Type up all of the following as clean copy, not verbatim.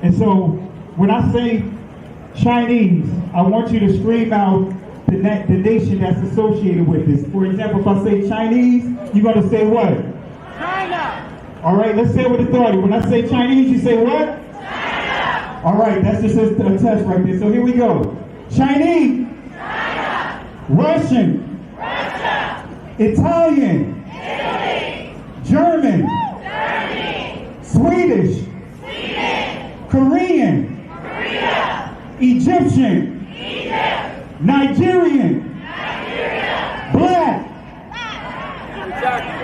And so when I say Chinese, I want you to scream out the nation that's associated with this. For example, if I say Chinese, you're going to say what? China. All right, let's say it with authority. When I say Chinese, you say what? China. All right, that's just a test right there. So here we go. Chinese. China. Russian. Russia. Italian. Italy. German. Germany. Swedish. Sweden. Korean. Korea. Egyptian. Egypt. Nigerian. Nigeria. Black. Exactly.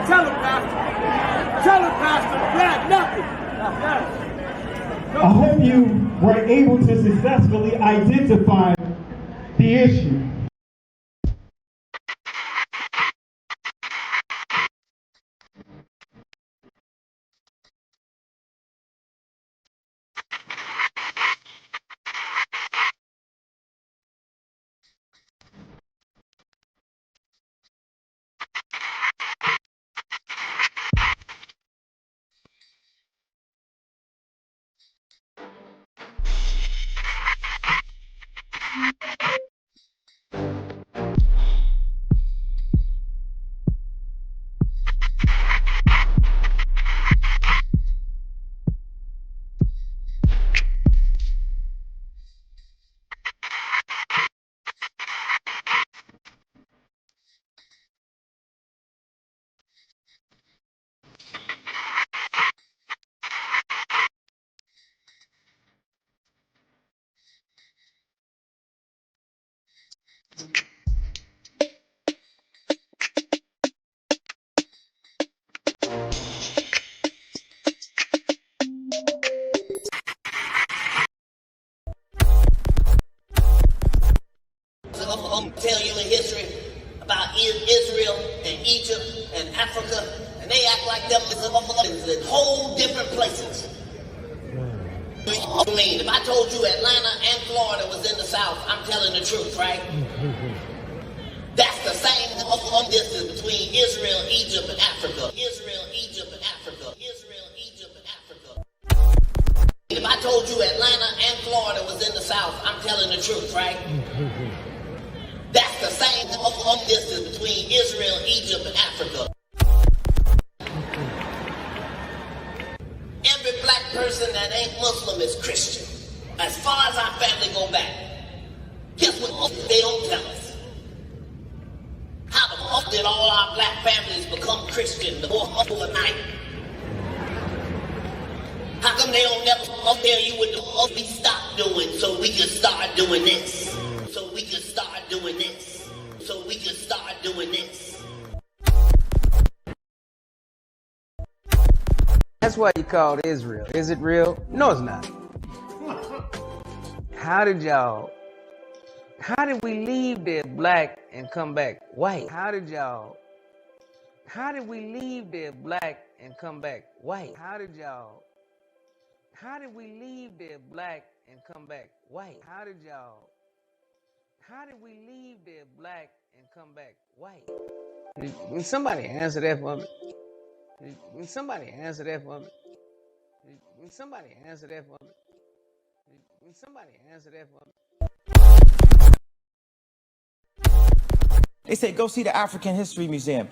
Tell him, Pastor. Tell him, Pastor. Black, nothing. I hope you were able to successfully identify the issue. Tell you in history about Israel and Egypt and Africa, and they act like them is in whole different places. I mean, if I told you Atlanta and Florida was in the South, I'm telling the truth, right? That's the same distance between Israel, Egypt, and Africa. Israel, Egypt, and Africa. Israel, Egypt, and Africa. If I told you Atlanta and Florida was in the South, I'm telling the truth, right? That's the same distance between Israel, Egypt, and Africa. Every black person that ain't Muslim is Christian. As far as our family go back. Guess what they don't tell us? How the fuck did all our black families become Christian overnight? How come they don't never tell you what the fuck we stopped doing so we can start doing this? So we can start doing this. So we can start doing this. That's why you called Israel. Is it real? No, it's not. How did we leave there black and come back white? How did we leave there black and come back white? How did we leave there black and come back white? How did we leave there black and come back white? Can somebody answer that for me? Can somebody answer that for me? Can somebody answer that for me? Can somebody answer that for me? They say go see the African History Museum.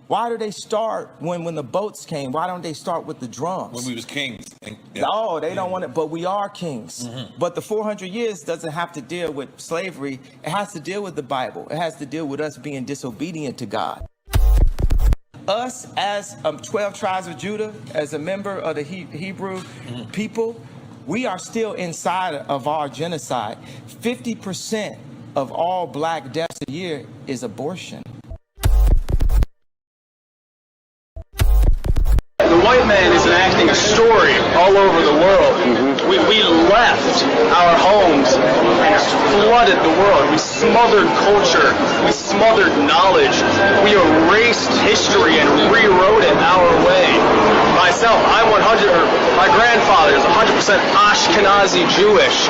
Why do they start when the boats came? Why don't they start with the drums? When we was kings. No, they don't want it, but we are kings. But the 400 years doesn't have to deal with slavery. It has to deal with the Bible. It has to deal with us being disobedient to God. Us as 12 tribes of Judah, as a member of the Hebrew people, we are still inside of our genocide. 50% of all black deaths a year is abortion. The white man is enacting a story all over the world. We left our homes and flooded the world. We smothered culture. We smothered knowledge. We erased history and rewrote it our way. Myself, my grandfather is 100% Ashkenazi Jewish.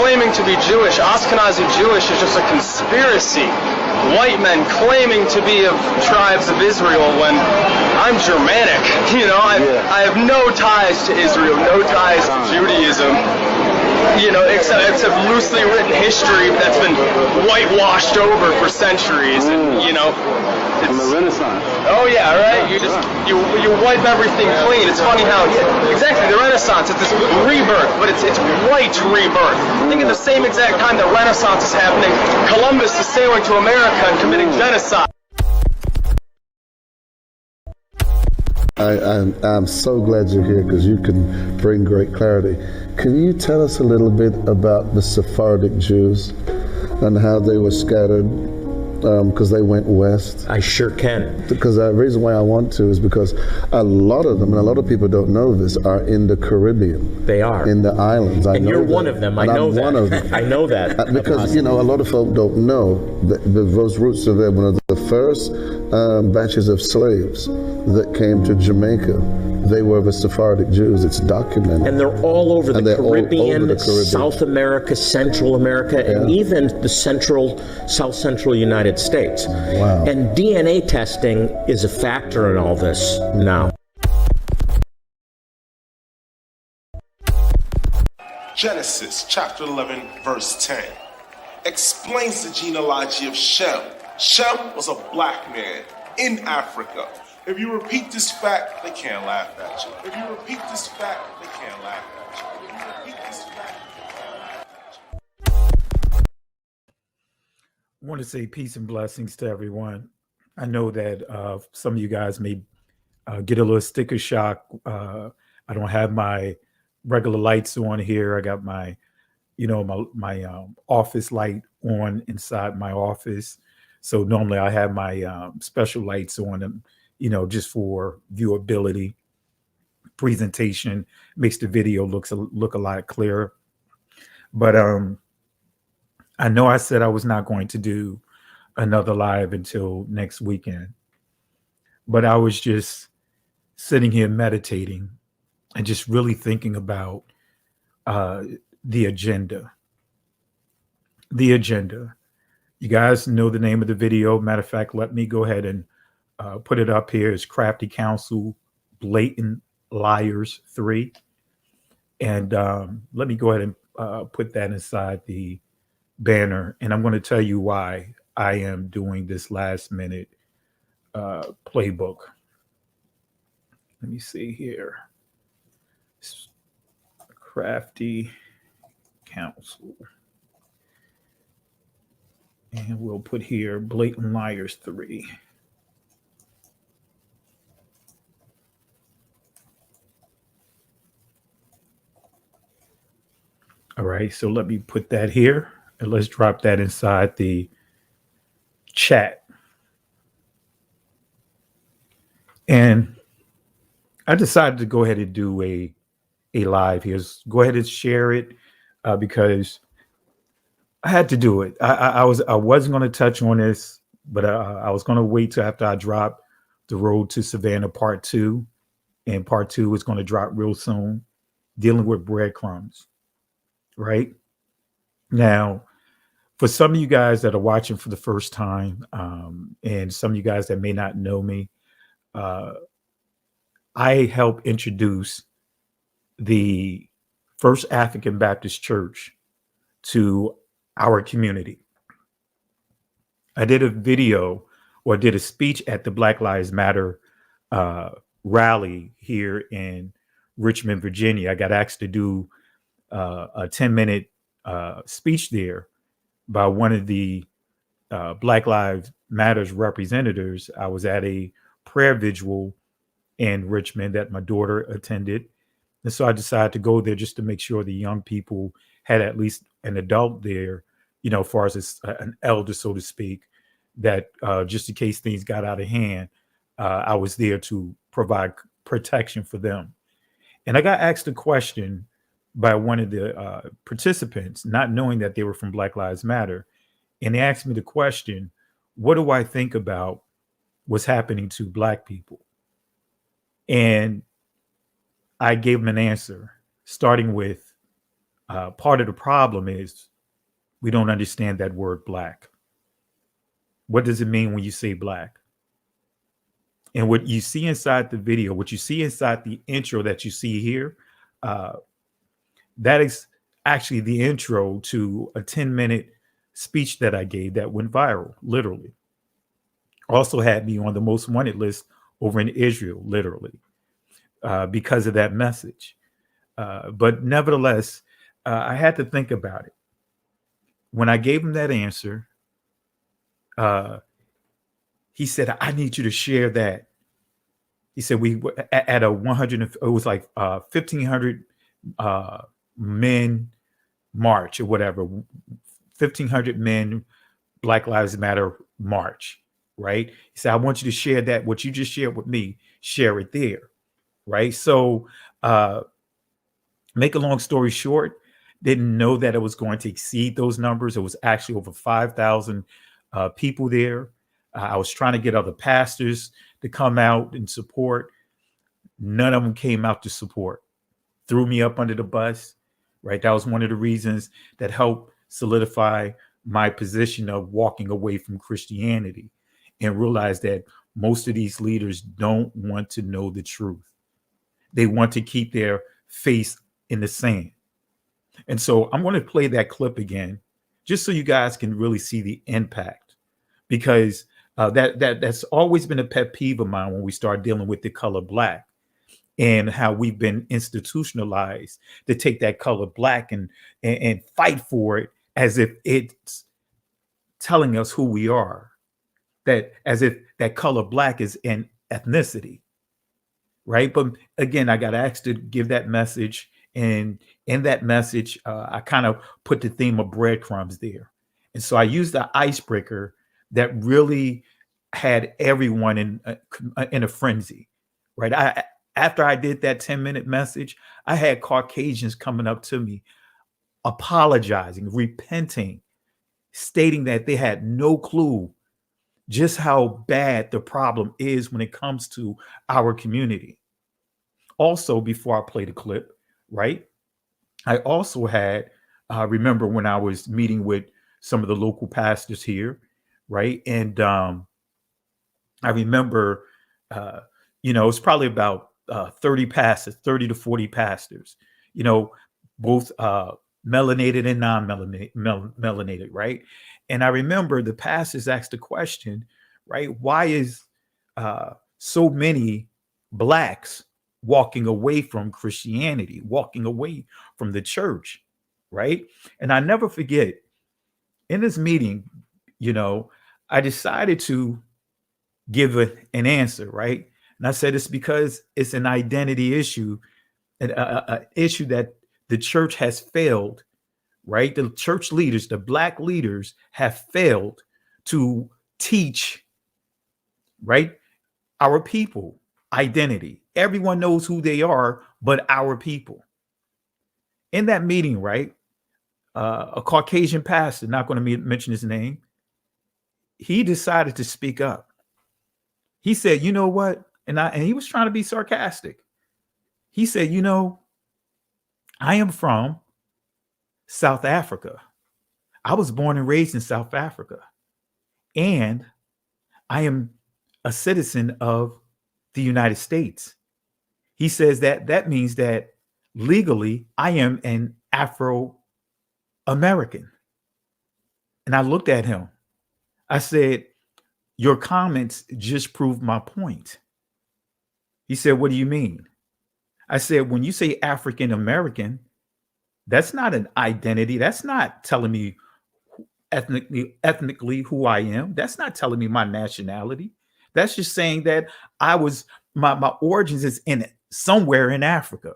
Claiming to be Jewish, Ashkenazi Jewish is just a conspiracy. white men claiming to be of tribes of Israel when I'm Germanic. You know, I have no ties to Israel, no ties to Judaism. You know, except loosely written history that's been whitewashed over for centuries, and you know, from the Renaissance. Oh yeah, right. You wipe everything clean. It's funny how exactly the Renaissance is this rebirth, but it's white rebirth. I think at the same exact time the Renaissance is happening, Columbus is sailing to America and committing genocide. I'm so glad you're here because you can bring great clarity. Can you tell us a little bit about the Sephardic Jews and how they were scattered because they went west? I sure can. Because the reason why I want to is because a lot of them, and a lot of people don't know this, are in the Caribbean. They are. In the islands. And you're one of them. I know that. I'm one of them. I know that. Because, you know, a lot of folk don't know that those roots are there. One of the first batches of slaves that came to Jamaica, they were the Sephardic Jews. It's documented. And they're all over the Caribbean, South America, Central America, and even the South Central United States. Wow. And DNA testing is a factor in all this now. Genesis chapter 11 verse 10 explains the genealogy of Shem. Shem was a black man in Africa. If you repeat this fact, they can't laugh at you. If you repeat this fact, they can't laugh at you. If you repeat this fact, they can't laugh at you. I want to say peace and blessings to everyone. I know that some of you guys may get a little sticker shock. I don't have my regular lights on here. I got my, my office light on inside my office. So normally I have my special lights on them, just for viewability. Presentation makes the video look a lot clearer. But I know I said I was not going to do another live until next weekend. But I was just sitting here meditating and just really thinking about the agenda. The agenda. You guys know the name of the video. Matter of fact, let me go ahead and put it up here. It's Crafty Counsel, Blatant Liars 3. And let me go ahead and put that inside the banner. And I'm going to tell you why I am doing this last minute playbook. Let me see here. Crafty Counsel. And we'll put here Blatant Liars 3. All right, so let me put that here and let's drop that inside the chat. And I decided to go ahead and do a live here. Go ahead and share it because I had to do it. I wasn't going to touch on this, but I was going to wait till after I drop The Road to Savannah Part 2. And Part 2 is going to drop real soon, dealing with breadcrumbs. Right? Now, for some of you guys that are watching for the first time, and some of you guys that may not know me, I help introduce the First African Baptist Church to our community. I did a video or did a speech at the Black Lives Matter rally here in Richmond, Virginia. I got asked to do a 10-minute speech there by one of the Black Lives Matters representatives. I was at a prayer vigil in Richmond that my daughter attended. And so I decided to go there just to make sure the young people had at least an adult there, as far as an elder, so to speak, that just in case things got out of hand, I was there to provide protection for them. And I got asked a question by one of the participants, not knowing that they were from Black Lives Matter. And they asked me the question, what do I think about what's happening to Black people? And I gave them an answer, starting with part of the problem is we don't understand that word Black. what does it mean when you say black? And what you see inside the video, what you see inside the intro that you see here, that is actually the intro to a 10-minute speech that I gave that went viral, literally. Also had me on the most wanted list over in Israel, literally, because of that message. But nevertheless, I had to think about it. When I gave him that answer, he said, I need you to share that. He said, we were at a 100, it was like 1,500 men march or whatever, 1,500 men, Black Lives Matter march, right? He said, I want you to share that, what you just shared with me, share it there, right? So make a long story short, didn't know that it was going to exceed those numbers. It was actually over 5,000 people there. I was trying to get other pastors to come out and support. None of them came out to support. Threw me up under the bus, right? That was one of the reasons that helped solidify my position of walking away from Christianity and realize that most of these leaders don't want to know the truth. They want to keep their face in the sand. And so I'm going to play that clip again, just so you guys can really see the impact, because that's always been a pet peeve of mine when we start dealing with the color black and how we've been institutionalized to take that color black and fight for it as if it's telling us who we are, that as if that color black is an ethnicity, right? But again, I got asked to give that message, and in that message, I kind of put the theme of breadcrumbs there. And so I used the icebreaker that really had everyone in a frenzy, right? After I did that 10-minute message, I had Caucasians coming up to me, apologizing, repenting, stating that they had no clue just how bad the problem is when it comes to our community. Also, before I play the clip, right, I also had, remember when I was meeting with some of the local pastors here, right? And I remember, it's probably about 30 pastors, 30 to 40 pastors, both melanated and non-melanated, right? And I remember the pastors asked the question, right? Why is so many blacks walking away from Christianity, walking away from the church, right? And I never forget, in this meeting, I decided to give an answer, right? And I said it's because it's an identity issue, an issue that the church has failed, right? The church leaders, the black leaders have failed to teach, right, our people identity. Everyone knows who they are, but our people. In that meeting, right, a Caucasian pastor, not going to mention his name, he decided to speak up. He said, you know what? And he was trying to be sarcastic. He said, I am from South Africa. I was born and raised in South Africa. And I am a citizen of the United States. He says that means that legally I am an Afro-American. And I looked at him. I said, your comments just proved my point. He said, what do you mean? I said, when you say African-American, that's not an identity. That's not telling me ethnically who I am. That's not telling me my nationality. That's just saying that my origins is in somewhere in Africa.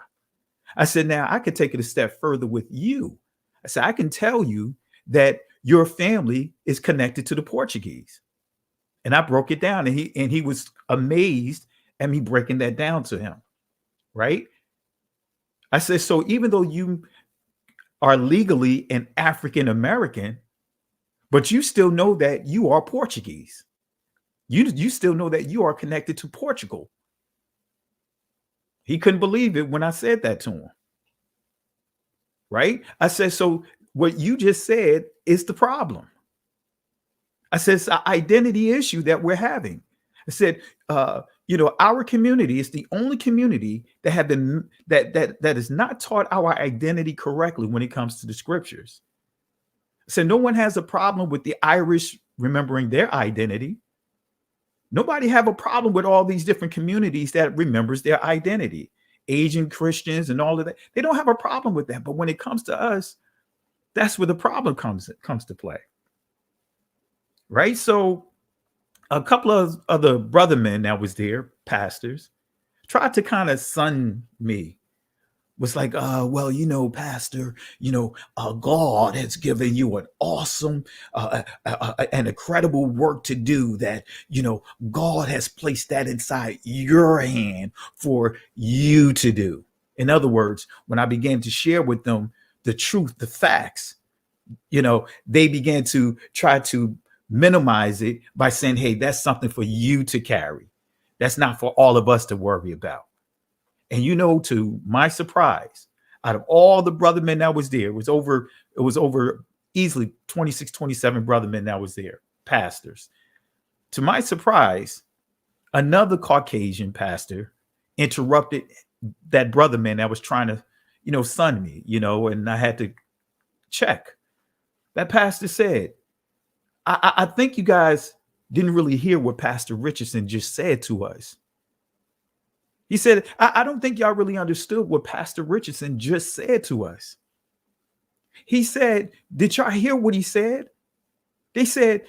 I said, now I could take it a step further with you. I said, I can tell you that your family is connected to the Portuguese. And I broke it down, and he was amazed at me breaking that down to him, right? I said, so even though you are legally an African American, but you still know that you are Portuguese. You still know that you are connected to Portugal. He couldn't believe it when I said that to him, right? I said, so what you just said is the problem. I said, it's an identity issue that we're having. I said, our community is the only community that have been that is not taught our identity correctly when it comes to the scriptures. So no one has a problem with the Irish remembering their identity. Nobody have a problem with all these different communities that remembers their identity. Asian Christians and all of that. They don't have a problem with that. But when it comes to us, that's where the problem comes to play. Right? So a couple of other brother men that was there, pastors, tried to kind of sun me. Was like, pastor, God has given you an awesome and incredible work to do that, God has placed that inside your hand for you to do. In other words, when I began to share with them the truth, the facts, they began to try to minimize it by saying, hey, that's something for you to carry. That's not for all of us to worry about. And to my surprise, out of all the brother men that was there, it was over easily 26, 27 brother men that was there, pastors. To my surprise, another Caucasian pastor interrupted that brother man that was trying to, sun me, and I had to check. That pastor said, I think you guys didn't really hear what Pastor Richardson just said to us. He said, I don't think y'all really understood what Pastor Richardson just said to us. He said, did y'all hear what he said? They said,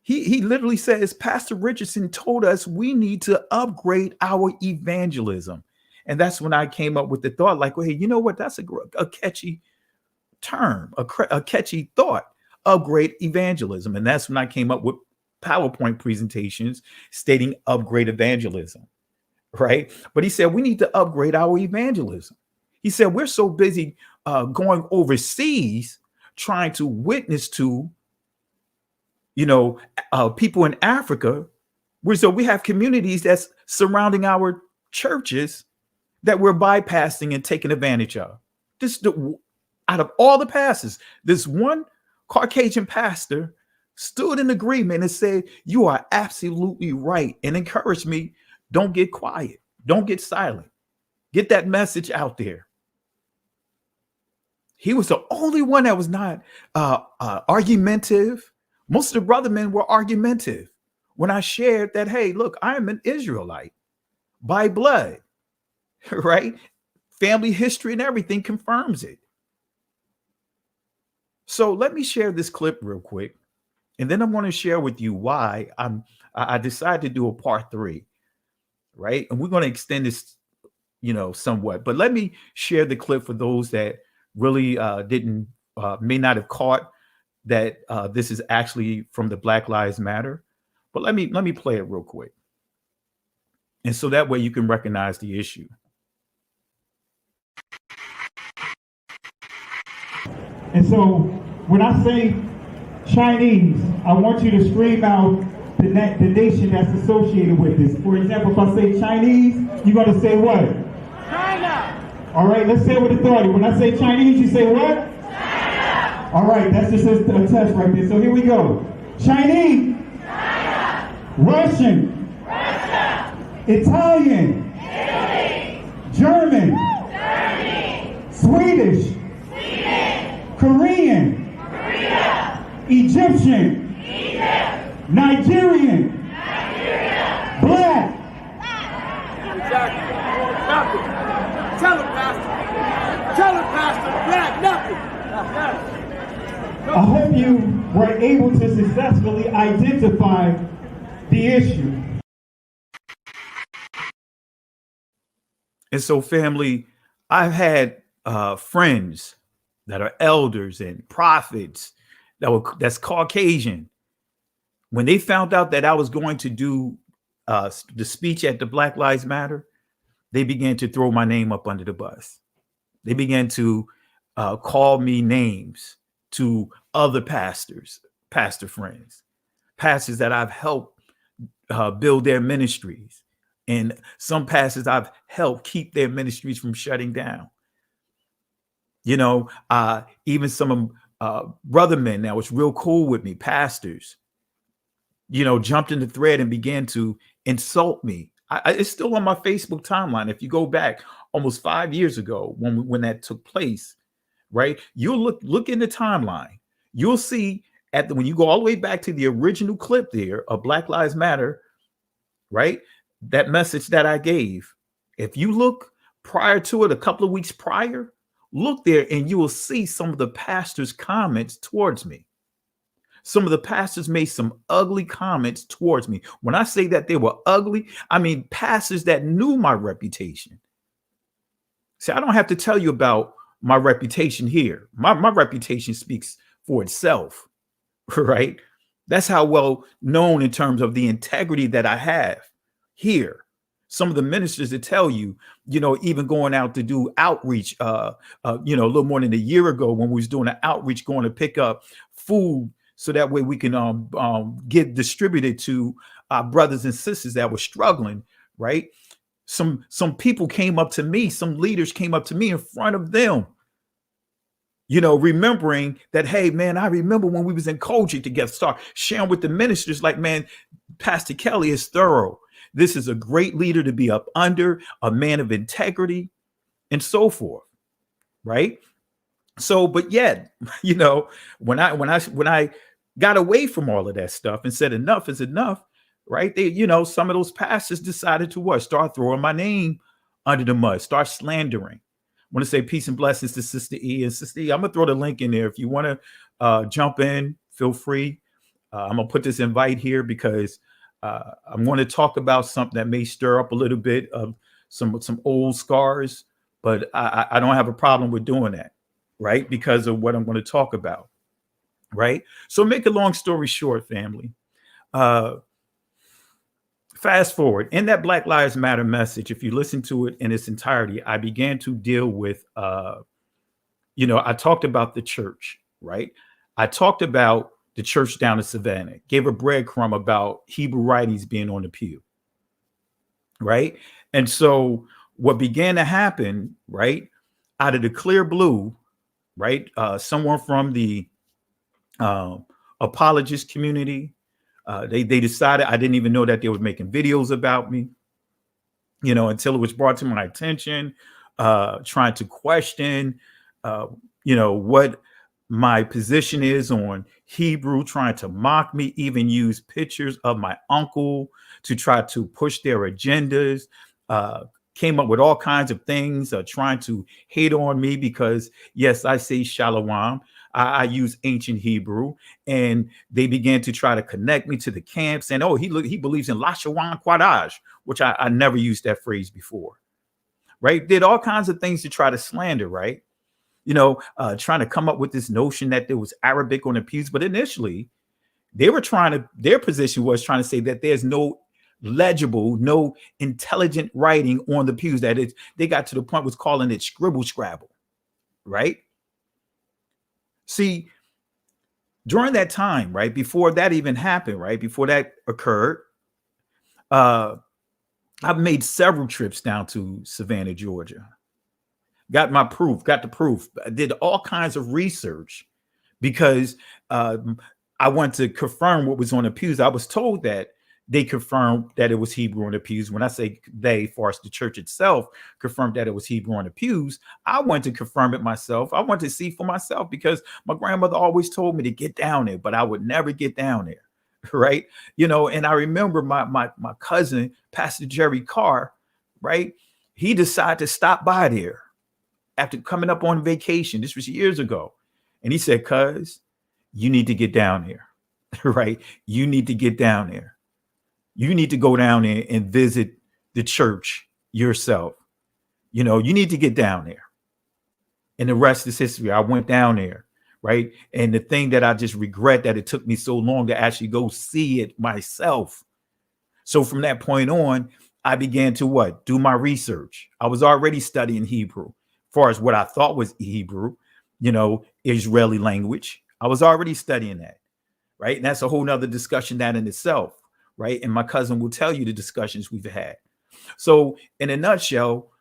he literally says, Pastor Richardson told us we need to upgrade our evangelism. And that's when I came up with the thought like, well, hey, you know what? That's a catchy term, a catchy thought, upgrade evangelism. And that's when I came up with PowerPoint presentations stating upgrade evangelism. Right. But he said, we need to upgrade our evangelism. He said, we're so busy going overseas, trying to witness to, people in Africa. So we have communities that's surrounding our churches that we're bypassing and taking advantage of. Out of all the pastors, this one Caucasian pastor stood in agreement and said, you are absolutely right, and encouraged me. Don't get quiet. Don't get silent. Get that message out there. He was the only one that was not argumentative. Most of the brother men were argumentative when I shared that, hey, look, I am an Israelite by blood, right? Family history and everything confirms it. So let me share this clip real quick. And then I'm going to share with you why I decided to do a part 3. Right. And we're going to extend this, somewhat. But let me share the clip for those that really may not have caught that this is actually from the Black Lives Matter. But let me play it real quick. And so that way you can recognize the issue. And so when I say Chinese, I want you to scream out the nation that's associated with this. For example, if I say Chinese, you're going to say what? China. All right, let's say it with authority. When I say Chinese, you say what? China. All right, that's just a test right there. So here we go. Chinese. China. Russian. Russia. Italian. Italy. German. Germany. Swedish. Sweden. Korean. Korea. Egyptian. Egypt. Nigerian. Nigeria. Black. Exactly. Nothing. Tell him, Pastor. Tell him, Pastor. Black, nothing. I hope you were able to successfully identify the issue. And so, family, I've had friends that are elders and prophets that's Caucasian. When they found out that I was going to do the speech at the Black Lives Matter, they began to throw my name up under the bus. They began to call me names to other pastors, pastor friends, pastors that I've helped build their ministries. And some pastors I've helped keep their ministries from shutting down. Even some brother men that was real cool with me, pastors, jumped in the thread and began to insult me. It's still on my Facebook timeline. If you go back almost 5 years ago when that took place, right? You'll look in the timeline. You'll see when you go all the way back to the original clip there of Black Lives Matter, right? That message that I gave. If you look prior to it, a couple of weeks prior, look there and you will see some of the pastors' comments towards me. Some of the pastors made some ugly comments towards me. When I say that they were ugly, I mean pastors that knew my reputation. See, I don't have to tell you about my reputation here. My reputation speaks for itself, right? That's how well known in terms of the integrity that I have here. Some of the ministers that tell you, even going out to do outreach, a little more than a year ago when we was doing an outreach, going to pick up food so that way we can get distributed to our brothers and sisters that were struggling, right? Some people came up to me, some leaders came up to me in front of them, remembering that, hey, man, I remember when we was in Kojic together, start sharing with the ministers like, man, Pastor Kelly is thorough. This is a great leader to be up under, a man of integrity, and so forth, right? So, but yet, when I got away from all of that stuff and said enough is enough, right? They, some of those pastors decided to what? Start throwing my name under the mud, start slandering. I want to say peace and blessings to Sister E. And Sister E, I'm going to throw the link in there. If you want to jump in, feel free. I'm going to put this invite here because I'm going to talk about something that may stir up a little bit of some old scars, but I don't have a problem with doing that, right? Because of what I'm going to talk about, right? So make a long story short, family. Fast forward, in that Black Lives Matter message, if you listen to it in its entirety, I began to deal with, I talked about the church, right? I talked about the church down in Savannah, gave a breadcrumb about Hebrew writings being on the pew, right? And so what began to happen, right, out of the clear blue, right, someone from the apologist community, they decided, I didn't even know that they were making videos about me, until it was brought to my attention, trying to question, what my position is on Hebrew, trying to mock me, even use pictures of my uncle to try to push their agendas, came up with all kinds of things, trying to hate on me because, yes, I say shalom. I use ancient Hebrew, and they began to try to connect me to the camps. And, he believes in Lashawan Quadaj, which I never used that phrase before, right? Did all kinds of things to try to slander, right? Trying to come up with this notion that there was Arabic on the pews. But initially, their position was trying to say that there's no legible, no intelligent writing on the pews, that they got to the point was calling it scribble scrabble, right? See, during that time, right, before that even happened, right, before that occurred, I've made several trips down to Savannah, Georgia. Got the proof. I did all kinds of research because I wanted to confirm what was on the pews. I was told that they confirmed that it was Hebrew on the pews. When I say they, far as the church itself confirmed that it was Hebrew on the pews, I wanted to confirm it myself. I wanted to see for myself because my grandmother always told me to get down there, but I would never get down there, right? And I remember my cousin, Pastor Jerry Carr, right? He decided to stop by there after coming up on vacation. This was years ago. And he said, cuz, you need to get down there, right? You need to get down there. You need to go down there and visit the church yourself. You need to get down there. And the rest is history. I went down there, right? And the thing that I just regret that it took me so long to actually go see it myself. So from that point on, I began to do my research. I was already studying Hebrew, as far as what I thought was Hebrew, Israeli language. I was already studying that, right? And that's a whole nother discussion that in itself. Right. And my cousin will tell you the discussions we've had. So in a nutshell,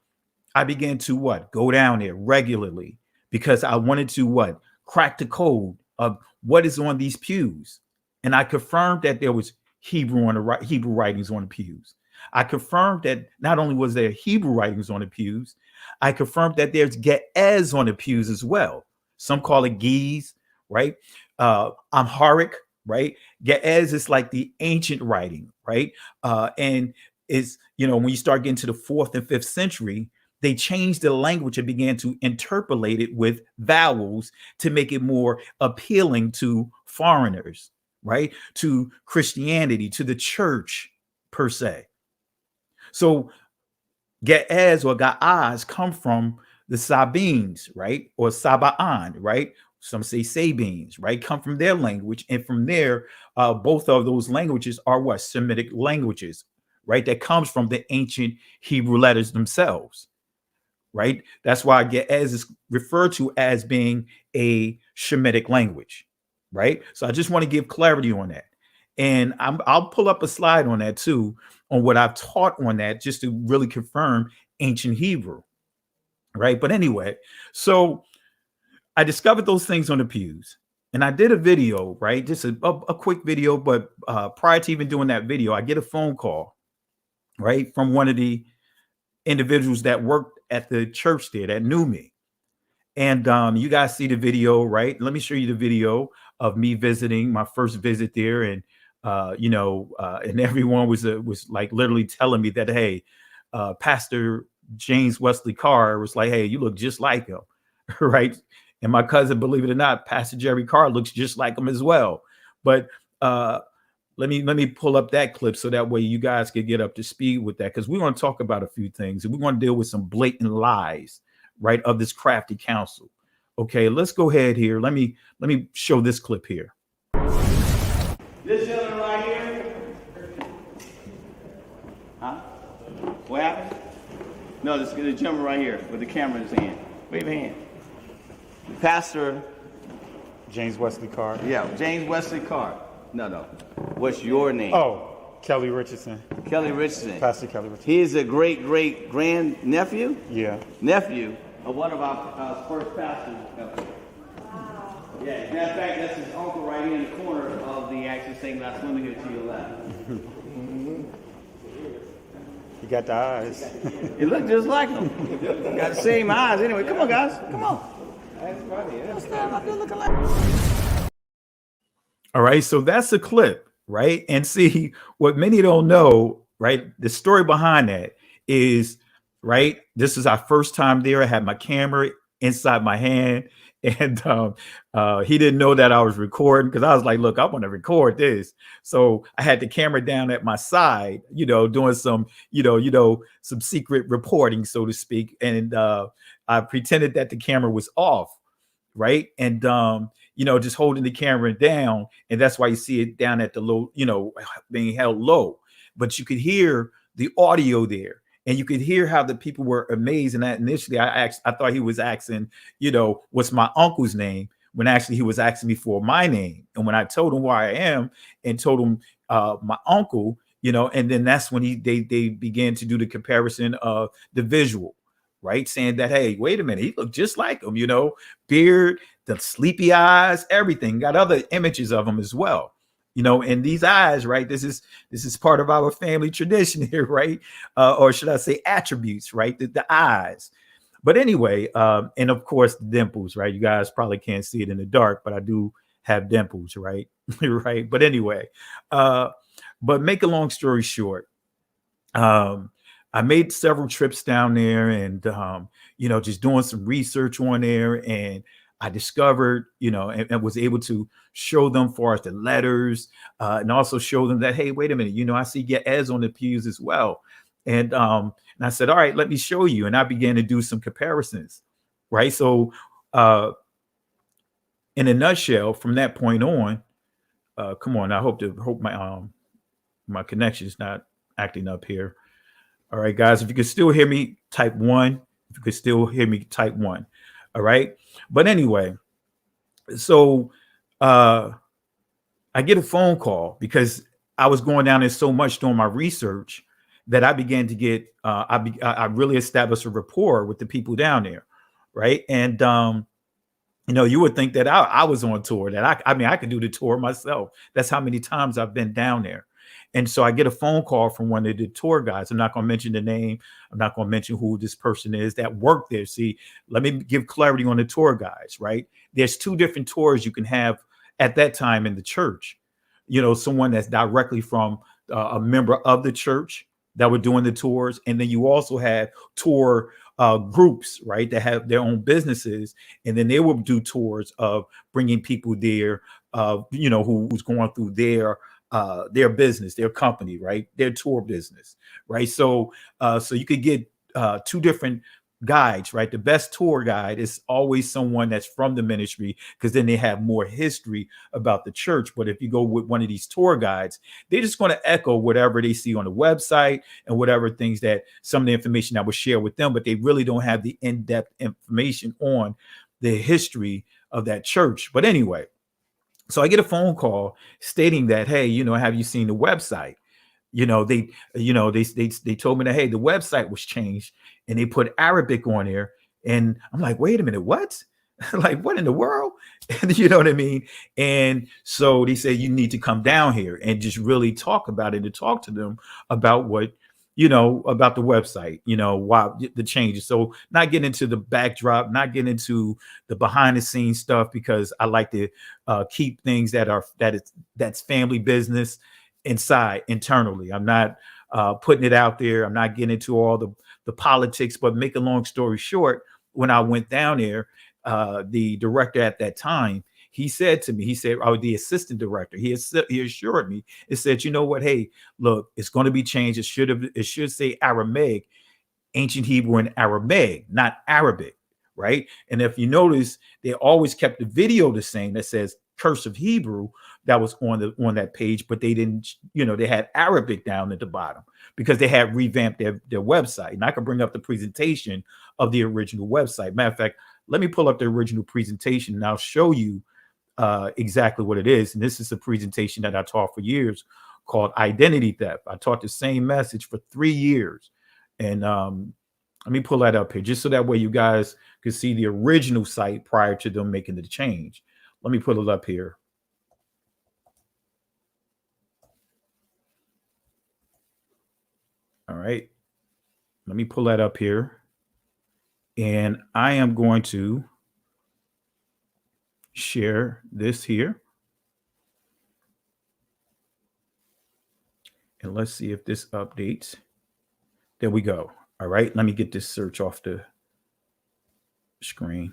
I began to go down there regularly because I wanted to crack the code of what is on these pews. And I confirmed that there was Hebrew writings on the pews. I confirmed that not only was there Hebrew writings on the pews, I confirmed that there's Ge'ez on the pews as well. Some call it Ge'ez, right? Amharic, right? Ge'ez is like the ancient writing, right? And is, when you start getting to the 4th and 5th century, they changed the language and began to interpolate it with vowels to make it more appealing to foreigners, right? To Christianity, to the church per se. So Ge'ez or Ga'az come from the Sabines, right? Or Saba'an, right? Some say Sabines, right? Come from their language. And from there, both of those languages are what? Semitic languages, right? That comes from the ancient Hebrew letters themselves, right? That's why Ge'ez is referred to as being a Shemitic language, right? So I just want to give clarity on that. And I'll pull up a slide on that too, on what I've taught on that, just to really confirm ancient Hebrew, right? But anyway, so I discovered those things on the pews, and I did a video, right? Just a quick video, but prior to even doing that video, I get a phone call, right, from one of the individuals that worked at the church there that knew me. And you guys see the video, right? Let me show you the video of me visiting, my first visit there. And, and everyone was like literally telling me that, hey, Pastor James Wesley Carr was like, hey, you look just like him, right? And my cousin, believe it or not, Pastor Jerry Carr looks just like him as well. But let me pull up that clip so that way you guys can get up to speed with that, because we want to talk about a few things and we want to deal with some blatant lies, right, of this crafty counsel. Okay, let's go ahead here. Let me show this clip here. This gentleman right here. Huh? What happened? No, this gentleman right here with the camera in his hand. Wave your hand. Pastor James Wesley Carr. Yeah, James Wesley Carr. No. What's your name? Oh, Kelly Richardson. Kelly Richardson. Pastor Kelly Richardson. He is a great grand nephew? Yeah. Nephew of one of our first pastors. Wow. Yeah, as a matter of fact, that's his uncle right here in the corner of the actual stained glass window here to your left. He got the eyes. He looked just like him. Got the same eyes anyway. Come on, guys. Come on. That's funny. That's stand up there looking like. All right, so that's a clip, right? And see, what many don't know, right? The story behind that is, right, this is our first time there. I had my camera inside my hand, and he didn't know that I was recording, because I was like, look, I want to record this. So I had the camera down at my side, doing some, some secret reporting, so to speak. And I pretended that the camera was off, right? And just holding the camera down, and that's why you see it down at the low, being held low. But you could hear the audio there, and you could hear how the people were amazed. And that initially, I thought he was asking, what's my uncle's name, when actually he was asking me for my name. And when I told him where I am and told him my uncle, and then that's when they began to do the comparison of the visual, right? Saying that, hey, wait a minute, he looked just like him, beard, the sleepy eyes, everything. Got other images of him as well, and these eyes, right? This is part of our family tradition here, right? Or should I say attributes, right? The eyes. But anyway, and of course the dimples, right? You guys probably can't see it in the dark, but I do have dimples, right? Right. But anyway, but make a long story short, I made several trips down there, and just doing some research on there, and I discovered, and was able to show them for us the letters, and also show them that, hey, wait a minute, I see Ge'ez on the pews as well. And I said, all right, let me show you. And I began to do some comparisons, right? So in a nutshell, from that point on, come on, I hope my connection is not acting up here. All right, guys, if you could still hear me, type 1. If you could still hear me, type 1. All right. But anyway, so I get a phone call because I was going down there so much doing my research that I began to get, I really established a rapport with the people down there. Right. And, you would think that I was on tour, that I could do the tour myself. That's how many times I've been down there. And so I get a phone call from one of the tour guides. I'm not going to mention the name. I'm not going to mention who this person is that worked there. See, let me give clarity on the tour guides, right? There's two different tours you can have at that time in the church. You know, someone that's directly from a member of the church that were doing the tours. And then you also had tour groups, right, that have their own businesses. And then they will do tours of bringing people there, you know, who's going through their business, their company, right, their tour business, right? So so you could get two different guides, right? The best tour guide is always someone that's from the ministry, because then they have more history about the church. But if you go with one of these tour guides, they're just going to echo whatever they see on the website and whatever things that some of the information I would share with them, but they really don't have the in-depth information on the history of that church. But anyway, so I get a phone call stating that, hey, you know, have you seen the website? They told me that, hey, the website was changed and they put Arabic on there. And I'm like, wait a minute, what? Like, what in the world? You know what I mean? And so they said, you need to come down here and just really talk about it and talk to them about what, you know, about the website, you know, why the changes. So not getting into the backdrop, not getting into the behind the scenes stuff, because I like to keep things that's family business internally. I'm not putting it out there. I'm not getting into all the politics, but make a long story short, when I went down there, the director at that time, he said to me, the assistant director, he assured me, it said, you know what, hey, look, it's going to be changed. It should say Aramaic, ancient Hebrew and Aramaic, not Arabic, right? And if you notice, they always kept the video the same that says cursive Hebrew that was on that page, but they didn't, you know, they had Arabic down at the bottom because they had revamped their website. And I can bring up the presentation of the original website. Matter of fact, let me pull up the original presentation and I'll show you exactly what it is. And this is a presentation that I taught for years called Identity Theft. I taught the same message for 3 years. And let me pull that up here just so that way you guys can see the original site prior to them making the change. Let me pull it up here. All right. Let me pull that up here. And I am going to share this here. And let's see if this updates. There we go. All right. Let me get this search off the screen.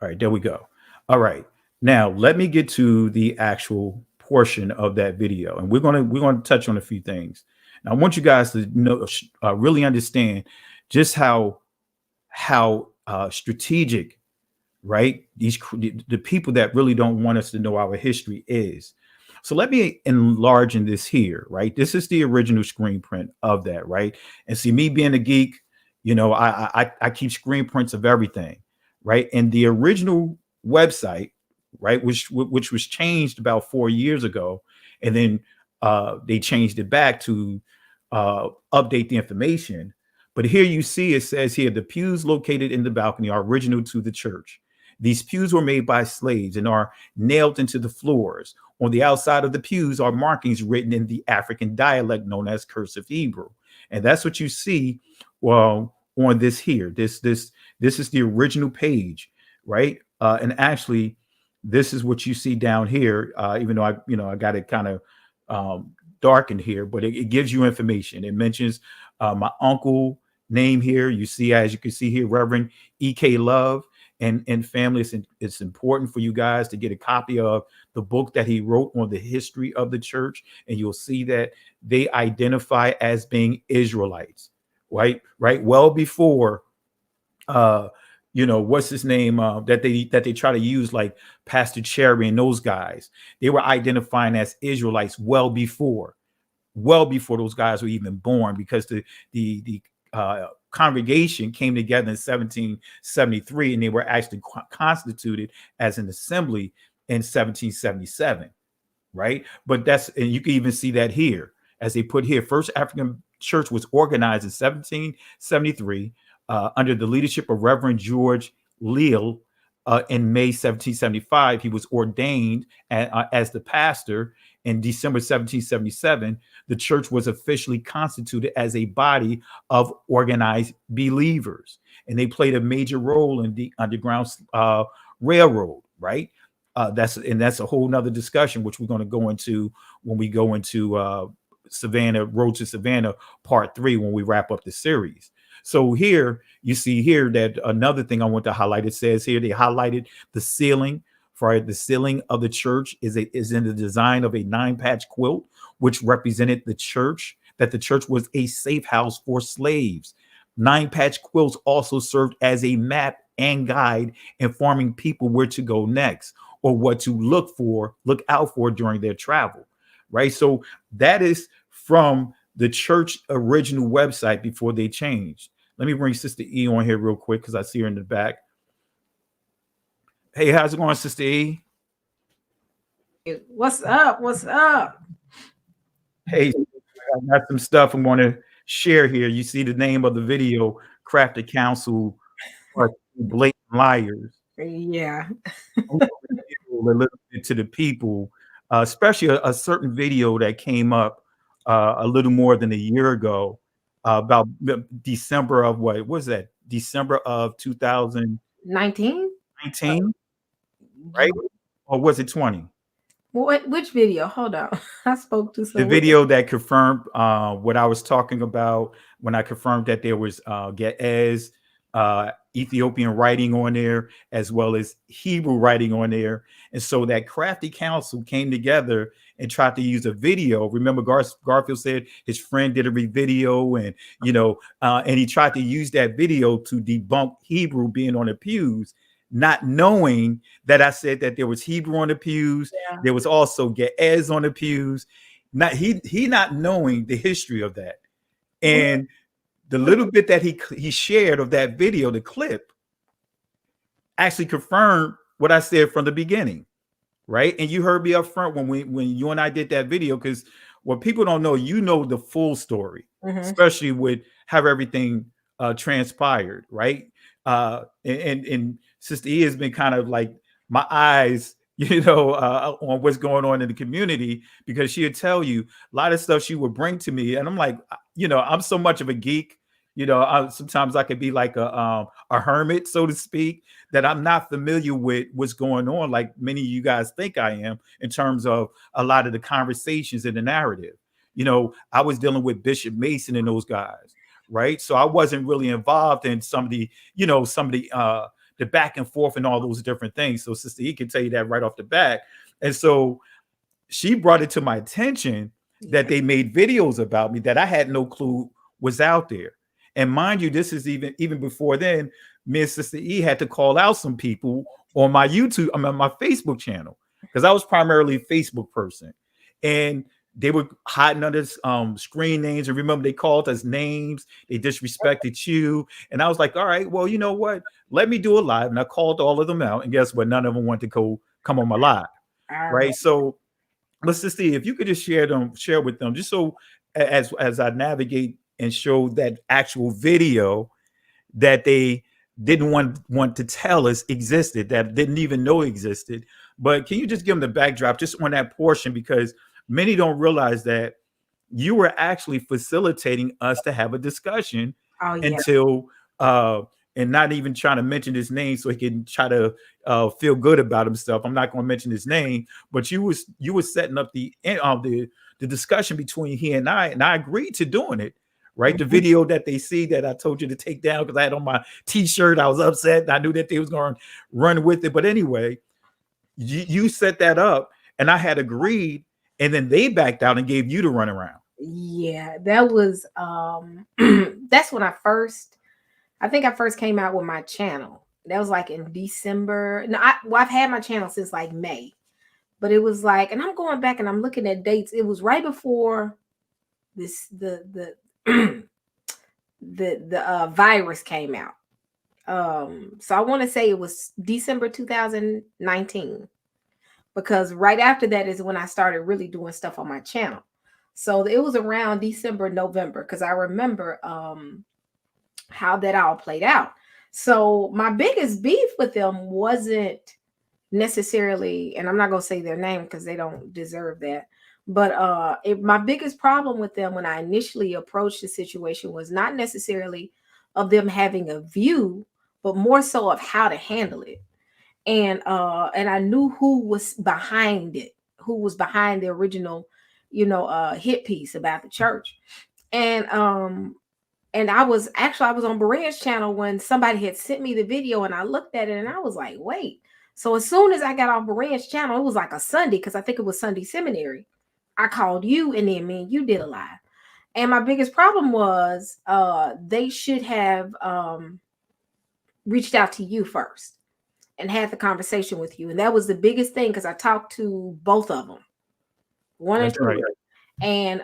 All right. There we go. All right. Now, let me get to the actual portion of that video. And we're going to touch on a few things. And I want you guys to know, really understand just how strategic, right, the people that really don't want us to know our history is. So let me enlarge in this here, right? This is the original screen print of that, right? And see, me being a geek, you know, I keep screen prints of everything, right? And the original website, right, which was changed about 4 years ago, and then they changed it back to update the information. But here you see, it says here, the pews located in the balcony are original to the church. These pews were made by slaves and are nailed into the floors. On the outside of the pews are markings written in the African dialect known as cursive Hebrew. And that's what you see on this here. This is the original page, right? And actually, this is what you see down here, even though I got it kind of darkened here, but it gives you information. It mentions my uncle name here. You see, as you can see here, Reverend E.K. Love and family. It's important for you guys to get a copy of the book that he wrote on the history of the church. And you'll see that they identify as being Israelites, right? Well before, what's his name, that they try to use, like Pastor Cherry and those guys. They were identifying as Israelites well before those guys were even born, because the congregation came together in 1773, and they were actually constituted as an assembly in 1777, right? But and you can even see that here, as they put here, First African Church was organized in 1773 under the leadership of Reverend George Leal. In May 1775, he was ordained as the pastor, in December 1777, the church was officially constituted as a body of organized believers, and they played a major role in the Underground Railroad, right? That's a whole nother discussion, which we're going to go into when we go into Savannah, Road to Savannah, part 3, when we wrap up the series. So here you see here that another thing I want to highlight, it says here they highlighted the ceiling. For the ceiling of the church is in the design of a 9-patch quilt, which represented the church, that the church was a safe house for slaves. 9-patch quilts also served as a map and guide, informing people where to go next or what to look out for during their travel, right? So that is from the church original website before they changed. Let me bring Sister E on here real quick because I see her in the back. Hey, how's it going, Sister E? What's up? What's up? Hey, I got some stuff I want to share here. You see the name of the video, Crafty Counsel, Blatant Liars. Yeah. A little bit to the people, especially a certain video that came up a little more than a year ago, about December of what was that? December of 2019, right? Or was it 20? Which video? Hold on. I spoke to the video that confirmed what I was talking about when I confirmed that there was Ge'ez, Ethiopian writing on there, as well as Hebrew writing on there. And so that crafty council came together and tried to use a video. Remember, Garfield said his friend did a video, and and he tried to use that video to debunk Hebrew being on the pews, not knowing that I said that there was Hebrew on the pews. Yeah. There was also Ge'ez on the pews. He not knowing the history of that. And the little bit that he shared of that video, the clip, actually confirmed what I said from the beginning, right? And you heard me up front when you and I did that video, because what people don't know, the full story, especially with how everything transpired, right? And Sister E has been kind of like my eyes, on what's going on in the community, because she'll tell you a lot of stuff she would bring to me. And I'm like, I'm so much of a geek, sometimes I could be like a hermit, so to speak, that I'm not familiar with what's going on like many of you guys think I am, in terms of a lot of the conversations in the narrative. I was dealing with Bishop Mason and those guys, right? So I wasn't really involved in some of the the back and forth and all those different things. So Sister E can tell you that right off the bat. And so she brought it to my attention that they made videos about me that I had no clue was out there. And mind you, this is even before then, me and Sister E had to call out some people on my YouTube, my Facebook channel, because I was primarily a Facebook person. And they were hiding under screen names. And remember, they called us names. They disrespected you. And I was like, all right, well, you know what? Let me do a live. And I called all of them out. And guess what? None of them wanted to come on my live. Right. So let's just see if you could just share with them, just so as I navigate and show that actual video that they didn't want to tell us existed, that didn't even know existed. But can you just give them the backdrop just on that portion? Because many don't realize that you were actually facilitating us to have a discussion until, and not even trying to mention his name so he can try to feel good about himself. I'm not going to mention his name, but you were setting up the discussion between he and I agreed to doing it. Right. The video that they see that I told you to take down because I had on my T-shirt, I was upset. And I knew that they was going to run with it. But anyway, you set that up and I had agreed. And then they backed out and gave you the runaround. Yeah, that was that's when I first came out with my channel. That was like in December. No, I've had my channel since like May, but it was like, and I'm going back and I'm looking at dates. It was right before this the virus came out. So I want to say it was December 2019. Because right after that is when I started really doing stuff on my channel. So it was around December, November, because I remember how that all played out. So my biggest beef with them wasn't necessarily, and I'm not going to say their name because they don't deserve that, But my biggest problem with them when I initially approached the situation was not necessarily of them having a view, but more so of how to handle it. And I knew who was behind it, who was behind the original, hit piece about the church. And I was on Berea's channel when somebody had sent me the video, and I looked at it and I was like, wait. So as soon as I got off Berea's channel, it was like a Sunday, because I think it was Sunday seminary. I called you, and then me and you did a live. And my biggest problem was they should have reached out to you first and had the conversation with you. And that was the biggest thing, because I talked to both of them, one and two. Right. And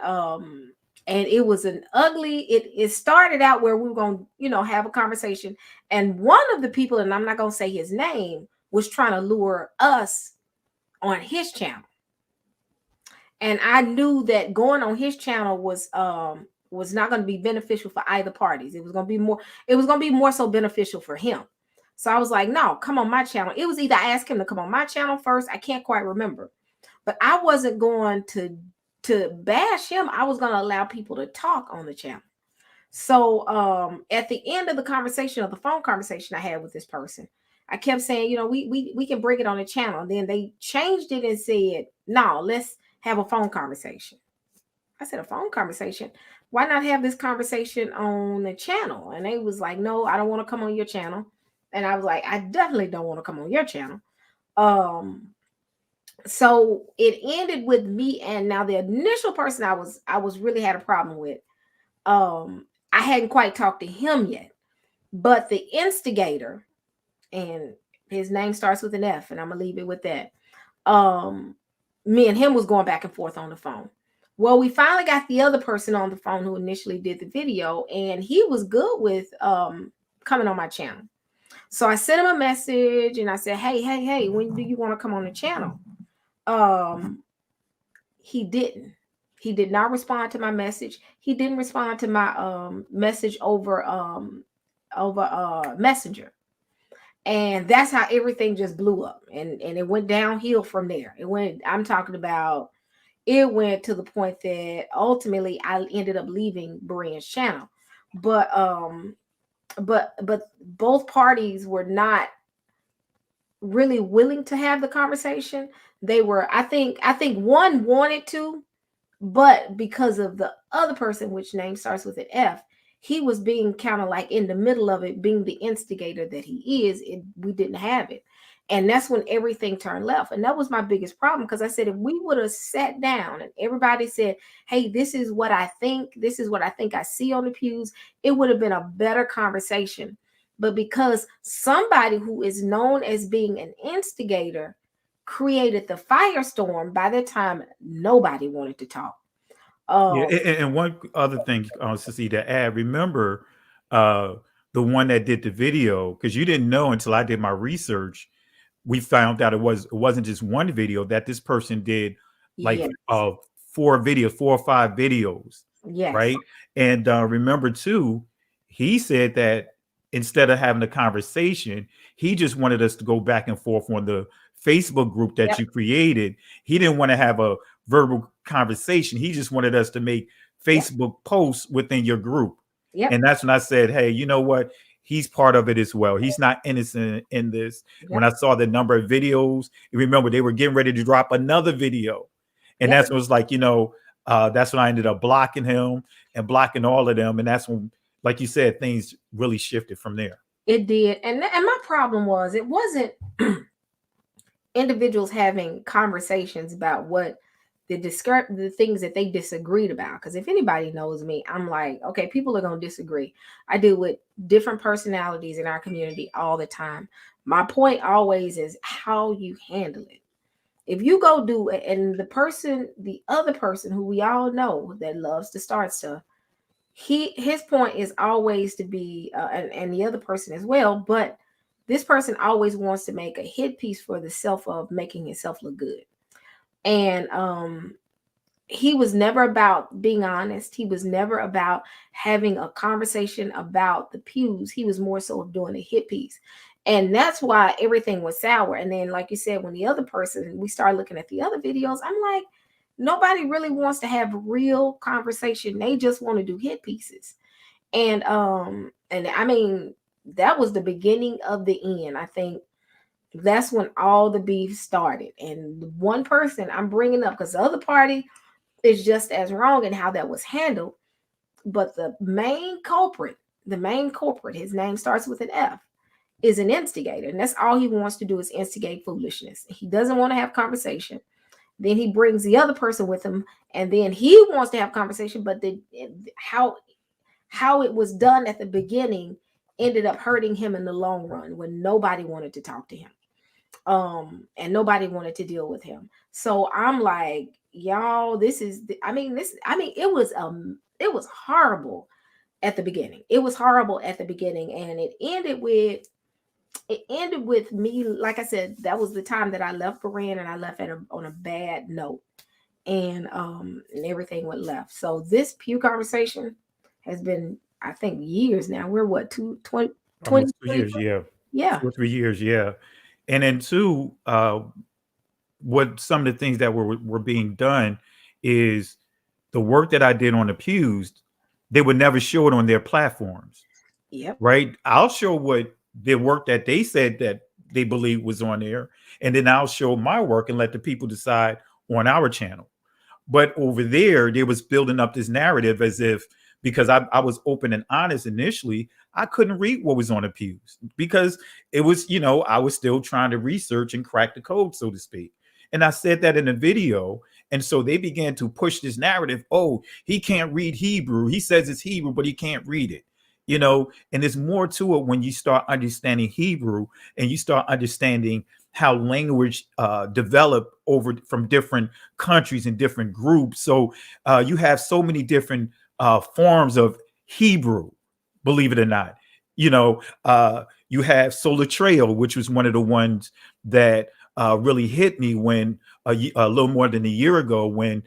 it was an ugly, it started out where we were going to, have a conversation. And one of the people, and I'm not going to say his name, was trying to lure us on his channel. And I knew that going on his channel was not going to be beneficial for either parties. It was going to be more so beneficial for him. So I was like, no, come on my channel. It was either I asked him to come on my channel first. I can't quite remember. But I wasn't going to bash him. I was going to allow people to talk on the channel. So at the end of the conversation, of the phone conversation I had with this person, I kept saying, we can bring it on the channel. And then they changed it and said, no, let's have a phone conversation. I said, a phone conversation? Why not have this conversation on the channel? And they was like, no, I don't want to come on your channel. And I was like, I definitely don't want to come on your channel. So it ended with me. And now the initial person I was really had a problem with, I hadn't quite talked to him yet, but the instigator, and his name starts with an F, and I'm gonna leave it with that. Me and him was going back and forth on the phone. Well, we finally got the other person on the phone who initially did the video, and he was good with coming on my channel. So I sent him a message and I said, hey, when do you want to come on the channel? He didn't. He did not respond to my message. He didn't respond to my message over Messenger. And that's how everything just blew up. And it went downhill from there. It went to the point that ultimately I ended up leaving Berea's channel. But both parties were not really willing to have the conversation. They were, I think one wanted to, but because of the other person, which name starts with an F, he was being kind of like in the middle of it, being the instigator that he is. We didn't have it. And that's when everything turned left. And that was my biggest problem, because I said, if we would have sat down and everybody said, hey, this is what I think I see on the pews, it would have been a better conversation. But because somebody who is known as being an instigator created the firestorm, by the time nobody wanted to talk. And one other thing, Sissy, to add, remember the one that did the video, because you didn't know until I did my research. We found out it wasn't just one video, that this person did like 4 or 5 videos. Yes. Right. And remember too, he said that instead of having a conversation, he just wanted us to go back and forth on the Facebook group that you created. He didn't want to have a verbal conversation. He just wanted us to make Facebook posts within your group. And that's when I said, hey, you know what? He's part of it as well. He's not innocent in this. When I saw the number of videos, you remember they were getting ready to drop another video. And that's when it was like, that's when I ended up blocking him and blocking all of them. And that's when, like you said, things really shifted from there. It did. And my problem was, it wasn't individuals having conversations about what the things that they disagreed about. Because if anybody knows me, I'm like, okay, people are going to disagree. I deal with different personalities in our community all the time. My point always is how you handle it. If you go do it, and the other person who we all know that loves to start stuff, his point is always to be, and the other person as well, but this person always wants to make a hit piece for the self of making himself look good. And he was never about being honest. He was never about having a conversation about the pews. He was more so of doing a hit piece. And that's why everything was sour. And then, like you said, when the other person, we started looking at the other videos, I'm like, Nobody really wants to have real conversation. They just want to do hit pieces. And I mean, that was the beginning of the end. I think that's when all the beef started. And one person I'm bringing up, because the other party is just as wrong in how that was handled. But the main culprit, his name starts with an F, is an instigator. And that's all he wants to do is instigate foolishness. He doesn't want to have conversation. Then he brings the other person with him, and then he wants to have conversation, but how it was done at the beginning ended up hurting him in the long run when nobody wanted to talk to him. And nobody wanted to deal with him. So I'm like, y'all, it was horrible at the beginning. It was horrible at the beginning, and it ended with me. Like I said, that was the time that I left Berean, and I left on a bad note, and everything went left. So this pew conversation has been, I think, years now. We're what, 20 years, yeah, 2 or 3 years, yeah. And then two, what some of the things that were being done is the work that I did on the pews, they would never show it on their platforms. Yep. Right. I'll show what the work that they said that they believe was on there, and then I'll show my work and let the people decide on our channel. But over there, they was building up this narrative as if, because I was open and honest initially, I couldn't read what was on the pews because it was, I was still trying to research and crack the code, so to speak. And I said that in the video. And so they began to push this narrative. Oh, he can't read Hebrew. He says it's Hebrew, but he can't read it. And there's more to it when you start understanding Hebrew and you start understanding how language developed over from different countries and different groups. So you have so many different forms of Hebrew, believe it or not. You have Sola Trail, which was one of the ones that really hit me when a little more than a year ago when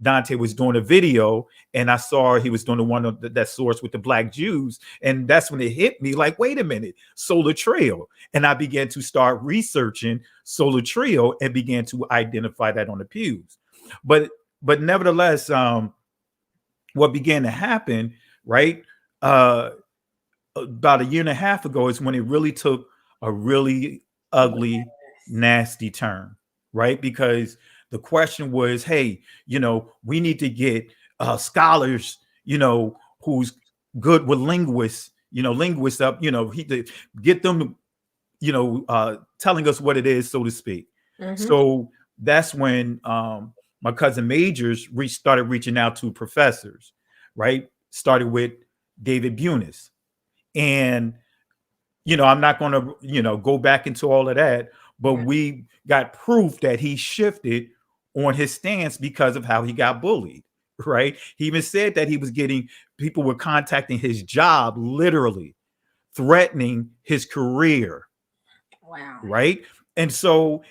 Dante was doing a video and I saw he was doing the one that source with the Black Jews. And that's when it hit me like, wait a minute, Sola Trail. And I began to start researching Sola Trail and began to identify that on the pews. But nevertheless, what began to happen, right, about a year and a half ago is when it really took a really ugly, nasty turn, right? Because the question was, hey, we need to get scholars, who's good with linguists up, to get them, telling us what it is, so to speak. Mm-hmm. So that's when my cousin Majors started reaching out to professors, right? Started with David Bunis. And, I'm not going to, go back into all of that, but we got proof that he shifted on his stance because of how he got bullied, right? He even said that he was people were contacting his job, literally threatening his career. Wow. Right. And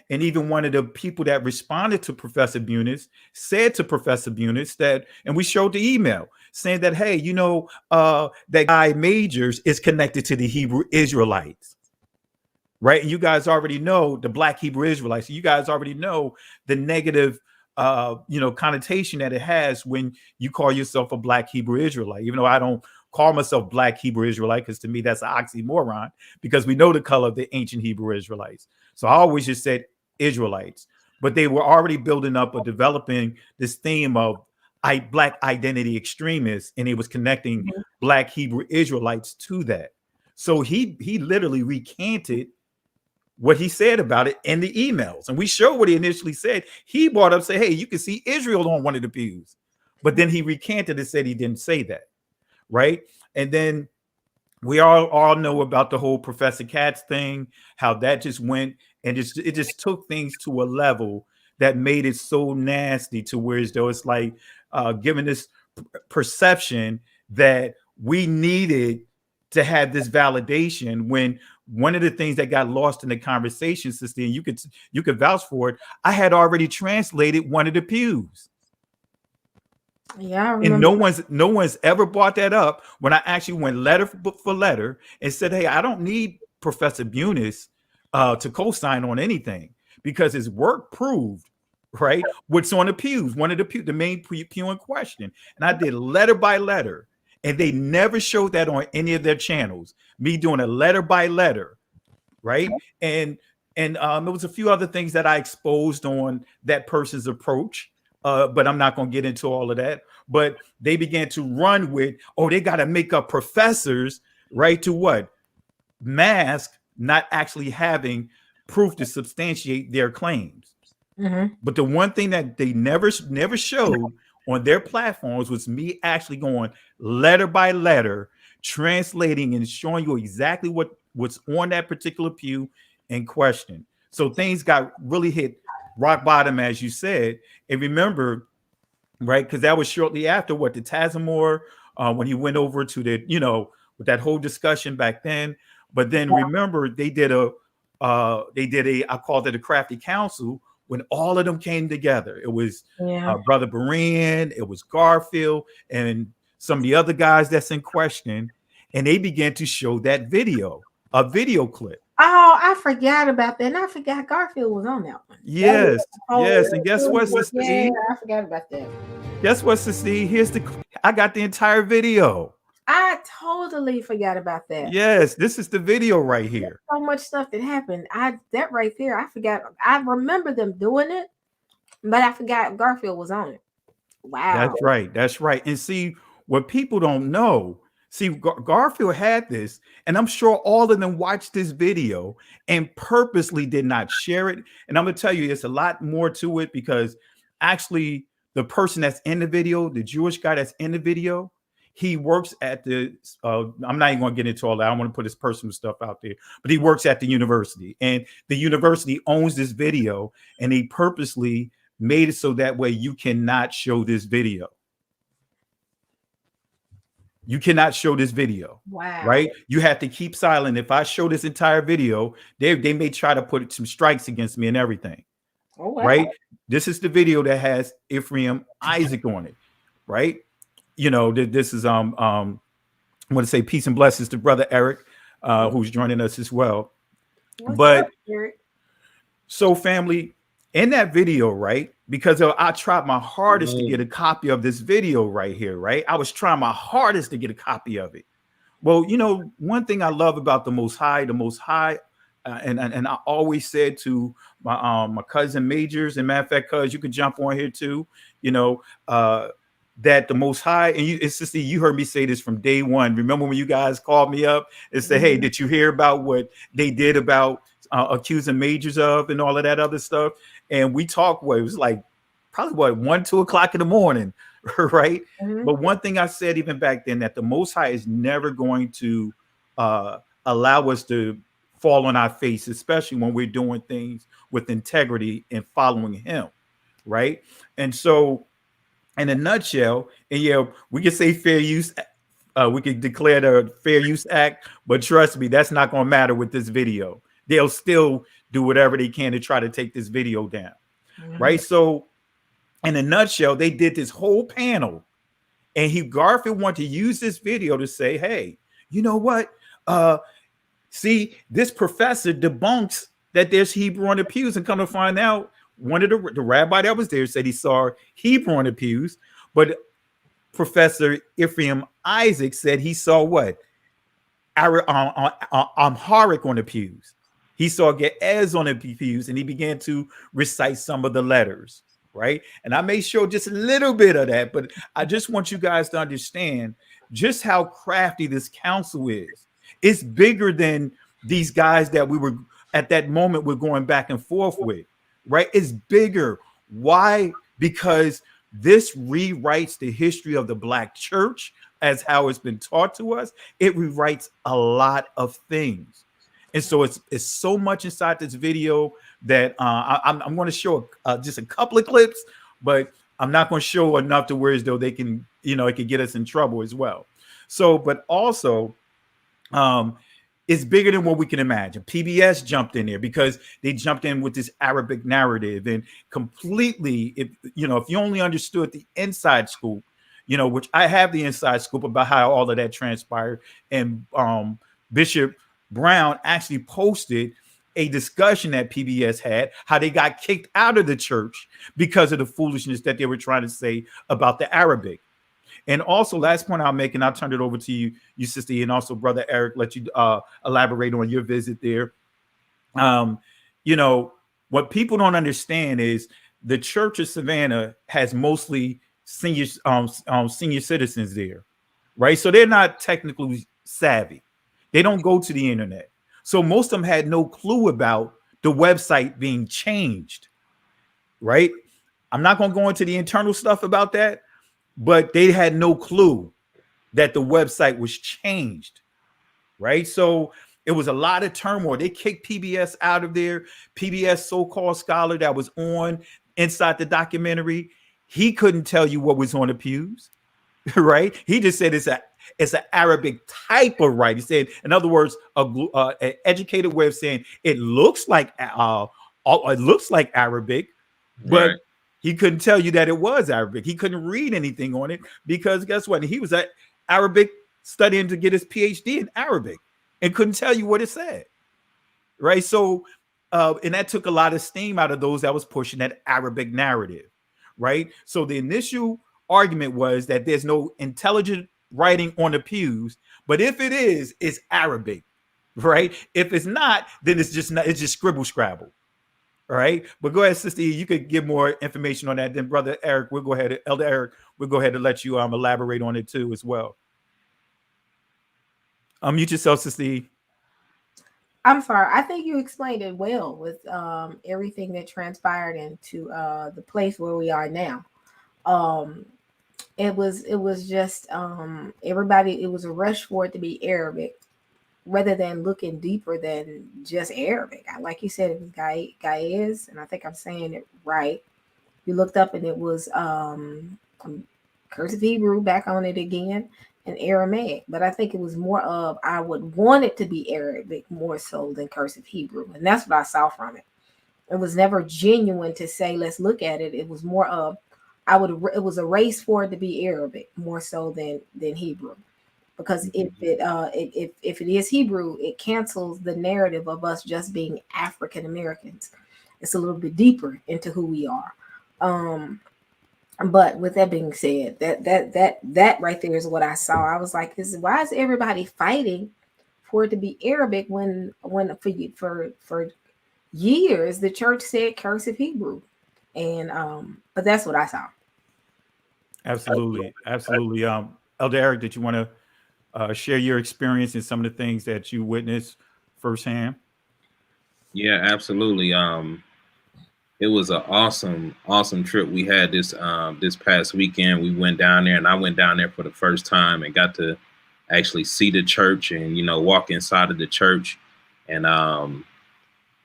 even one of the people that responded to Professor Bunis said to Professor Bunis that, and we showed the email saying that, hey, that guy Majors is connected to the Hebrew Israelites. Right. And you guys already know the Black Hebrew Israelites. You guys already know the negative, connotation that it has when you call yourself a Black Hebrew Israelite, even though I don't call myself Black Hebrew Israelite, because to me, that's an oxymoron, because we know the color of the ancient Hebrew Israelites. So I always just said Israelites, but they were already building up or developing this theme of Black identity extremists, and it was connecting Black Hebrew Israelites to that. So he literally recanted what he said about it in the emails. And we showed what he initially said. He brought up, say, hey, you can see Israel on one of the pews. But then he recanted and said he didn't say that. Right. And then we all know about the whole Professor Katz thing, how that just went and it just took things to a level that made it so nasty to where as though it's like giving this perception that we needed to have this validation, when one of the things that got lost in the conversation, sister, and you could vouch for it, I had already translated one of the pews. Yeah, I remember. And no one's ever brought that up when I actually went letter for letter and said, hey, I don't need Professor Bunis to co-sign on anything, because his work proved right? What's on the pews, one of the pew, the main pew in question. And I did letter by letter, and they never showed that on any of their channels. Me doing a letter by letter, right? And there was a few other things that I exposed on that person's approach, but I'm not going to get into all of that. But they began to run with, oh, they got to make up professors, right? To what? Mask not actually having proof to substantiate their claims. Mm-hmm. But the one thing that they never showed on their platforms was me actually going letter by letter, translating and showing you exactly what's on that particular pew in question. So things got really hit rock bottom, as you said. And remember, right, because that was shortly after what the Tazimore, when he went over to the, with that whole discussion back then. But then remember, they did a I called it a crafty council, when all of them came together. It was Brother Berean, it was Garfield, and some of the other guys that's in question, and they began to show that video, a video clip. Oh, I forgot about that. And I forgot Garfield was on that one. Yes, yes. And guess what, Sister E? I forgot about that. Guess what, Sister E? I got the entire video. I totally forgot about that. Yes, this is the video right here. There's so much stuff that happened. That right there, I forgot. I remember them doing it, but I forgot Garfield was on it. Wow. That's right. That's right. And see, what people don't know, Garfield had this, and I'm sure all of them watched this video and purposely did not share it. And I'm going to tell you, it's a lot more to it, because actually the person that's in the video, the Jewish guy that's in the video, he works at the, I'm not even going to get into all that. I don't want to put his personal stuff out there, but he works at the university, and the university owns this video, and they purposely made it so that way you cannot show this video. You cannot show this video. Wow. Right? You have to keep silent. If I show this entire video, they may try to put some strikes against me and everything. Oh, wow. Right? This is the video that has Ephraim Isaac on it. Right? This is I want to say peace and blessings to Brother Eric, who's joining us as well. What's up, Eric? So family, in that video, right? Because I tried my hardest to get a copy of this video right here, right? I was trying my hardest to get a copy of it. Well, one thing I love about the Most High, and I always said to my cousin Majors, and matter of fact, cuz you can jump on here too, that the Most High, and it's just you heard me say this from day one. Remember when you guys called me up and said, hey, did you hear about what they did about accusing Majors of and all of that other stuff? And we talked, it was like probably 1, 2 o'clock in the morning, right? Mm-hmm. But one thing I said even back then, that the Most High is never going to allow us to fall on our face, especially when we're doing things with integrity and following him, right? And so in a nutshell, and we can say fair use, we could declare the Fair Use Act, but trust me, that's not going to matter with this video. They'll still do whatever they can to try to take this video down, right? So in a nutshell, they did this whole panel, and Garfield wanted to use this video to say, hey, you know what? See, this professor debunks that there's Hebrew on the pews, and come to find out, one of the rabbi that was there said he saw Hebrew on the pews, but Professor Ephraim Isaac said he saw what? Amharic on the pews. He saw Ge'ez on the pews, and he began to recite some of the letters, right? And I may show just a little bit of that, but I just want you guys to understand just how crafty this council is. It's bigger than these guys that we were at that moment we're going back and forth with, right? It's bigger. Why? Because this rewrites the history of the Black church as how it's been taught to us. It rewrites a lot of things. And so it's so much inside this video that I'm going to show just a couple of clips, but I'm not going to show enough to where as though they can, it could get us in trouble as well. So, but also, it's bigger than what we can imagine. PBS jumped in there because they jumped in with this Arabic narrative, and completely, if you only understood the inside scoop, which I have the inside scoop about how all of that transpired, and Bishop Brown actually posted a discussion that PBS had, how they got kicked out of the church because of the foolishness that they were trying to say about the Arabic. And also, last point I'll make, and I'll turn it over to you, sister, and also Brother Eric, let you elaborate on your visit there. You know, what people don't understand is the Church of Savannah has mostly senior citizens there, right? So they're not technically savvy. They don't go to the internet. So most of them had no clue about the website being changed, right? I'm not going to go into the internal stuff about that, but they had no clue that the website was changed, right? So it was a lot of turmoil. They kicked PBS out of there. PBS so-called scholar that was on inside the documentary, he couldn't tell you what was on the pews, right? He just said it's an Arabic type of writing. He said, in other words, an educated way of saying it looks like Arabic, but Right. he couldn't tell you that it was Arabic. He couldn't read anything on it because guess what? He was at Arabic studying to get his PhD in Arabic and couldn't tell you what it said, right? So, and that took a lot of steam out of those that was pushing that Arabic narrative, right? So the initial argument was that there's no intelligent writing on the pews, but if it is, it's Arabic, right? If it's not, then it's just scribble scrabble. All right, but go ahead, Sister E, you could give more information on that. Then Brother Eric, Elder Eric, we'll go ahead and let you elaborate on it too as well. Unmute yourself, Sister E. I'm sorry. I think you explained it well with everything that transpired into the place where we are now. It was just everybody. It was a rush for it to be Arabic, rather than looking deeper than just Arabic. Like you said, it was Gaiz, and I think I'm saying it right. You looked up and it was cursive Hebrew, back on it again, and Aramaic. But I think it was more of, I would want it to be Arabic more so than cursive Hebrew. And that's what I saw from it. It was never genuine to say, let's look at it. It was more of, it was a race for it to be Arabic more so than Hebrew. Because if it is Hebrew, it cancels the narrative of us just being African Americans. It's a little bit deeper into who we are. But with that being said, that right there is what I saw. I was like, why is everybody fighting for it to be Arabic when for years the church said cursive Hebrew, and but that's what I saw. Absolutely. Elder Eric, did you want to share your experience and some of the things that you witnessed firsthand? Yeah, absolutely. It was an awesome trip we had this past weekend. We went down there, and I went down there for the first time and got to actually see the church and, walk inside of the church and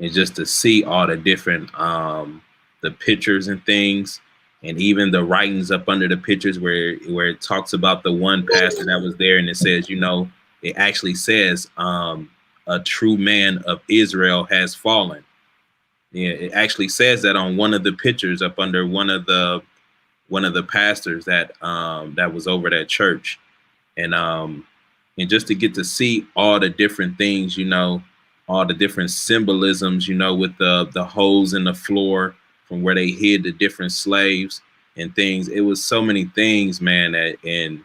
just to see all the different the pictures and things, and even the writings up under the pictures where it talks about the one pastor that was there, and it says, it actually says a true man of Israel has fallen. Yeah, it actually says that on one of the pictures up under one of the pastors that was over that church, and just to get to see all the different things, all the different symbolisms, with the holes in the floor from where they hid the different slaves and things. It was so many things, man, and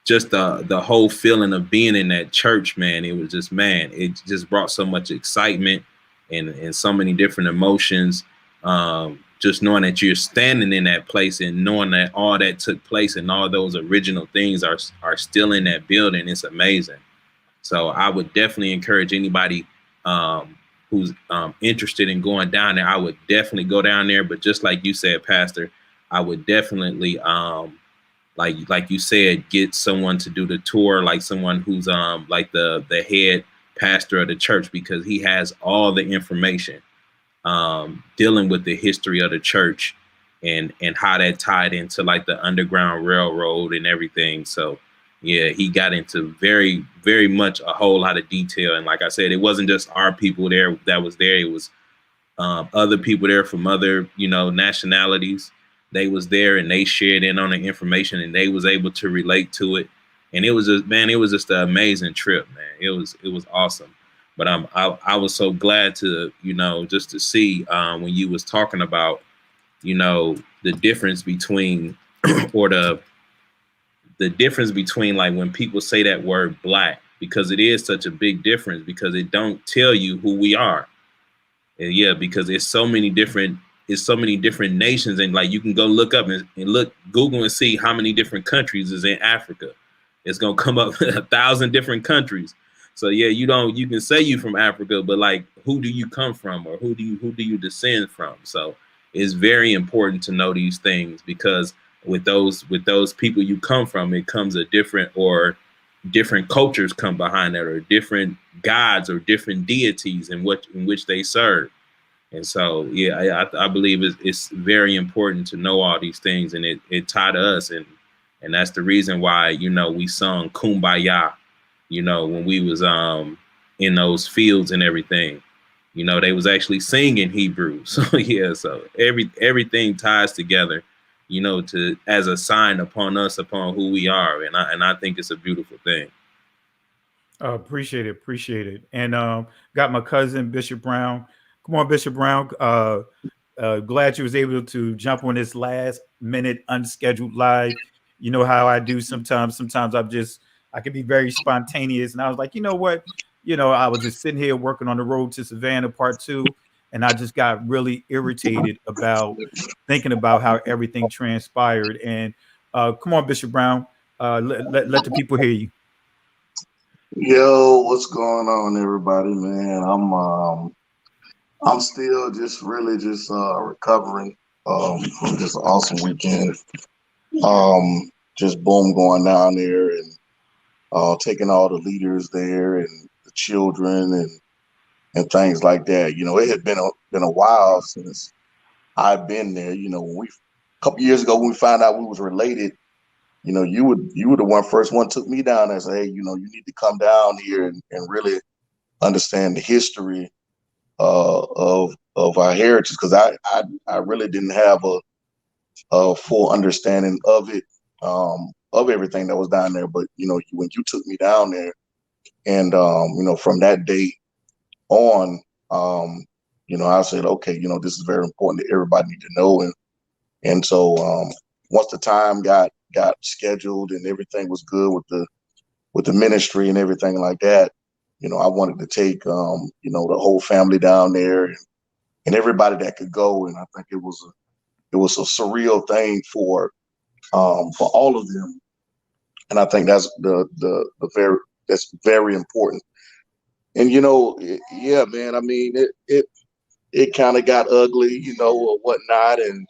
just the whole feeling of being in that church, man. It was just, man, it just brought so much excitement and so many different emotions. Just knowing that you're standing in that place and knowing that all that took place and all those original things are still in that building. It's amazing. So I would definitely encourage anybody who's interested in going down there. I would definitely go down there. But just like you said, Pastor, I would definitely, like you said, get someone to do the tour, like someone who's like the head pastor of the church, because he has all the information dealing with the history of the church and how that tied into like the Underground Railroad and everything. So yeah, he got into very, very much a whole lot of detail. And like I said, it wasn't just our people there that was there. It was other people there from other, nationalities. They was there and they shared in on the information and they was able to relate to it. And it was just, man, it was just an amazing trip, man. It was awesome. But I was so glad to, just to see when you was talking about, the difference between or the difference between like when people say that word black, because it is such a big difference, because it don't tell you who we are. And yeah, because it's so many different nations, and like you can go look up and look Google and see how many different countries is in Africa. It's gonna come up 1,000 different countries. So yeah, you can say you from Africa, but like who do you come from, or who do you descend from? So it's very important to know these things, because with those people you come from, it comes a different cultures come behind that, or different gods or different deities in which they serve. And so yeah, I believe it's very important to know all these things, and it taught us, and that's the reason why we sung Kumbaya, when we was in those fields and everything. They was actually singing Hebrew. So yeah, so everything ties together, as a sign upon us, upon who we are, and I think it's a beautiful thing. Appreciate it. And got my cousin Bishop Brown. Come on, Bishop Brown. Glad you was able to jump on this last minute unscheduled live. You know how I do sometimes. Sometimes I can be very spontaneous, and I was like, you know what? I was just sitting here working on the road to Savannah Part 2, and I just got really irritated about thinking about how everything transpired. And come on, Bishop Brown, let the people hear you. Yo, what's going on, everybody, man? I'm still just really just recovering from just an awesome weekend. Just boom, going down there and taking all the leaders there and the children and things like that. It had been a while since I've been there. When a couple years ago when we found out we was related, you were the first one took me down and said, hey, you need to come down here and really understand the history of our heritage, because I really didn't have a full understanding of it, of everything that was down there. But when you took me down there, and from that day on, I said, okay, this is very important that everybody need to know. And so once the time got scheduled and everything was good with the ministry and everything like that, I wanted to take the whole family down there and everybody that could go. And I think it was a surreal thing for all of them. And I think that's that's very important. And yeah, man, I mean, it kind of got ugly, or whatnot, and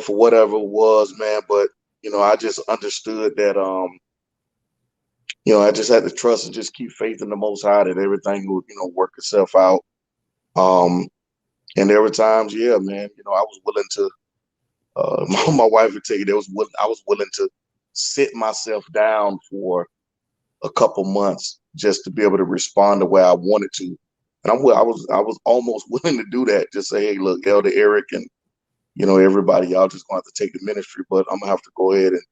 for whatever it was, man. But I just understood that I just had to trust and just keep faith in the Most High that everything would work itself out. And there were times, yeah, man, I was willing to. My wife would tell you I was willing to sit myself down for a couple months just to be able to respond the way I wanted to. And I was almost willing to do that. Just say, hey, look, Elder Eric and everybody, y'all just gonna have to take the ministry, but I'm gonna have to go ahead and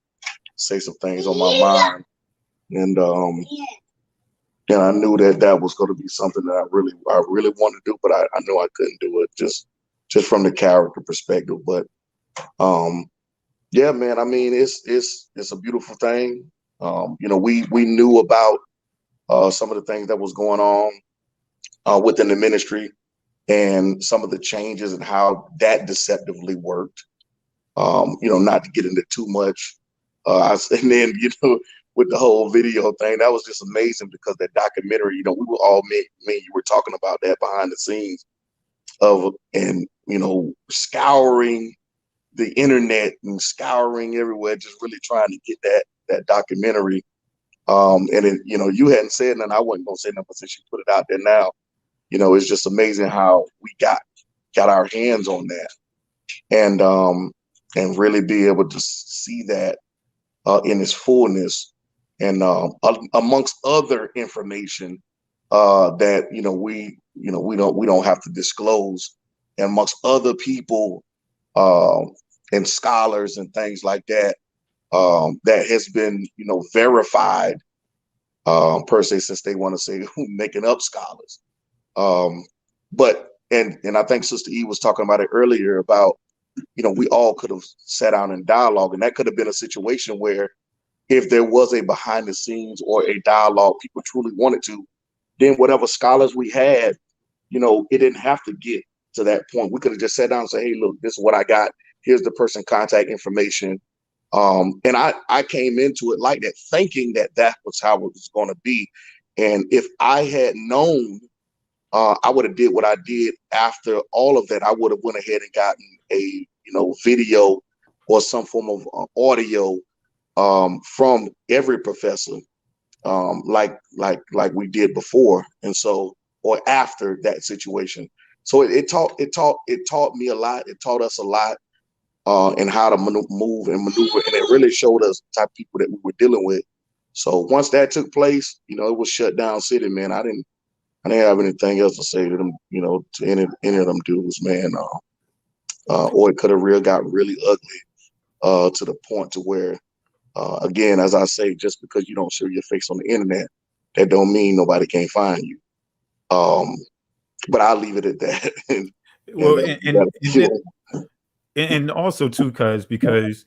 say some things on my mind. And I knew that was going to be something that I really wanted to do, but I knew I couldn't do it just from the character perspective. But yeah, man, I mean, it's a beautiful thing. We knew about some of the things that was going on within the ministry, and some of the changes and how that deceptively worked. Not to get into too much. And then, with the whole video thing, that was just amazing, because that documentary, we were all, me and you were talking about that behind the scenes and scouring the internet and scouring everywhere, just really trying to get that documentary. And then, you hadn't said nothing. I wasn't going to say nothing, but since you put it out there now, it's just amazing how we got our hands on that, and really be able to see that in its fullness, and amongst other information that we don't have to disclose, and amongst other people and scholars and things like that, that has been verified per se, since they want to say making up scholars. But I think Sister E was talking about it earlier about, we all could have sat down and dialogue, and that could have been a situation where if there was a behind the scenes or a dialogue people truly wanted to, then whatever scholars we had, it didn't have to get to that point. We could have just sat down and said, hey, look, this is what I got. Here's the person contact information. And I came into it like that, thinking that was how it was going to be. And if I had known, I would have did what I did after all of that. I would have went ahead and gotten a, video or some form of audio from every professor, like we did before, and so, or after that situation. So it taught me a lot. It taught us a lot, and how to move and maneuver, and it really showed us the type of people that we were dealing with. So once that took place, it was shut down city, man. I didn't have anything else to say to them, to any of them dudes, man. Or it could have got really ugly, to the point to where, again, as I say, just because you don't show your face on the internet, that don't mean nobody can't find you. But I'll leave it at that. And also too, because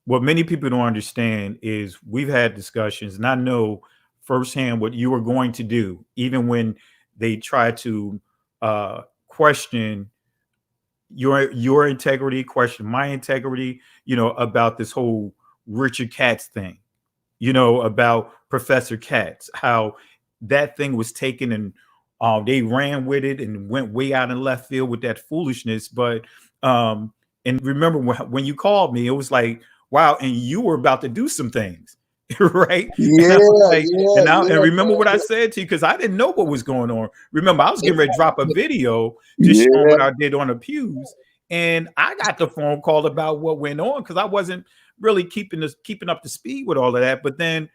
what many people don't understand is we've had discussions, and I know firsthand what you are going to do, even when they try to question your integrity, question my integrity, about this whole Richard Katz thing, about Professor Katz, how that thing was taken and they ran with it and went way out in left field with that foolishness. But and remember when you called me, it was like, wow, and you were about to do some things. Right? Yeah, and remember what I said to you, because I didn't know what was going on. Remember, I was getting ready to drop a video just showing what I did on the pews, and I got the phone call about what went on because I wasn't really keeping up to speed with all of that. But then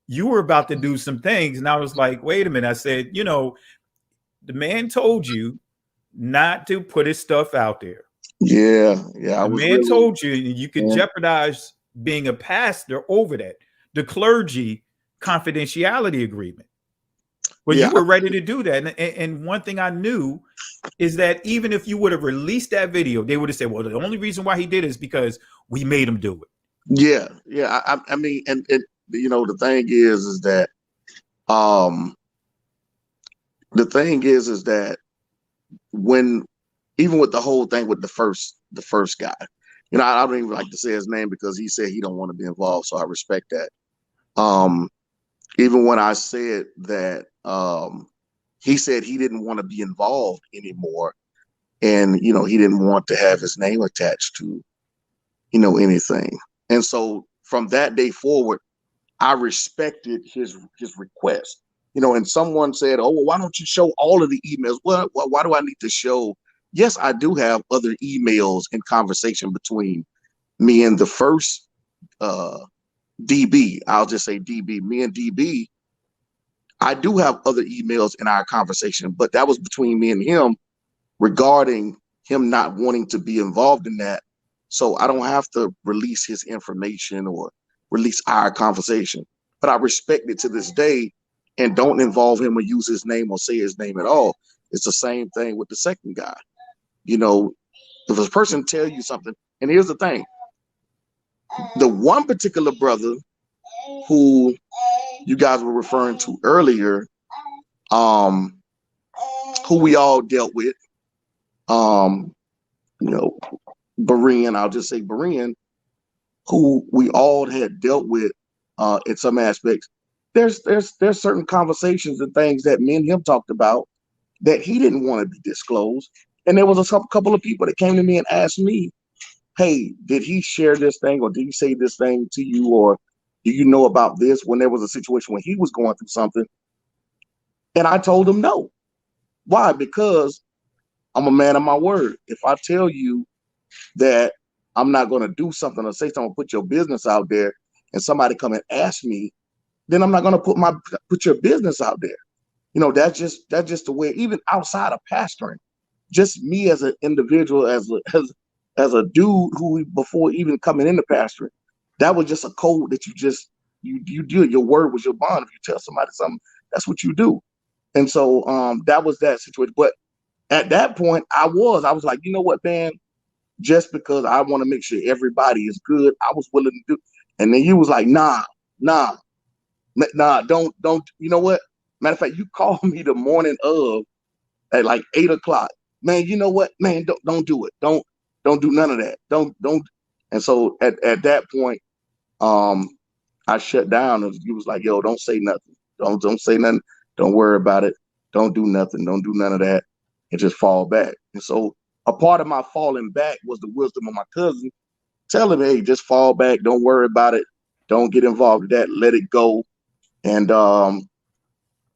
you were about to do some things, and I was like, wait a minute. I said, the man told you not to put his stuff out there. Yeah. The man told you you could jeopardize being a pastor over that. The clergy confidentiality agreement. But you were ready to do that. And one thing I knew is that even if you would have released that video, they would have said, well, the only reason why he did it is because we made him do it. Yeah. I mean, and the thing is that when, even with the whole thing with the first guy, I don't even like to say his name because he said he don't want to be involved. So I respect that. Even when I said that, he said he didn't want to be involved anymore, and he didn't want to have his name attached to anything. And so from that day forward, I respected his request. And someone said, oh, well, why don't you show all of the emails? Well, why do I need to show? Yes, I do have other emails and conversation between me and the first DB. I'll just say DB. Me and DB, I do have other emails in our conversation, but that was between me and him regarding him not wanting to be involved in that. So I don't have to release his information or release our conversation. But I respect it to this day and don't involve him or use his name or say his name at all. It's the same thing with the second guy. If a person tell you something, and here's the thing, the one particular brother who you guys were referring to earlier, who we all dealt with, Berean, I'll just say Berean, who we all had dealt with in some aspects. There's certain conversations and things that me and him talked about that he didn't want to be disclosed. And there was a couple of people that came to me and asked me, hey, did he share this thing, or did he say this thing to you, or do you know about this, when there was a situation when he was going through something? And I told him no. Why? Because I'm a man of my word. If I tell you that I'm not going to do something or say something, put your business out there, and somebody come and ask me, then I'm not going to put your business out there. That's just the way, even outside of pastoring, just me as an individual, as a dude who, before even coming into pastoring, that was just a code that you do. Your word was your bond. If you tell somebody something, that's what you do. And so that was that situation. But at that point, I was like, you know what, man? Just because I want to make sure everybody is good, I was willing to do. And then you was like, nah, don't. You know what? Matter of fact, you called me the morning of at like 8 o'clock. Man, you know what? Man, don't do it. Don't do none of that. Don't. And so at that point, I shut down, and he was like, yo, don't say nothing. Don't say nothing. Don't worry about it. Don't do nothing. Don't do none of that. And just fall back. And so a part of my falling back was the wisdom of my cousin telling me, hey, just fall back. Don't worry about it. Don't get involved with that. Let it go. And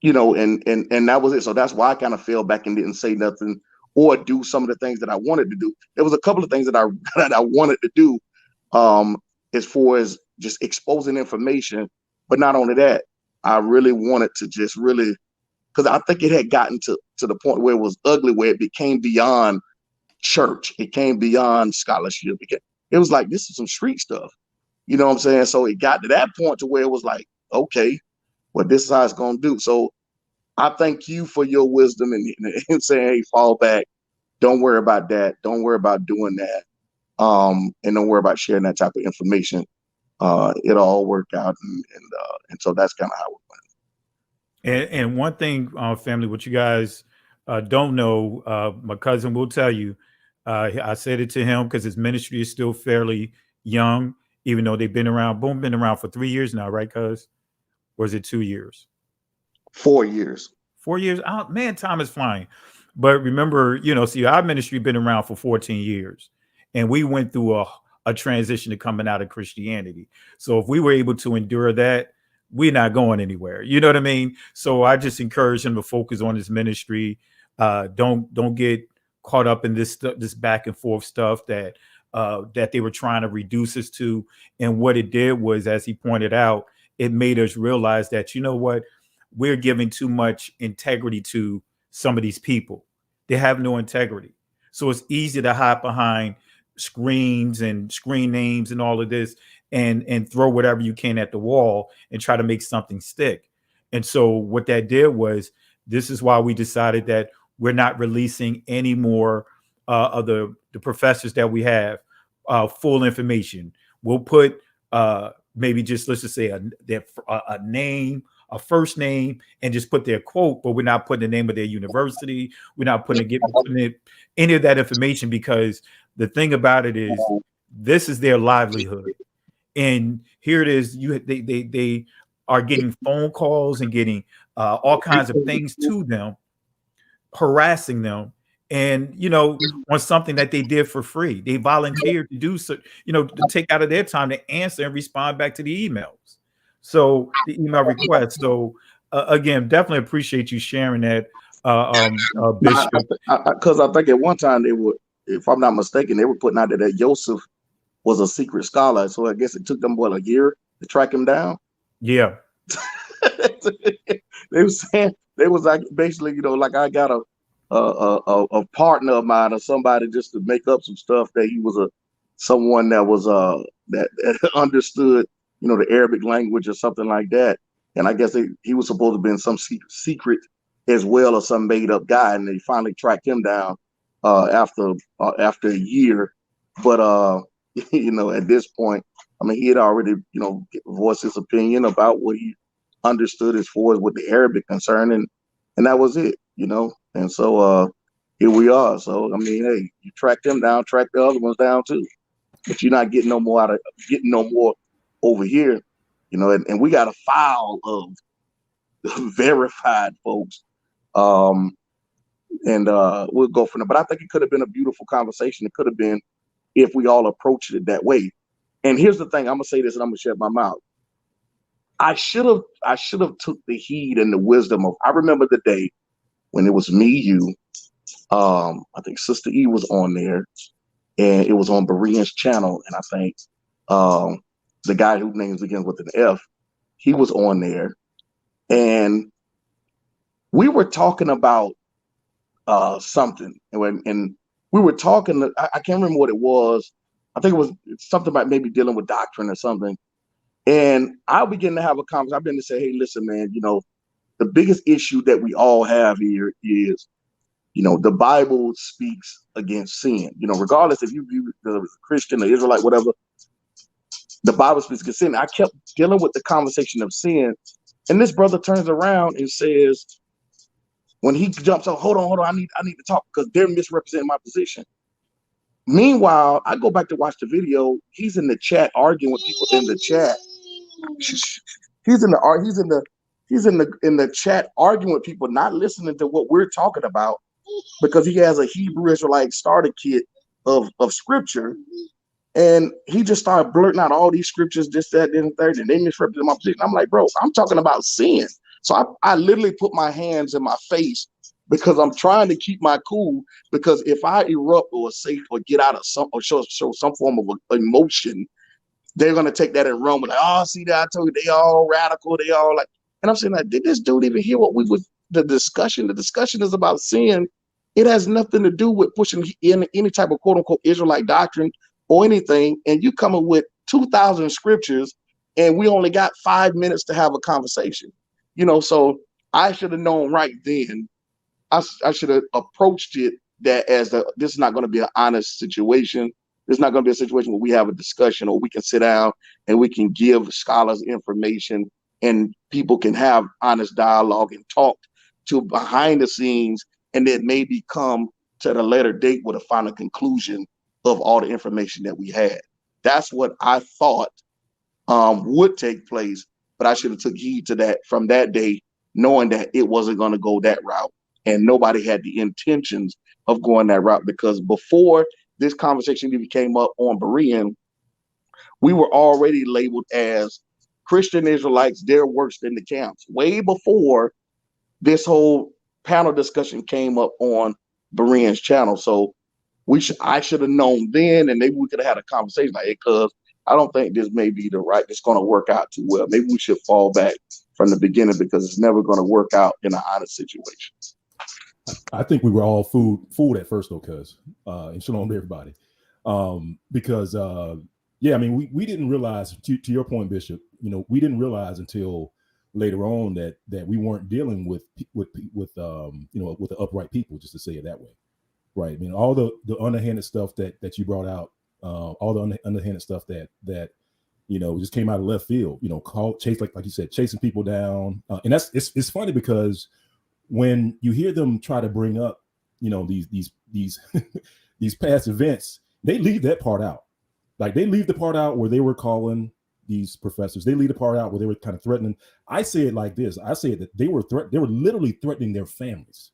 you know, and that was it. So that's why I kind of fell back and didn't say nothing or do some of the things that I wanted to do. There was a couple of things that I wanted to do, as far as just exposing information. But not only that, I really wanted to just really, because I think it had gotten to the point where it was ugly, where it became beyond church. It came beyond scholarship. It was like, this is some street stuff. You know what I'm saying? So it got to that point to where it was like, okay, well, this is how it's going to do. So I thank you for your wisdom and saying, hey, fall back. Don't worry about that. Don't worry about doing that. And don't worry about sharing that type of information. It'll all work out. And so that's kind of how it went. And one thing, family, what you guys don't know, my cousin will tell you, I said it to him because his ministry is still fairly young, even though they've been around for 3 years now, right, cuz? Or is it 2 years? 4 years. 4 years? Oh, man, time is flying. But remember, you know, see, our ministry been around for 14 years. And we went through a transition to coming out of Christianity. So if we were able to endure that, we're not going anywhere. You know what I mean? So I just encourage him to focus on his ministry. Don't get caught up in this back and forth stuff that they were trying to reduce us to. And what it did was, as he pointed out, it made us realize that, you know what, we're giving too much integrity to some of these people. They have no integrity. So it's easy to hide behind screens and screen names and all of this and throw whatever you can at the wall and try to make something stick. And so what that did was, this is why we decided that we're not releasing any more of the professors that we have full information. We'll put maybe just, let's just say a name, a first name, and just put their quote, but we're not putting the name of their university. We're not putting any of that information, because the thing about it is, this is their livelihood. And here it is, they are getting phone calls and getting all kinds of things to them, harassing them, and, you know, on something that they did for free. They volunteered to do so, you know, to take out of their time to answer and respond back to the emails. So the email request. So again, definitely appreciate you sharing that, Bishop. Because I think at one time they were, if I'm not mistaken, they were putting out that Joseph was a secret scholar. So I guess it took them, what, a year to track him down? Yeah. They were saying, they was like, basically, you know, like, I got a partner of mine or somebody just to make up some stuff that he was someone that was that understood, you know, the Arabic language or something like that. And I guess he was supposed to have been some secret as well, or some made up guy. And they finally tracked him down after a year. But you know, at this point, I mean, he had already, you know, voiced his opinion about what he understood as far as with the Arabic concern, and that was it, you know. And so here we are. So I mean, hey, you track them down, track the other ones down too, but you're not getting no more over here, you know. And we got a file of verified folks, and we'll go from there. But I think it could have been a beautiful conversation. It could have been, if we all approached it that way. And here's the thing, I'm gonna say this and I'm gonna shut my mouth. I should have took the heed and the wisdom of, I remember the day when it was me, you, I think Sister E was on there, and it was on Berean's channel, and I think the guy whose name begins with an F, he was on there, and we were talking about something, and we were talking, I can't remember what it was. I think it was something about maybe dealing with doctrine or something. And I'll begin to have a conversation. I've been to say, hey, listen, man, you know, the biggest issue that we all have here is, you know, the Bible speaks against sin. You know, regardless if you view the Christian or Israelite, whatever, the Bible speaks against sin. I kept dealing with the conversation of sin. And this brother turns around and says, when he jumps on, hold on, I need to talk because they're misrepresenting my position. Meanwhile, I go back to watch the video. He's in the chat arguing with people in the chat. He's in the chat arguing with people, not listening to what we're talking about, because he has a Hebrew Israelite starter kit of scripture. And he just started blurting out all these scriptures, this, that, and third, and they misrepresented my position. I'm like, bro, I'm talking about sin. So I literally put my hands in my face because I'm trying to keep my cool, because if I erupt or say or get out of some or show some form of emotion, they're gonna take that and run with like, oh, see that I told you they all radical, they all like, and I'm saying like, did this dude even hear what we was the discussion? The discussion is about sin. It has nothing to do with pushing in any type of quote unquote Israelite doctrine or anything. And you coming with 2,000 scriptures, and we only got 5 minutes to have a conversation. You know, so I should have known right then. I should have approached it that as this is not going to be an honest situation. It's not going to be a situation where we have a discussion or we can sit down and we can give scholars information and people can have honest dialogue and talk to behind the scenes, and then maybe come to the later date with a final conclusion of all the information that we had. That's what I thought would take place, but I should have took heed to that from that day, knowing that it wasn't going to go that route. And nobody had the intentions of going that route, because before this conversation even came up on Berean, we were already labeled as Christian Israelites. They're worse than the camps. Way before this whole panel discussion came up on Berean's channel. So I should have known then, and maybe we could have had a conversation like, because I don't think this may be the right, it's going to work out too well. Maybe we should fall back from the beginning, because it's never going to work out in an honest situation. I think we were all fooled at first though, cuz and shalom to everybody. Because yeah, I mean, we didn't realize, to your point, Bishop, you know, we didn't realize until later on that we weren't dealing with you know, with the upright people, just to say it that way. Right. I mean, all the underhanded stuff that you brought out, all the underhanded stuff that you know, just came out of left field, you know, chase, like you said, chasing people down. And it's funny because when you hear them try to bring up, you know, these these past events, they leave that part out. Like they leave the part out where they were calling these professors. They leave the part out where they were kind of threatening. I say it like this. I say that they were literally threatening their families,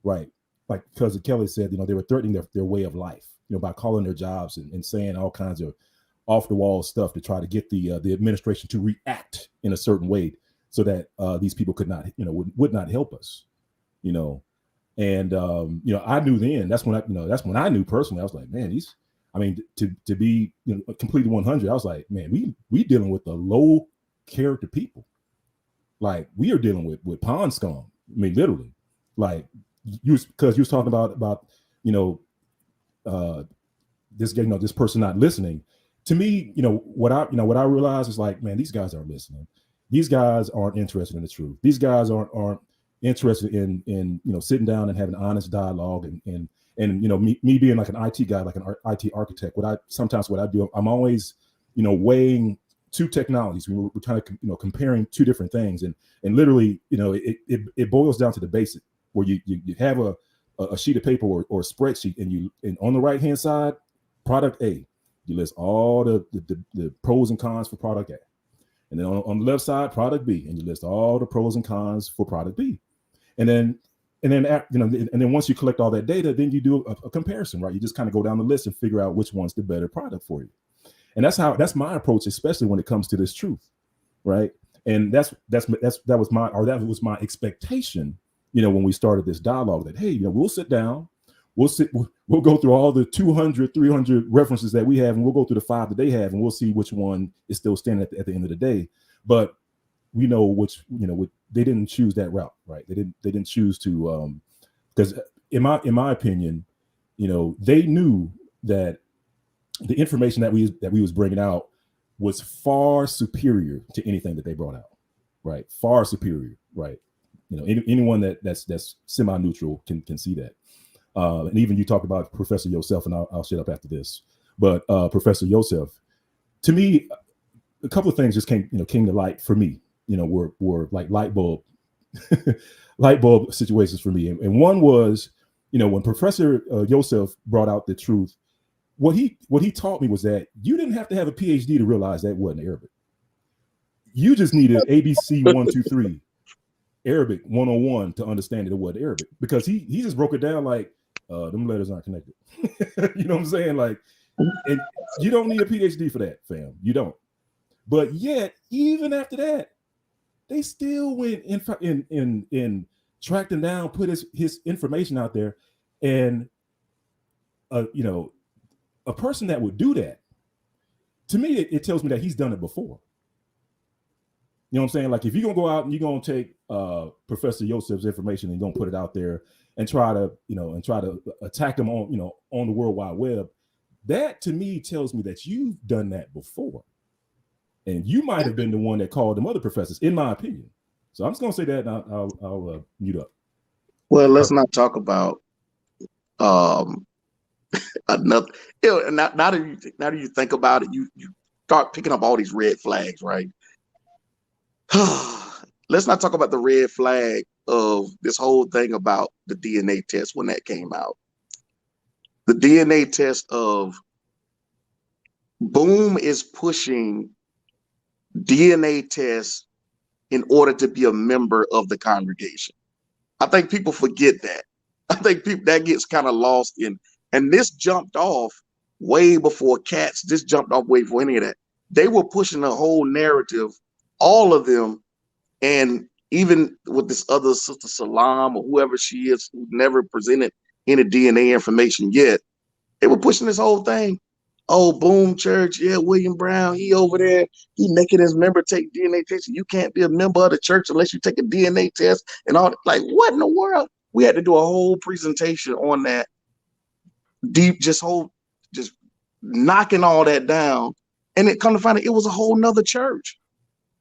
right? Like Cousin Kelly said, you know, they were threatening their way of life, you know, by calling their jobs and saying all kinds of off the wall stuff to try to get the administration to react in a certain way, so that these people could not, you know, would not help us, you know. And you know, I knew then. That's when I knew personally. I was like, man, to be, you know, completely 100. I was like, man, we dealing with the low character people. Like we are dealing with pond scum. I mean, literally, like because you was talking about you know, this, you know, this person not listening. To me, you know, what I realized is like, man, these guys aren't listening. These guys aren't interested in the truth. These guys aren't interested in you know, sitting down and having honest dialogue and you know, me being like an IT guy, like an IT architect. What I do, I'm always, you know, weighing two technologies. We're trying to, you know, comparing two different things, and literally, you know, it boils down to the basic, where you have a sheet of paper or a spreadsheet, and on the right hand side, product A, you list all the pros and cons for product A. And then on the left side, product B, and you list all the pros and cons for product B. And then you know, and then once you collect all that data, then you do a comparison, right? You just kind of go down the list and figure out which one's the better product for you. And that's my approach, especially when it comes to this truth, right? And that was my expectation, you know, when we started this dialogue, that hey, you know, we'll sit down, we'll go through all the 200, 300 references that we have, and we'll go through the 5 that they have, and we'll see which one is still standing at the end of the day. But we know which, you know, they didn't choose that route, right? They didn't choose to, because in my opinion, you know, they knew that the information that we was bringing out was far superior to anything that they brought out, right? Far superior, right? You know, anyone that's semi-neutral can see that. And even you talked about Professor Yosef, and I'll shut up after this. But Professor Yosef, to me, a couple of things just came to light for me. You know, were like light bulb situations for me. And one was, you know, when Professor Yosef brought out the truth, what he taught me was that you didn't have to have a PhD to realize that wasn't Arabic. You just needed ABC 1, 2, 3, Arabic 101 to understand that it wasn't Arabic, because he just broke it down like them letters aren't connected. You know what I'm saying? Like, and you don't need a PhD for that, fam. You don't. But yet, even after that, they still went in tracked him down, put his information out there, and you know, a person that would do that, to me, it tells me that he's done it before. You know what I'm saying? Like, if you're gonna go out and you're gonna take Professor Yosef's information and you're gonna put it out there and try to attack him on the World Wide Web, that to me tells me that you've done that before. And you might have been the one that called them other professors, in my opinion. So I'm just gonna say that, and I'll mute up. Well, let's not talk about another. You know, now that you think about it, you start picking up all these red flags, right? Let's not talk about the red flag of this whole thing about the DNA test when that came out. The DNA test of Boom is pushing DNA tests in order to be a member of the congregation. I think people forget that. I think that gets kind of lost in, and this jumped off way before Katz. This jumped off way before any of that. They were pushing the whole narrative, all of them, and even with this other sister Salam or whoever she is, who never presented any DNA information yet, they were pushing this whole thing. Oh, Boom Church, yeah, William Brown, he over there, he making his member take DNA tests. You can't be a member of the church unless you take a DNA test and all. Like, what in the world? We had to do a whole presentation on that, just knocking all that down. And it come to find out, it was a whole nother church.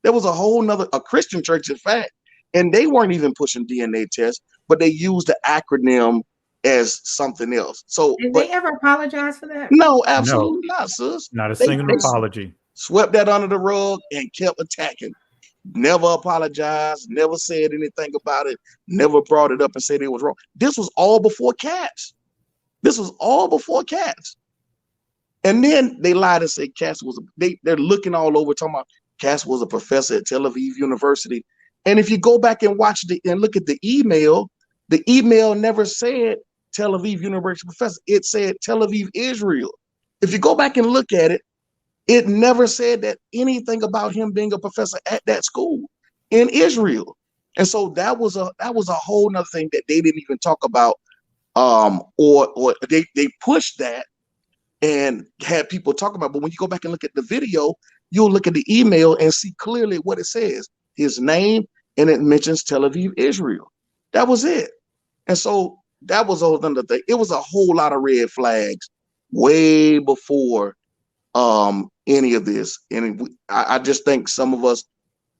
There was a Christian church, in fact, and they weren't even pushing DNA tests, but they used the acronym as something else. So did they ever apologize for that? No, absolutely not, sis. Not a single apology. Swept that under the rug and kept attacking. Never apologized, never said anything about it, never brought it up and said it was wrong. This was all before Katz. And then they lied and said Katz was they're looking all over talking about Katz was a professor at Tel Aviv University. And if you go back and and look at the email never said Tel Aviv University professor. It said Tel Aviv, Israel. If you go back and look at it, it never said that anything about him being a professor at that school in Israel. And so that was a whole nother thing that they didn't even talk about. Or they pushed that and had people talk about. But when you go back and look at the video, you'll look at the email and see clearly what it says, his name, and it mentions Tel Aviv, Israel. That was it. And so that was another thing. It was a whole lot of red flags way before any of this. And I just think some of us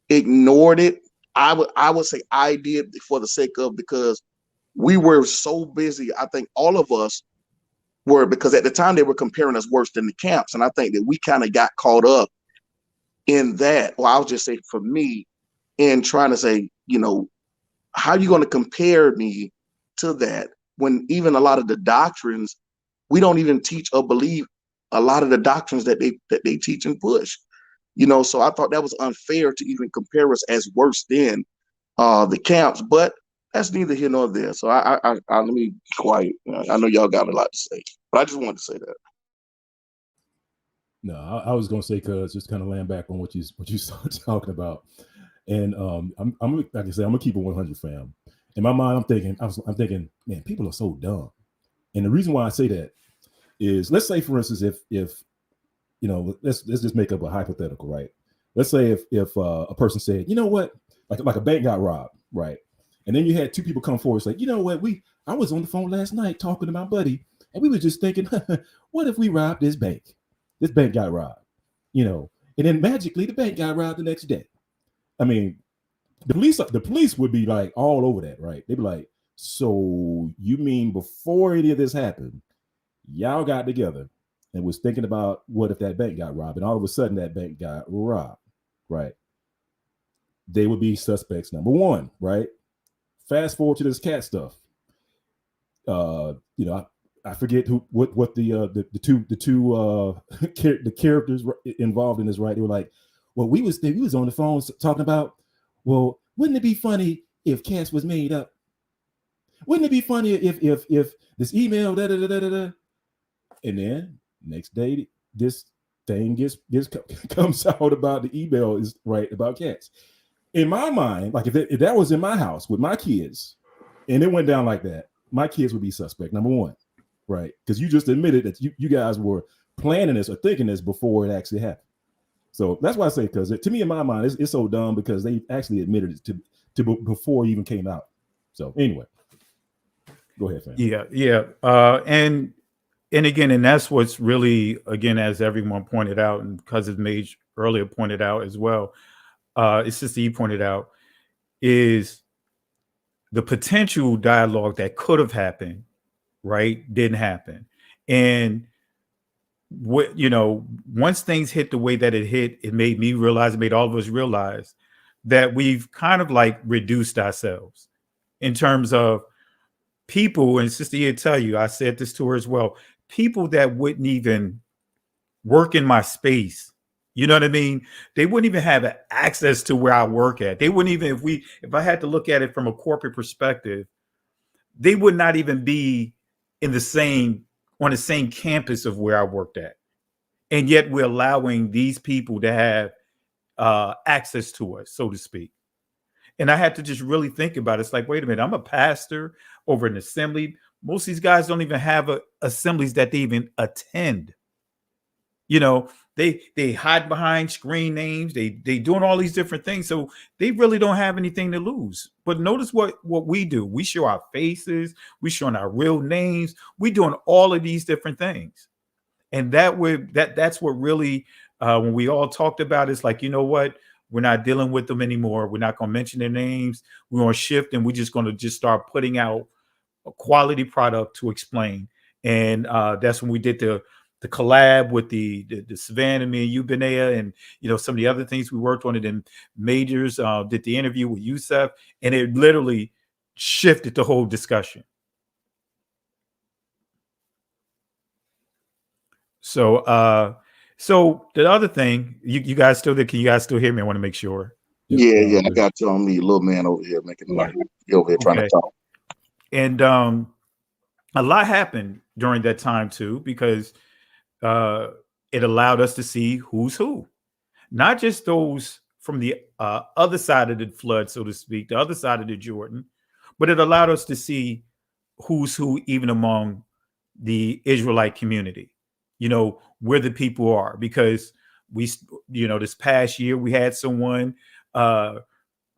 ignored it. I would say I did for the sake of, because we were so busy. I think all of us were, because at the time they were comparing us worse than the camps. And I think that we kind of got caught up in that. Well, I'll just say for me, in trying to say, you know, how are you going to compare me to that when even a lot of the doctrines, we don't even teach or believe a lot of the doctrines that they teach and push, you know? So I thought that was unfair to even compare us as worse than the camps, but that's neither here nor there. So I let me be quiet. I know y'all got a lot to say, but I just wanted to say that. No, I was going to say, cuz just kind of land back on what you started talking about. And I'm like I said, I'm gonna keep it 100, fam. In my mind, I'm thinking, man, people are so dumb. And the reason why I say that is, let's say, for instance, if you know, let's just make up a hypothetical, right? Let's say if a person said, you know what, like a bank got robbed, right? And then you had two people come forward, like, you know what, I was on the phone last night talking to my buddy, and we were just thinking, what if we robbed this bank? This bank got robbed, you know. and then magically the bank got robbed the next day. I mean, the police would be like all over that, right? They'd be like, so you mean before any of this happened, y'all got together and was thinking about what if that bank got robbed, and all of a sudden that bank got robbed, right? They would be suspects number one, right? Fast forward to this cat stuff. I forget what the two the characters involved in this, right? They were like, well, we was on the phone talking about, well, wouldn't it be funny if Katz was made up? Wouldn't it be funny if this email da da da da da? And then next day this thing comes out about the email is right about Katz. In my mind, like if that was in my house with my kids, and it went down like that, my kids would be suspect number one, right? Because you just admitted that you guys were planning this or thinking this before it actually happened. So that's why I say, because to me, in my mind, it's so dumb because they actually admitted it to before it even came out. So anyway, go ahead, fam. Yeah. And again, and that's what's really, again, as everyone pointed out, and Cousin Mage earlier pointed out as well, it's just he pointed out, is the potential dialogue that could have happened, right, didn't happen. And what, once things hit the way that it hit, it made me realize, it made all of us realize that we've kind of like reduced ourselves in terms of people. And Sister Ia tell you, I said this to her as well, people that wouldn't even work in my space. You know what I mean? They wouldn't even have access to where I work at. They wouldn't even, if I had to look at it from a corporate perspective, they would not even be on the same campus of where I worked at. And yet we're allowing these people to have access to us, so to speak. And I had to just really think about it. It's like, wait a minute, I'm a pastor over an assembly. Most of these guys don't even have assemblies that they even attend. They hide behind screen names. They doing all these different things. So they really don't have anything to lose. But notice what we do. We show our faces. We showing our real names. We doing all of these different things. And that's what really, when we all talked about, it's like, you know what? We're not dealing with them anymore. We're not going to mention their names. We're going to shift, and we're just going to start putting out a quality product to explain. And that's when we did the collab with the Savannah, me and you, Benea, and some of the other things we worked on. And then Majors did the interview with Yusef, and it literally shifted the whole discussion. So the other thing, you guys still there? Can you guys still hear me? I want to make sure. Yeah, I got you on me, little man over here making like you over here trying to talk. And a lot happened during that time too, because it allowed us to see who's who, not just those from the other side of the flood, so to speak, the other side of the Jordan, but it allowed us to see who's who even among the Israelite community, where the people are. Because we, this past year we had someone, probably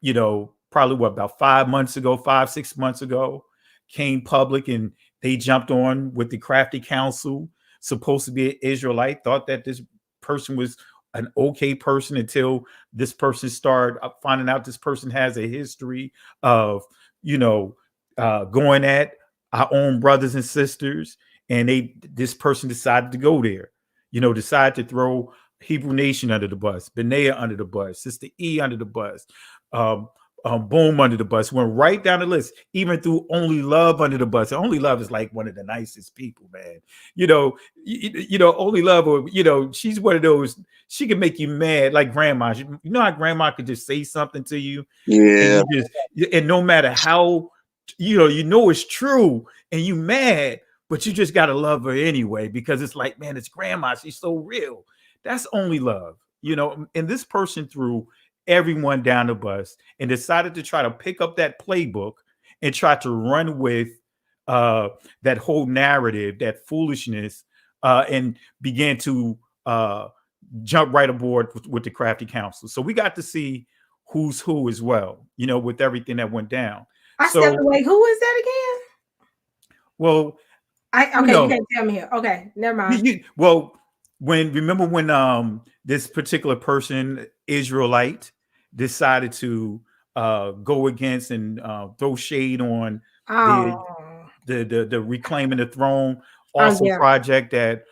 about 5-6 months ago, came public and they jumped on with the Crafty Counsel, supposed to be an Israelite, thought that this person was an okay person until this person started finding out this person has a history of, going at our own brothers and sisters. And this person decided to go there, decided to throw Hebrew Nation under the bus, Benea under the bus, Sister E under the bus, Boom under the bus, went right down the list, even threw Only Love under the bus. And Only Love is like one of the nicest people, man. Only Love, or, she's one of those, she can make you mad like grandma. You know how grandma could just say something to you? Yeah. And no matter how, it's true and you mad, but you just got to love her anyway, because it's like, man, it's grandma. She's so real. That's Only Love, and this person threw everyone down the bus and decided to try to pick up that playbook and try to run with that whole narrative, that foolishness, and began to jump right aboard with the Crafty Counsel. So we got to see who's who as well, with everything that went down. I stepped away. Who is that again? Well, you can't tell me here. Okay, never mind. remember when this particular person, Israelite, decided to go against and throw shade on the reclaiming the throne, awesome project that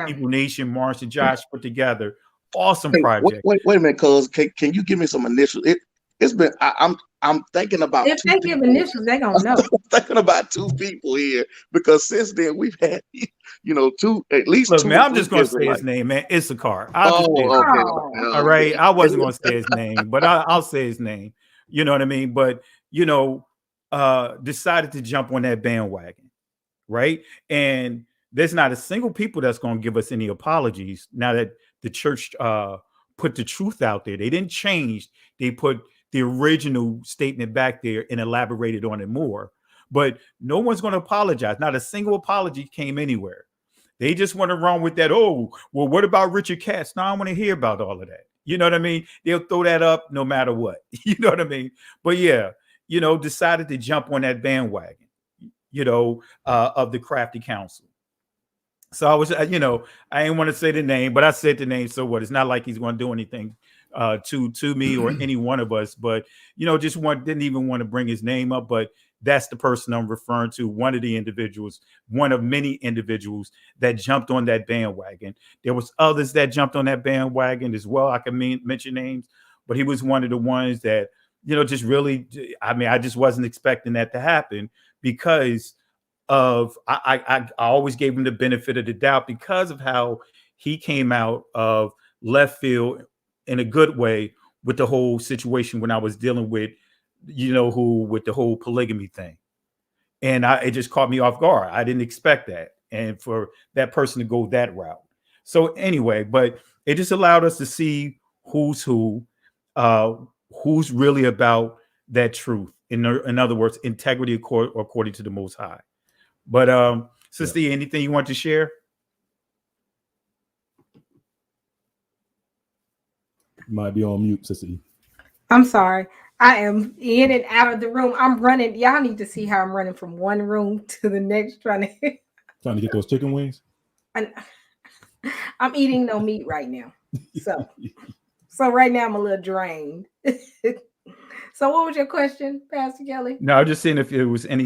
People Nation, Marsh and Josh put together. Awesome project. Wait a minute, cuz can you give me some initials? It's been I'm thinking about if they give initials, they gonna know. I'm thinking about two people here because since then we've had at least Look, two. man, I'm just gonna say his name, man. Issachar. Okay. All right. I wasn't gonna say his name, but I'll say his name. You know what I mean? But decided to jump on that bandwagon, right? And there's not a single people that's gonna give us any apologies now that the church put the truth out there. They didn't change. They put the original statement back there and elaborated on it more. But no one's going to apologize. Not a single apology came anywhere. They just want to run with that. Oh, well, what about Richard Katz? No, I want to hear about all of that. You know what I mean? They'll throw that up no matter what. You know what I mean? But yeah, decided to jump on that bandwagon, of the Crafty Counsel. So I was, I didn't want to say the name, but I said the name. So what? It's not like he's going to do anything to me or any one of us, but didn't even want to bring his name up. But that's the person I'm referring to. One of the individuals, one of many individuals that jumped on that bandwagon. There was others that jumped on that bandwagon as well. I can mention names, but he was one of the ones that just really. I mean, I just wasn't expecting that to happen because of I always gave him the benefit of the doubt because of how he came out of left field in a good way with the whole situation when I was dealing with with the whole polygamy thing, and it just caught me off guard. I didn't expect that, and for that person to go that route. So anyway, but it just allowed us to see who's really about that truth. In other words, integrity according to the Most High. But Sister, anything you want to share? Might be on mute, Sister. I'm sorry. I am in and out of the room. I'm running. Y'all need to see how I'm running from one room to the next, trying to get those chicken wings. I'm eating no meat right now, so right now I'm a little drained. So what was your question, Pastor Kelly? No, I'm just saying if there was any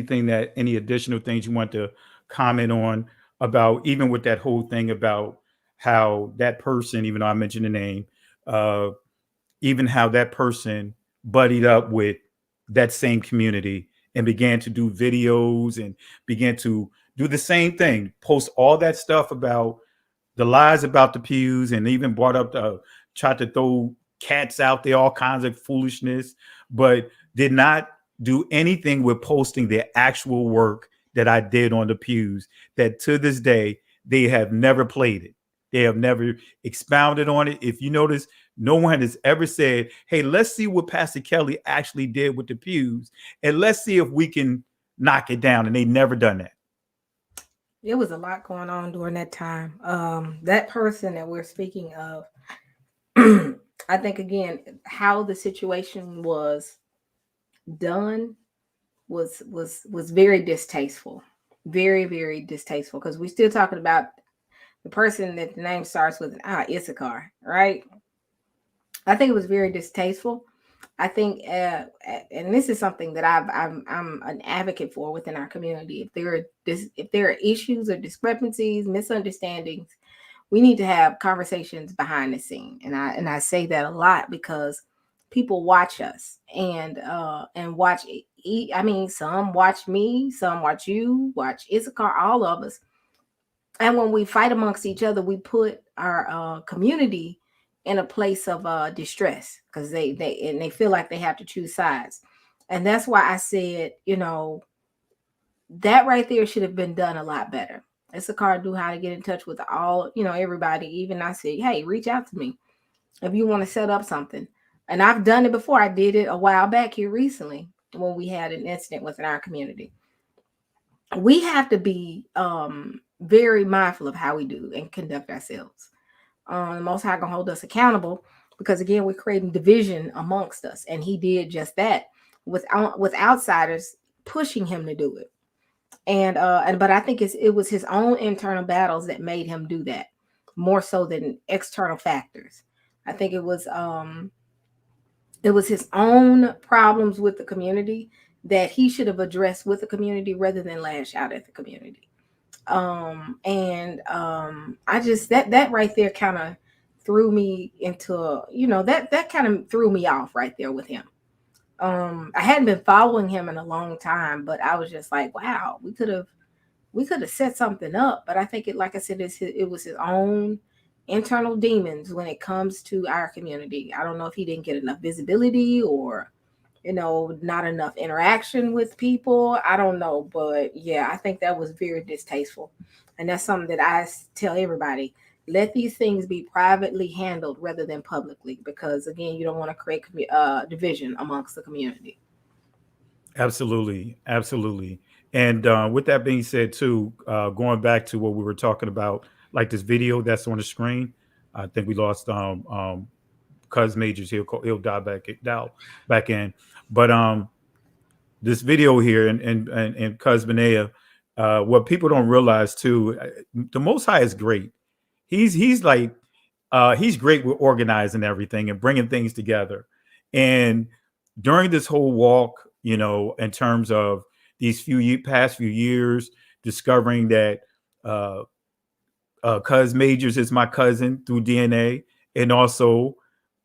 additional things you want to comment on about, even with that whole thing about how that person, even though I mentioned the name, even how that person buddied up with that same community and began to do videos and began to do the same thing, post all that stuff about the lies about the pews, and even brought up tried to throw cats out there, all kinds of foolishness, but did not do anything with posting the actual work that I did on the pews, that to this day, they have never played it. They have never expounded on it. If you notice, no one has ever said, hey, let's see what Pastor Kelly actually did with the pews, and let's see if we can knock it down. And they never done that. There was a lot going on during that time. That person that we're speaking of, I think, again, how the situation was done was very distasteful. Very, very distasteful, because we're still talking about the person that the name starts with an Issachar, right? I think it was very distasteful. I think, and this is something that I'm an advocate for within our community. If there are issues or discrepancies, misunderstandings, we need to have conversations behind the scene. And I say that a lot because people watch us and watch. I mean, some watch me, some watch you, watch Issachar, all of us. And when we fight amongst each other, we put our community in a place of distress, because they feel like they have to choose sides. And that's why I said, that right there should have been done a lot better. Issachar knew how to get in touch with all, everybody. Even I said, hey, reach out to me if you want to set up something. And I've done it before. I did it a while back here recently when we had an incident within our community. We have to be very mindful of how we do and conduct ourselves. The Most High gonna hold us accountable, because again, we're creating division amongst us, and he did just that with outsiders pushing him to do it. But I think it was his own internal battles that made him do that. more so than external factors. I think it was his own problems with the community that he should have addressed with the community rather than lash out at the community. I just that right there kind of threw me into, that kind of threw me off right there with him. I hadn't been following him in a long time, but I was just like, wow, we could have set something up. But I think like I said, it was his own internal demons when it comes to our community. I don't know if he didn't get enough visibility or, not enough interaction with people. I don't know, but yeah, I think that was very distasteful. And that's something that I tell everybody. Let these things be privately handled rather than publicly, because again, you don't want to create division amongst the community. Absolutely. Absolutely. And with that being said, too, going back to what we were talking about, like this video that's on the screen, I think we lost Cuz Majors. He'll dial back in. But this video here and Cuz Benea, what people don't realize too, the Most High is great. He's like he's great with organizing everything and bringing things together. And during this whole walk, in terms of these past few years, discovering that Cuz Majors is my cousin through DNA, and also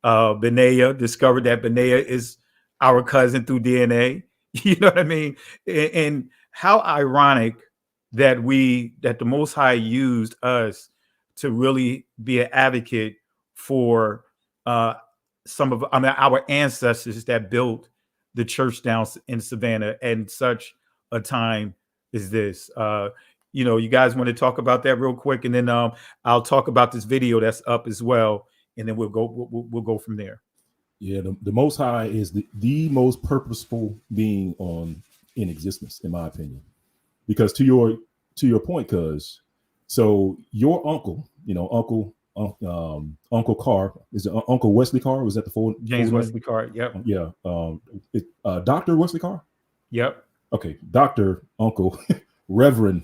Benea discovered that Benea is our cousin through DNA. You know what I mean? And how ironic that the Most High used us to really be an advocate for some of our ancestors that built the church down in Savannah in such a time as this. You guys want to talk about that real quick, and then I'll talk about this video that's up as well, and then we'll go from there. Yeah, the Most High is the most purposeful being in existence, in my opinion. Because to your point, Cuz, so your uncle, Uncle Carr, is it Uncle Wesley Carr? Was that the full James full Wesley Carr? Yep. Yeah. Dr. Wesley Carr? Yep. Okay. Dr. Uncle Reverend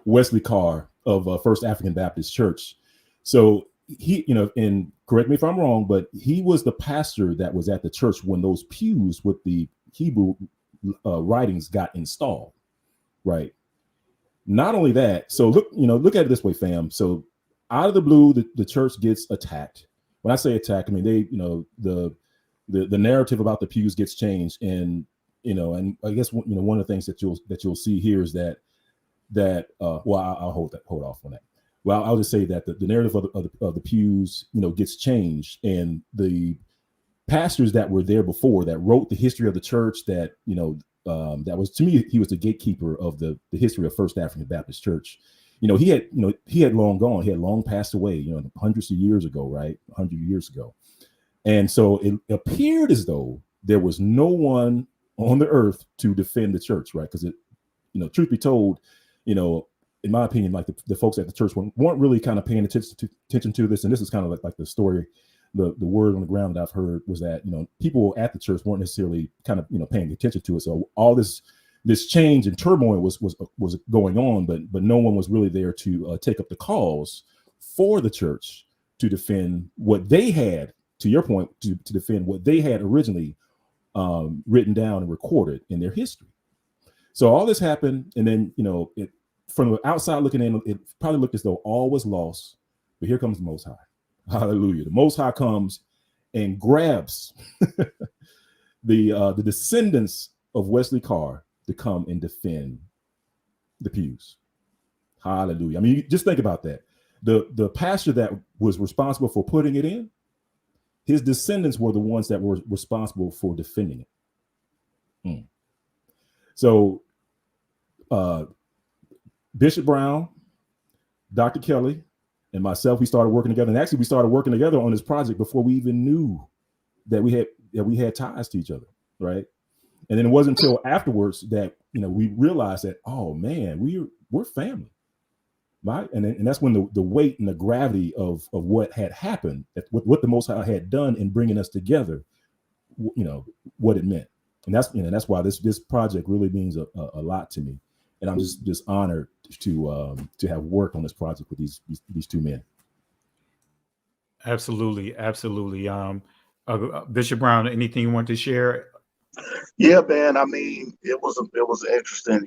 Wesley Carr of First African Baptist Church. So he, and correct me if I'm wrong, but he was the pastor that was at the church when those pews with the Hebrew writings got installed, right? Not only that, so look at it this way, fam. So out of the blue, the church gets attacked. When I say attack, I mean the narrative about the pews gets changed, and and I guess one of the things that you'll see here is that I'll hold off on that. Well, I'll just say that the narrative of the pews, gets changed, and the pastors that were there before that wrote the history of the church, that that was, to me, he was the gatekeeper of the history of First African Baptist Church. He had long gone, he had long passed away, hundreds of years ago, right? 100 years ago. And so it appeared as though there was no one on the earth to defend the church, right? Because truth be told, in my opinion, like the folks at the church weren't really kind of paying attention to this. And this is kind of like the story, the word on the ground that I've heard was that, people at the church weren't necessarily kind of, paying attention to it. So all this change and turmoil was going on, but no one was really there to take up the cause for the church to defend what they had, to your point, to defend what they had originally written down and recorded in their history. So all this happened, and then, from the outside looking in, it probably looked as though all was lost, but here comes the Most High. Hallelujah. The Most High comes and grabs the descendants of Wesley Carr to come and defend the pews. Hallelujah. I mean, just think about that. The pastor that was responsible for putting it in, his descendants were the ones that were responsible for defending it. So Bishop Brown, Dr. Kelly, and myself, we started working together. And actually, we started working together on this project before we even knew that we had ties to each other, right? And then it wasn't until afterwards that we realized that, oh man, we're family, right? And that's when the weight and the gravity of what had happened, what the Most High had done in bringing us together, what it meant. And that's why this project really means a lot to me. And I'm just honored to have worked on this project with these two men. Absolutely, absolutely. Bishop Brown, anything you want to share? Yeah, man. I mean, it was interesting,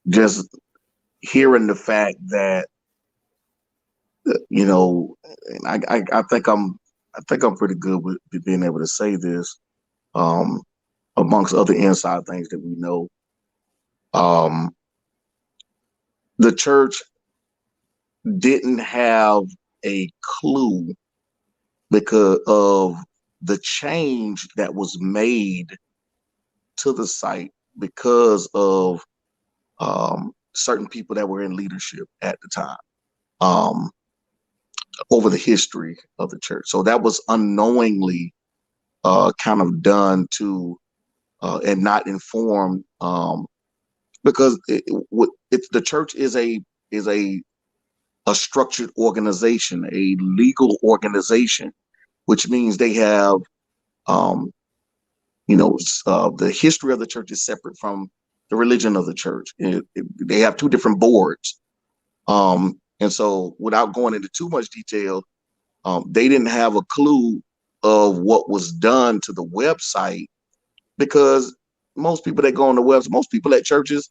just hearing the fact that I think I'm pretty good with being able to say this. Um, Amongst other inside things that we know, um, the church didn't have a clue because of the change that was made to the site because of certain people that were in leadership at the time over the history of the church. So that was unknowingly kind of done to and not informed because the church is a structured organization, a legal organization, which means they have the history of the church is separate from the religion of the church. They have two different boards. And so without going into too much detail, they didn't have a clue of what was done to the website because most people that go on the website, most people at churches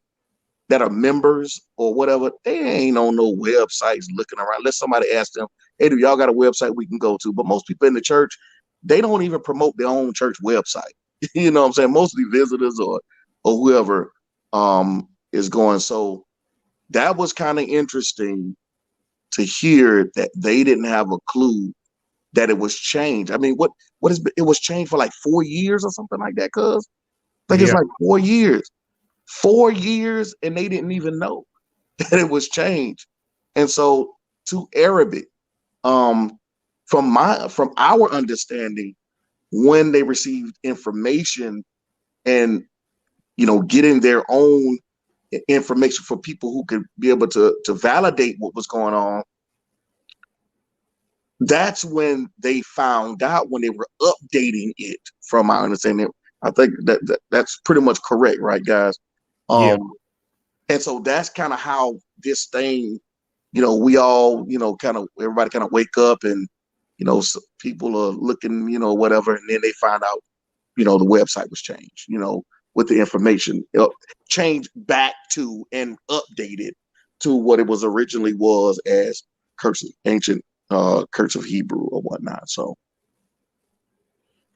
that are members or whatever, they ain't on no websites looking around. Unless somebody asks them, hey, do y'all got a website we can go to? But most people in the church, they don't even promote their own church website. You know what I'm saying? Mostly visitors or whoever is going. So that was kind of interesting to hear that they didn't have a clue that it was changed. I mean, it was changed for like 4 years or something like that, cuz I think it's like 4 years. 4 years and they didn't even know that it was changed. And so to Arabic, from our understanding, when they received information and getting their own information for people who could be able to validate what was going on, that's when they found out, when they were updating it, from my understanding. I think that's pretty much correct, right, guys? And so that's kind of how this thing, we all, everybody kind of wake up and, people are looking, whatever. And then they find out, the website was changed, with the information changed back to and updated to what it was originally was as ancient cursive Hebrew or whatnot. So.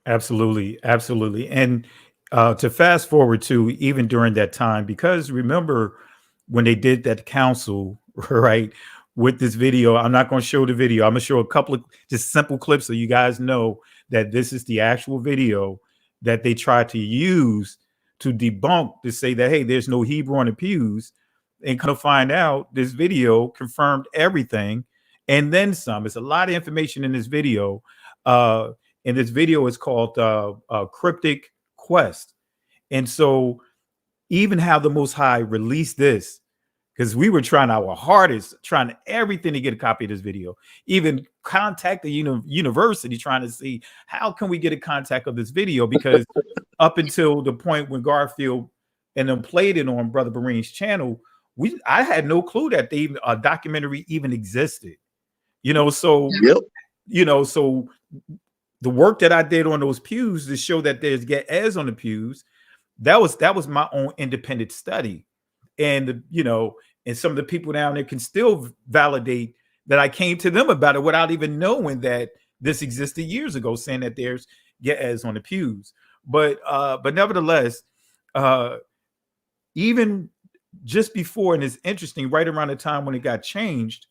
Absolutely. Absolutely. And to fast forward to even during that time, because remember when they did that council, right, with this video, I'm not going to show the video. I'm going to show a couple of just simple clips so you guys know that this is the actual video that they tried to use to debunk, to say that, hey, there's no Hebrew on the pews. And kind of find out this video confirmed everything and then some. It's a lot of information in this video. And this video is called Cryptic Quest. And so even how the Most High released this, because we were trying our hardest, trying everything to get a copy of this video, even contact the university, trying to see how can we get a contact of this video, because up until the point when Garfield and them played it on Brother Bareen's channel, I had no clue that a documentary even existed. So so the work that I did on those pews to show that there's Ge'ez on the pews, that was my own independent study. And, and some of the people down there can still validate that I came to them about it without even knowing that this existed years ago, saying that there's Ge'ez on the pews. But nevertheless, even just before, and it's interesting, right around the time when it got changed,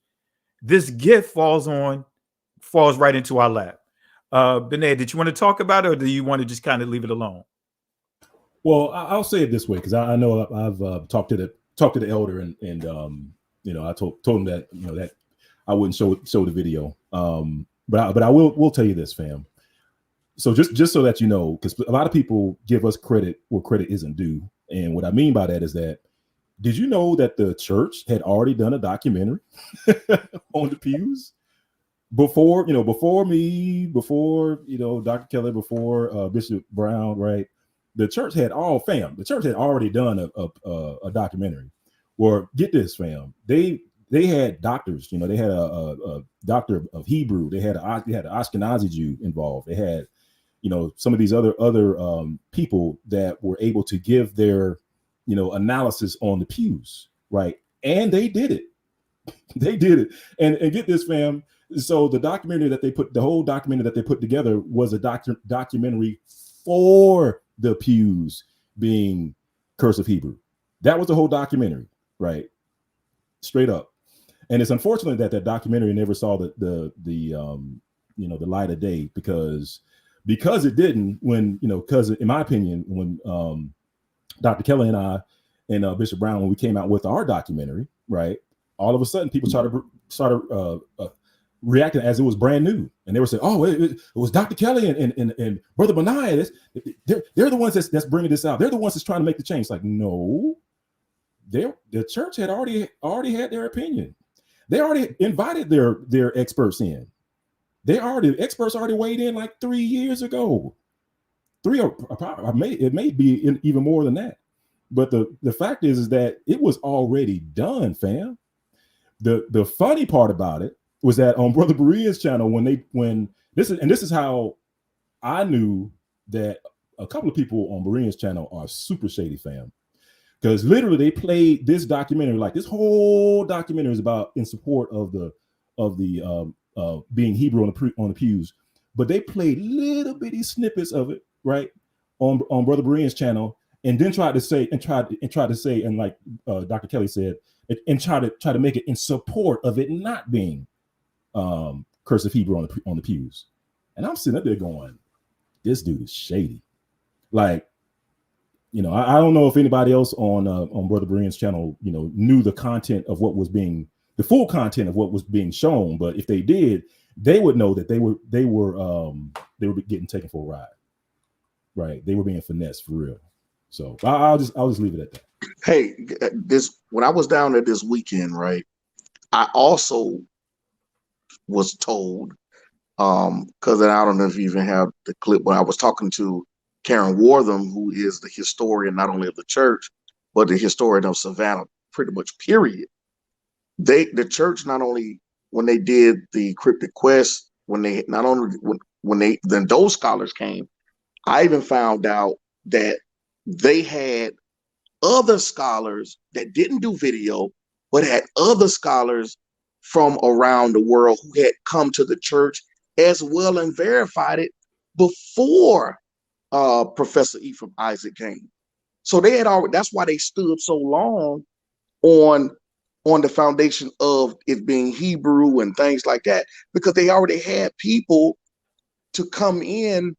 this gift falls right into our lap. Benet, did you want to talk about it, or do you want to just kind of leave it alone? Well, I'll say it this way, because I know I've talked to the elder, and I told him that that I wouldn't show the video, but I will tell you this, fam. So just so that you know, because a lot of people give us credit where credit isn't due, and what I mean by that is that, did you know that the church had already done a documentary on the pews before me, before Dr. Kelly, before Bishop Brown, right? The church had already done a documentary. Or get this, fam, they they had doctors. They had a doctor of Hebrew. They had an Ashkenazi Jew involved. They had, some of these other people that were able to give their, analysis on the pews, right? And they did it. They did it. And get this, fam. So the whole documentary that they put together was a documentary for the pews being cursive Hebrew. That was the whole documentary, right? Straight up. And it's unfortunate that documentary never saw the light of day because it didn't because in my opinion, when Dr. Kelly and I and Bishop Brown, when we came out with our documentary, right, all of a sudden people started reacting as it was brand new, and they were saying, "Oh, it was Dr. Kelly and Brother Benaiah. They're the ones that's bringing this out. They're the ones that's trying to make the change." Like, no, the church had already had their opinion. They already invited their experts in. Experts already weighed in like 3 years ago. It may be even more than that. But the fact is that it was already done, fam. The funny part about it was that on Brother Berea's channel, this is how I knew that a couple of people on Berea's channel are super shady, fam. Because literally they played this documentary, like this whole documentary is about in support of the being Hebrew on the pews, but they played little bitty snippets of it, right, on Brother Berea's channel, and then tried to say and like Dr. Kelly said, and try to make it in support of it not being cursive Hebrew on the pews. And I'm sitting up there going, this dude is shady. Like, I don't know if anybody else on Brother Berea's channel, knew the content of the full content of what was being shown, but if they did, they would know that they were getting taken for a ride, right? They were being finessed for real. So I'll just leave it at that. Hey, when I was down there this weekend, right, I also was told, because I don't know if you even have the clip, but I was talking to Karen Wortham, who is the historian not only of the church, but the historian of Savannah, pretty much, period. The church, not only when they did the cryptic quest, when those scholars came, I even found out that they had other scholars that didn't do video, but had other scholars from around the world who had come to the church as well and verified it before Professor Ephraim Isaac came. So they had already, that's why they stood so long on the foundation of it being Hebrew and things like that, because they already had people to come in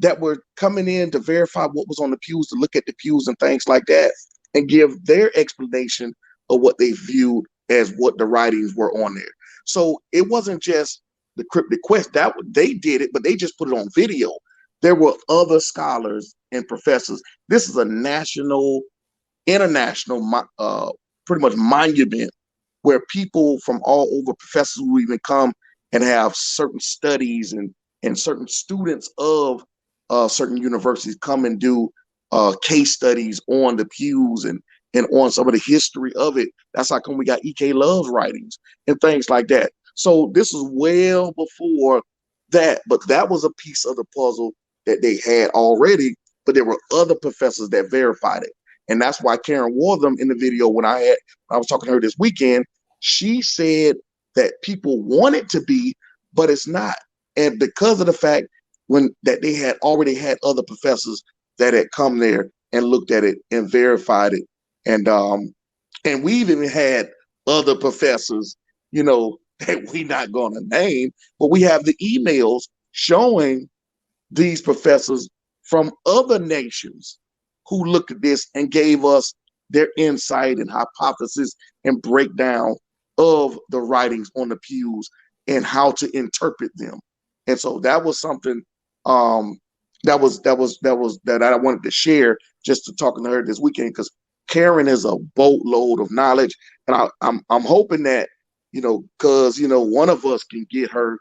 that were coming in to verify what was on the pews, to look at the pews and things like that, and give their explanation of what they viewed as what the writings were on there. So it wasn't just the cryptic quest, that they did it, but they just put it on video. There were other scholars and professors. This is a national, international, pretty much monument where people from all over, professors who even come and have certain studies and certain students of certain universities come and do case studies on the pews and on some of the history of it. That's how come we got E.K. Love's writings and things like that. So this is well before that, but that was a piece of the puzzle that they had already, but there were other professors that verified it. And that's why Karen Wortham in the video, when I was talking to her this weekend, she said that people want it to be, but it's not. And because of the fact that they had already had other professors that had come there and looked at it and verified it. And we've even had other professors, that we're not going to name, but we have the emails showing these professors from other nations who looked at this and gave us their insight and hypothesis and breakdown of the writings on the pews and how to interpret them. And so that was something that I wanted to share, just to talking to her this weekend, because Karen is a boatload of knowledge, and I'm hoping that because one of us can get her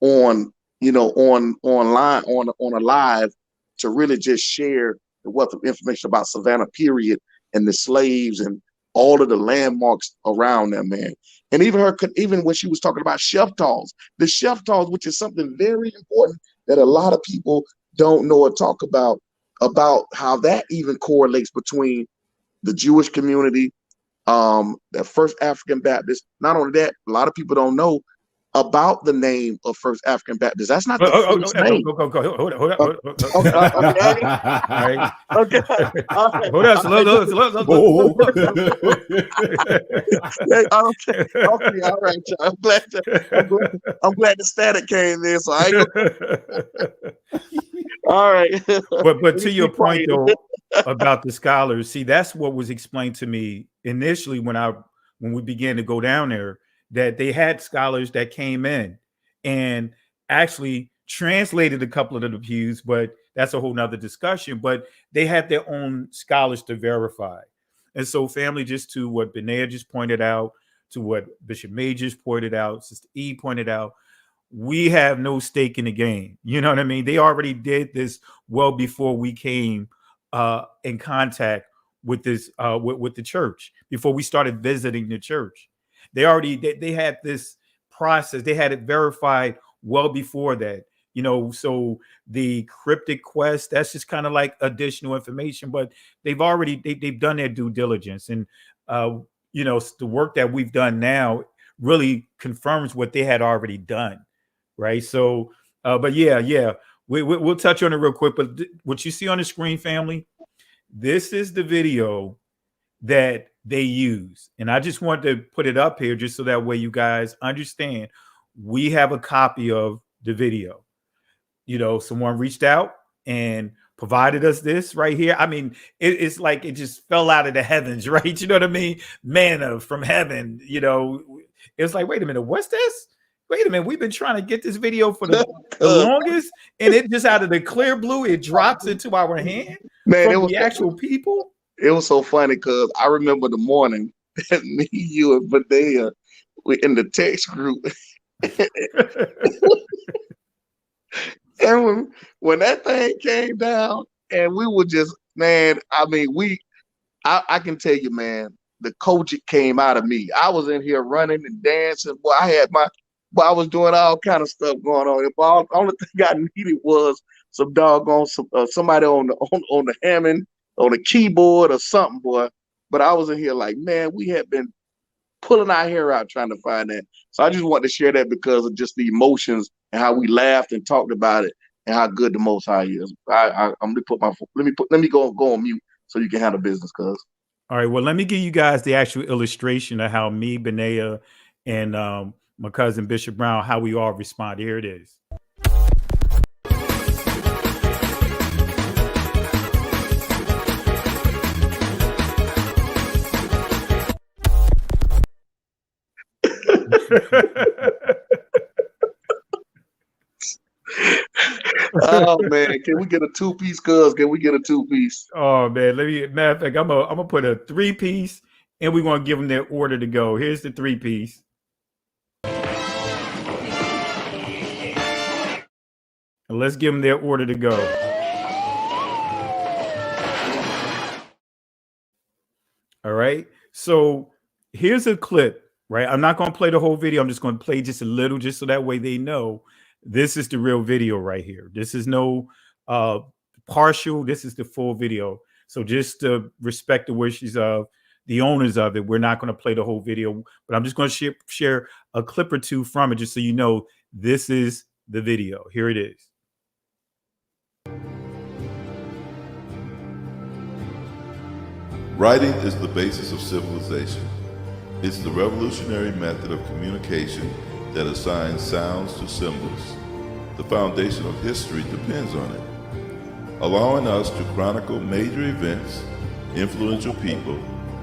on online on a live to really just share the wealth of information about Savannah period and the slaves and all of the landmarks around them, man. And even when she was talking about Sheftal's, the Sheftal's, which is something very important that a lot of people don't know or talk about how that even correlates between the Jewish community, the First African Baptist. Not only that, a lot of people don't know about the name of First African Baptist. That's not the first name. Hold on. Okay. Hold on. Okay. All right. I'm glad the static came there. So all right. But to your point though about the scholars, see, that's what was explained to me initially when we began to go down there, that they had scholars that came in and actually translated a couple of the pews, but that's a whole nother discussion. But they had their own scholars to verify. And so, family, just to what Benea just pointed out, to what Bishop May just pointed out, Sister E pointed out, we have no stake in the game. You know what I mean? They already did this well before we came in contact with this with the church, before we started visiting the church. They had this process. They had it verified well before that, you know. So the cryptic quest, that's just kind of like additional information, but they've done their due diligence. And, you know, the work that we've done now really confirms what they had already done. Right. So, but yeah, we'll touch on it real quick. But what you see on the screen, family, this is the video that they use. And I just want to put it up here just so that way you guys understand. We have a copy of the video. You know, someone reached out and provided us this right here. I mean, it's like it just fell out of the heavens, right? You know what I mean? Manna from heaven, you know. It's like, wait a minute, what's this? Wait a minute, we've been trying to get this video for the longest, and it just out of the clear blue, it drops into our hand. Man, from the actual people. It was so funny because I remember the morning that me, you, and Benea were in the text group. And when that thing came down, and we were just, man, I mean, I can tell you, man, the coach came out of me. I was in here running and dancing. Boy, I was doing all kind of stuff going on. The only thing I needed was some doggone somebody on the Hammond, on the keyboard or something, boy. But I was in here like, man, we had been pulling our hair out trying to find that. So I just wanted to share that because of just the emotions and how we laughed and talked about it and how good the Most High is. I'm gonna let me go on mute so you can handle business, cuz. All right. Well, let me give you guys the actual illustration of how me, Benea, and my cousin Bishop Brown, how we all respond. Here it is. Oh man, can we get a 2-piece, cuz? Can we get a 2-piece? Oh man, matter of fact, I'm gonna put a 3-piece, and we're gonna give them their order to go. Here's the 3-piece. And let's give them their order to go. All right. So here's a clip, right? I'm not going to play the whole video. I'm just going to play just a little, just so that way they know this is the real video right here. This is no partial. This is the full video. So just to respect the wishes of the owners of it, we're not going to play the whole video, but I'm just going to share a clip or two from it just so you know this is the video. Here it is. Writing is the basis of civilization. It's the revolutionary method of communication that assigns sounds to symbols. The foundation of history depends on it, allowing us to chronicle major events, influential people,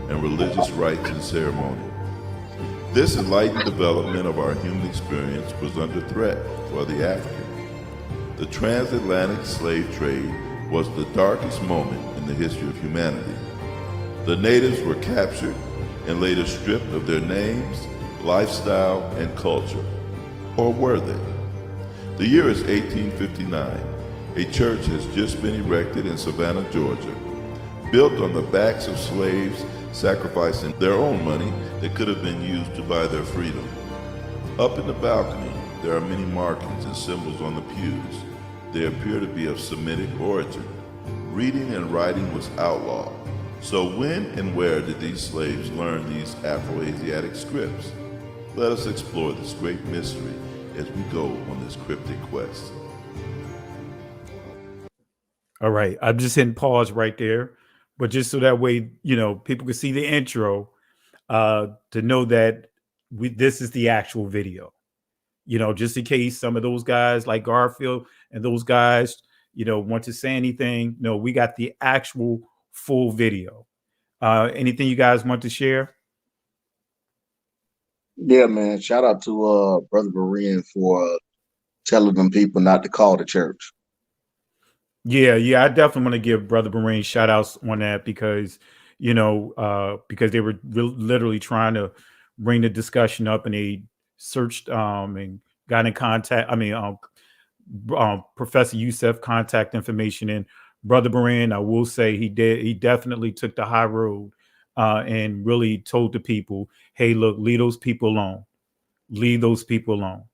and religious rites and ceremony. This enlightened development of our human experience was under threat for the African. The transatlantic slave trade was the darkest moment in the history of humanity. The natives were captured and later stripped of their names, lifestyle, and culture. Or were they? The year is 1859. A church has just been erected in Savannah, Georgia. built on the backs of slaves sacrificing their own money that could have been used to buy their freedom. Up in the balcony, there are many markings and symbols on the pews. They appear to be of Semitic origin. Reading and writing was outlawed. So when and where did these slaves learn these Afro-Asiatic scripts? Let us explore this great mystery as we go on this cryptic quest. All right, I'm just hitting pause right there, but just so that way, people can see the intro, to know that this is the actual video. Just in case some of those guys like Garfield and those guys, want to say anything. No, we got the actual full video. Anything you guys want to share? Yeah, man. Shout out to Brother Berean for telling them people not to call the church. Yeah, I definitely want to give Brother Berean shout outs on that because, because they were literally trying to bring the discussion up, and they searched and got in contact. Professor Youssef contact information, and Brother Berean, I will say he definitely took the high road and really told the people, hey, look, leave those people alone. Leave those people alone.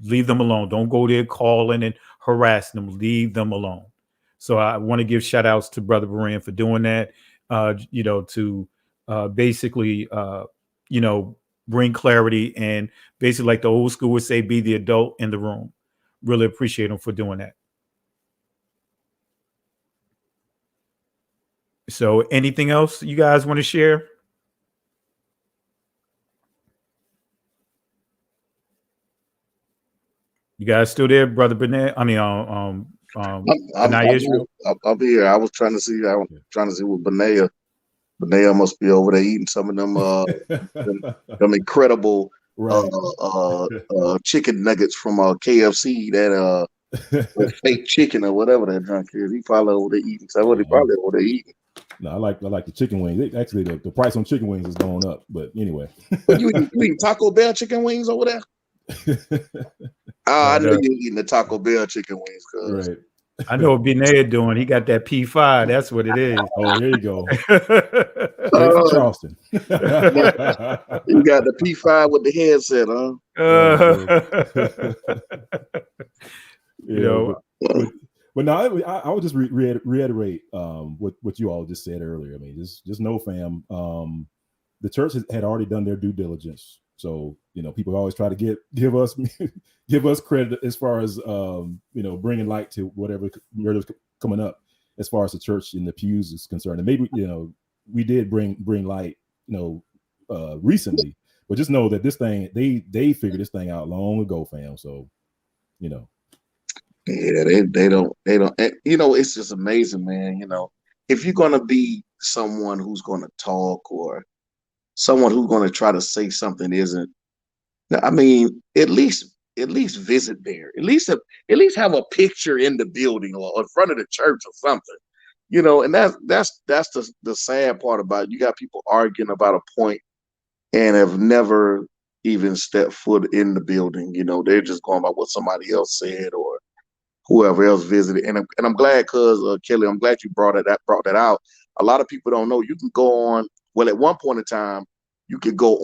Leave them alone. Don't go there calling and harassing them. Leave them alone. So I want to give shout outs to Brother Berean for doing that, to basically, bring clarity and basically, like the old school would say, be the adult in the room. Really appreciate him for doing that. So anything else you guys want to share? You guys still there, Brother Benet? I'm here. I was trying to see. What Benea must be over there eating some of them them incredible chicken nuggets from KFC. That fake chicken or whatever that junk is. He probably over there eating. So what he probably over there eating. No, I like the chicken wings. Actually, the price on chicken wings is going up. But anyway, you eat Taco Bell chicken wings over there? I know you're eating the Taco Bell chicken wings, cuz. Right. I know what Benet doing. He got that P5. That's what it is. Oh, there you go. Charleston. You got the P5 with the headset, huh? But no, I would just reiterate what you all just said earlier. I mean, just know, fam, the church had already done their due diligence. So, people always try to give us credit as far as, bringing light to whatever murder's coming up as far as the church in the pews is concerned. And maybe, we did bring light, recently, but just know that this thing, they figured this thing out long ago, fam. So, Yeah, they don't, it's just amazing, man. If you're going to be someone who's going to talk or someone who's going to try to say something isn't, I mean, at least visit there. At least have a picture in the building or in front of the church or something. And that's the sad part about it. You got people arguing about a point and have never even stepped foot in the building. They're just going by what somebody else said or whoever else visited. And I'm glad, cuz Kelly, I'm glad you brought that out. A lot of people don't know you can go on. Well, at one point in time, you could go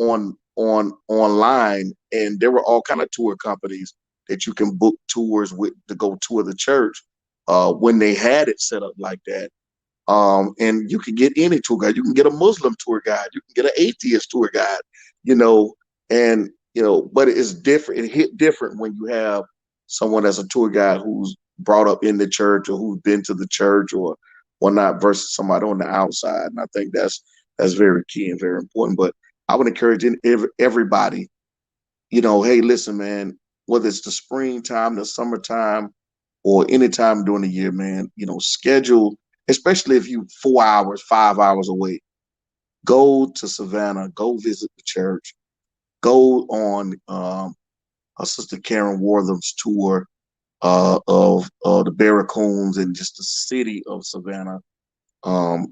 online, and there were all kind of tour companies that you can book tours with to go tour the church when they had it set up like that. And you can get any tour guide. You can get a Muslim tour guide. You can get an atheist tour guide. But it's different. It hit different when you have someone as a tour guide who's brought up in the church or who's been to the church or whatnot versus somebody on the outside. And I think that's very key and very important. But I would encourage everybody, hey, listen, man, whether it's the springtime, the summertime, or any time during the year, man, schedule, especially if you 4 hours, 5 hours away, go to Savannah, go visit the church, go on Sister Karen Wortham's tour of the Barracoons and just the city of Savannah.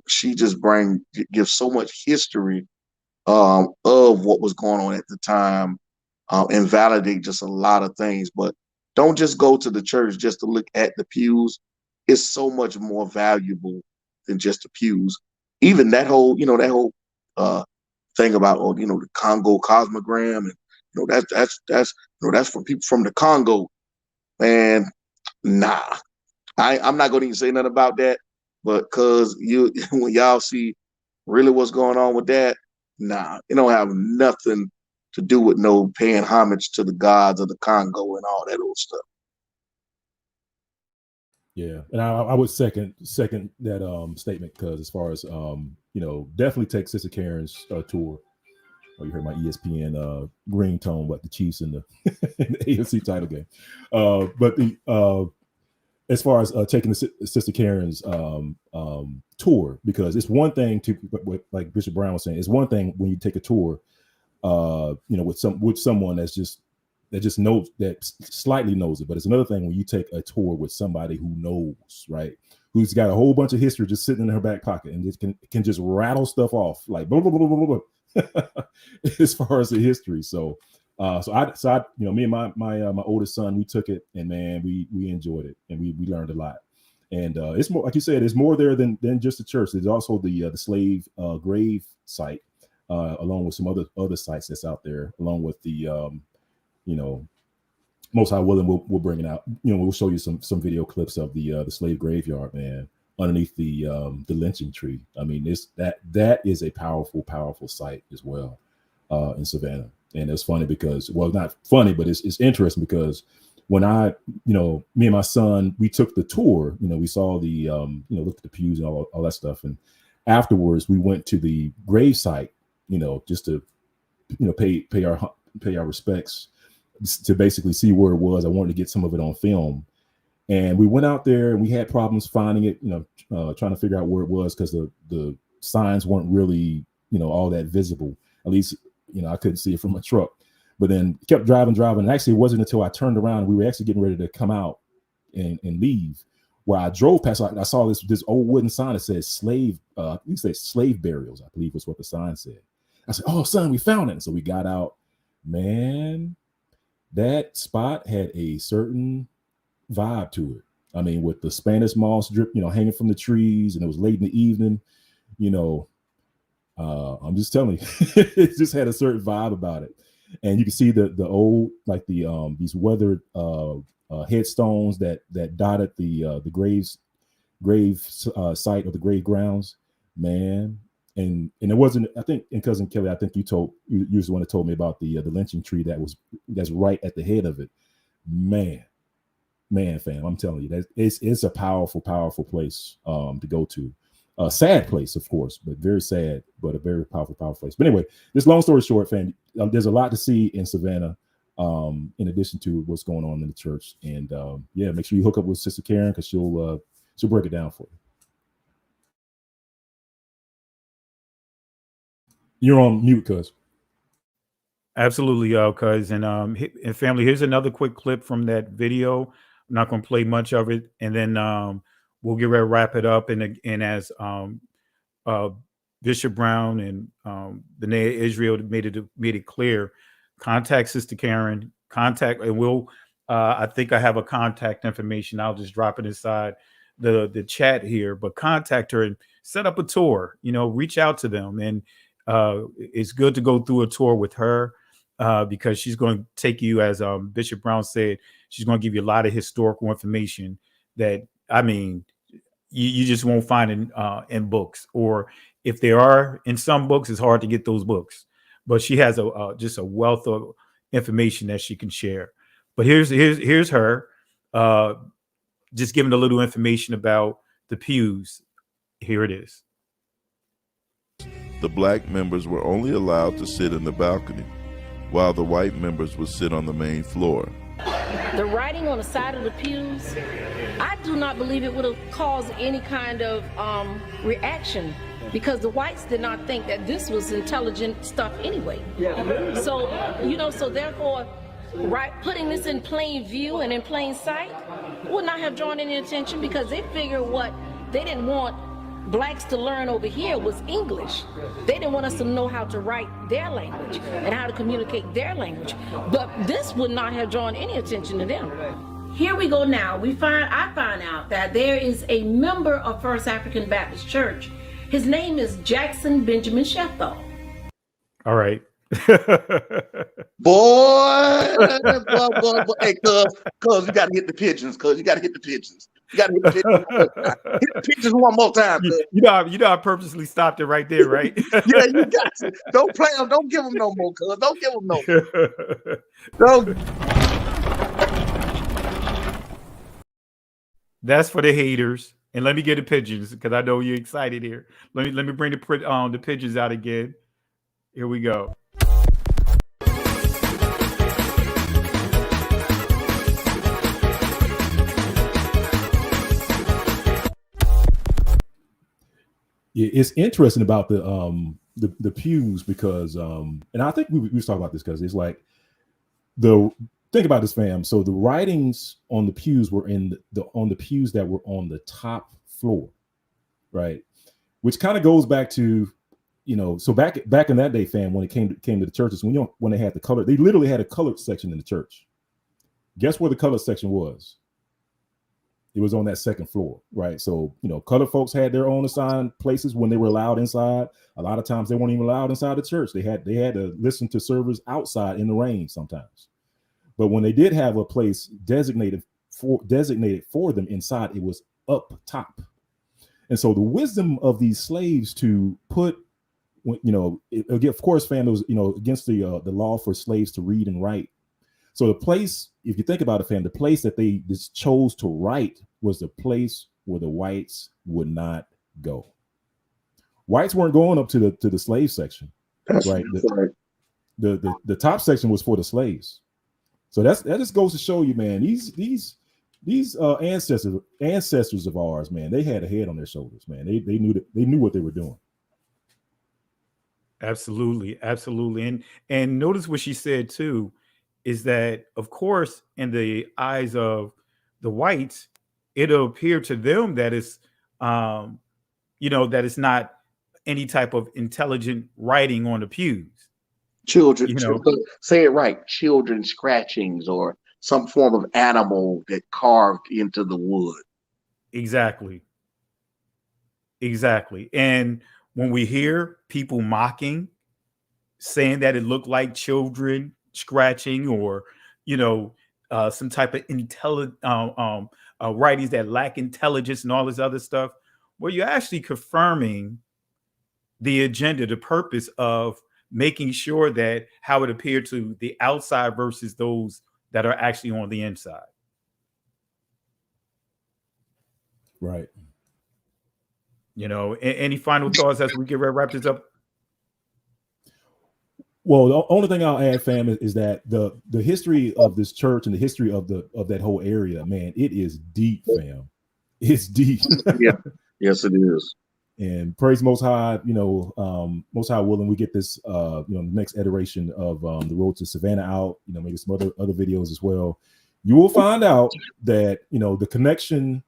She just gives so much history of what was going on at the time and validate just a lot of things. But don't just go to the church just to look at the pews. It's so much more valuable than just the pews. Even that whole, thing about, the Congo cosmogram, and that's for people from the Congo. And nah, I'm not gonna even say nothing about that, but cause when y'all see really what's going on with that, nah, it don't have nothing to do with no paying homage to the gods of the Congo and all that old stuff. Yeah, and I would second that statement, because as far as definitely take Sister Karen's tour. Oh, you heard my ESPN ringtone, what the Chiefs in the, in the AFC title game. But as far as taking the Sister Karen's tour, because it's one thing to, like Bishop Brown was saying, it's one thing when you take a tour, with someone that just knows, that slightly knows it, but it's another thing when you take a tour with somebody who knows, right? Who's got a whole bunch of history just sitting in her back pocket and just can just rattle stuff off like blah blah blah blah blah. As far as the history, so I me and my oldest son, we took it, and man, we enjoyed it, and we learned a lot. And it's more, like you said, it's more there than just the church. There's also the slave grave site, along with some other sites that's out there, along with the Most High willing, we'll bring it out. We'll show you some video clips of the slave graveyard, man, underneath the lynching tree. I mean, that is a powerful site as well in Savannah. And it's funny because, well, not funny, but it's interesting because when me and my son, we took the tour, we saw the, looked at the pews and all that stuff. And afterwards we went to the grave site, just to, pay our respects, to basically see where it was. I wanted to get some of it on film. And we went out there and we had problems finding it, trying to figure out where it was, because the signs weren't really, all that visible. At least, I couldn't see it from a truck. But then kept driving. And actually, it wasn't until I turned around and we were actually getting ready to come out and leave, where I drove past. I saw this old wooden sign that says slave burials, I believe was what the sign said. I said, "Oh, son, we found it." And so we got out. Man, that spot had a certain vibe to it. I mean, with the Spanish moss drip, hanging from the trees, and it was late in the evening, I'm just telling you, it just had a certain vibe about it. And you can see the old, like these weathered headstones that dotted the grave site or the grave grounds, man. And it wasn't, I think, and Cousin Kelly, I think you was the one that told me about the lynching tree that's right at the head of it. Man, fam, I'm telling you, that it's a powerful place to go to. A sad place, of course, but very sad, but a very powerful place. But anyway, this long story short, fam, there's a lot to see in Savannah, in addition to what's going on in the church. And make sure you hook up with Sister Karen, because she'll break it down for you. You're on mute, cuz. Absolutely, cuz. And family, here's another quick clip from that video. I'm not going to play much of it, and then we'll get ready to wrap it up. And as Bishop Brown and the B'nai Israel made it clear, contact Sister Karen. And we'll. I think I have a contact information. I'll just drop it inside the chat here. But contact her and set up a tour. Reach out to them, and it's good to go through a tour with her, because she's going to take you, as Bishop Brown said, she's going to give you a lot of historical information that, I mean, you just won't find in books, or if there are in some books, it's hard to get those books. But she has just a wealth of information that she can share. But here's her just giving a little information about the pews. Here it is. The black members were only allowed to sit in the balcony, while the white members would sit on the main floor. The writing on the side of the pews, I do not believe it would have caused any kind of reaction, because the whites did not think that this was intelligent stuff anyway. So, so therefore, putting this in plain view and in plain sight would not have drawn any attention, because they figured what they didn't want blacks to learn over here was English. They didn't want us to know how to write their language and how to communicate their language. But this would not have drawn any attention to them. here we go now. I find out that there is a member of First African Baptist Church. His name is Jackson Benjamin Shethel. All right. Boy. Hey, cuz you gotta hit the pigeons, cuz you gotta hit the pigeons. You gotta hit the pigeons one more time. Hit the pigeons one more time, cuz. You know, I purposely stopped it right there, right? Yeah, you got to. Don't play them. Don't give them no more, cuz. Don't give them no more. Don't. That's for the haters. And let me get the pigeons because I know you're excited here. Let me bring the pigeons out again. Here we go. Yeah, it's interesting about the pews because and I think we was talking about this because it's like think about this, fam. So the writings on the pews were on the pews that were on the top floor, right? Which kind of goes back to, so back in that day, fam, when it came to the churches, when they had the color, they literally had a colored section in the church. Guess where the colored section was? It was on that second floor, right? So, colored folks had their own assigned places when they were allowed inside. A lot of times they weren't even allowed inside the church. They had to listen to servers outside in the rain sometimes. But when they did have a place designated for them inside, it was up top. And so the wisdom of these slaves to put, of course, fam, it was, against the law for slaves to read and write. So the place, if you think about it, fam, the place that they just chose to write was the place where the whites would not go. Whites weren't going up to the slave section. That's right. right. The top section was for the slaves. So that just goes to show you, man, these ancestors of ours, man, they had a head on their shoulders, man. They knew what they were doing. Absolutely. And notice what she said too, is that of course, in the eyes of the whites, it'll appear to them that it's that it's not any type of intelligent writing on the pews. Children, say it right, children scratchings or some form of animal that carved into the wood. Exactly. And when we hear people mocking, saying that it looked like children scratching or, some type of writings that lack intelligence and all this other stuff, well, you're actually confirming the agenda, the purpose of making sure that how it appeared to the outside versus those that are actually on the inside. Right. Any final thoughts as we get ready to wrap this up? Well, the only thing I'll add, fam, is that the history of this church and the history of that whole area, man, it is deep, fam. It's deep. Yeah. Yes, it is. And praise Most High, Most High willing, we get this, the next iteration of the Road to Savannah out, maybe some other videos as well. You will find out that, the connection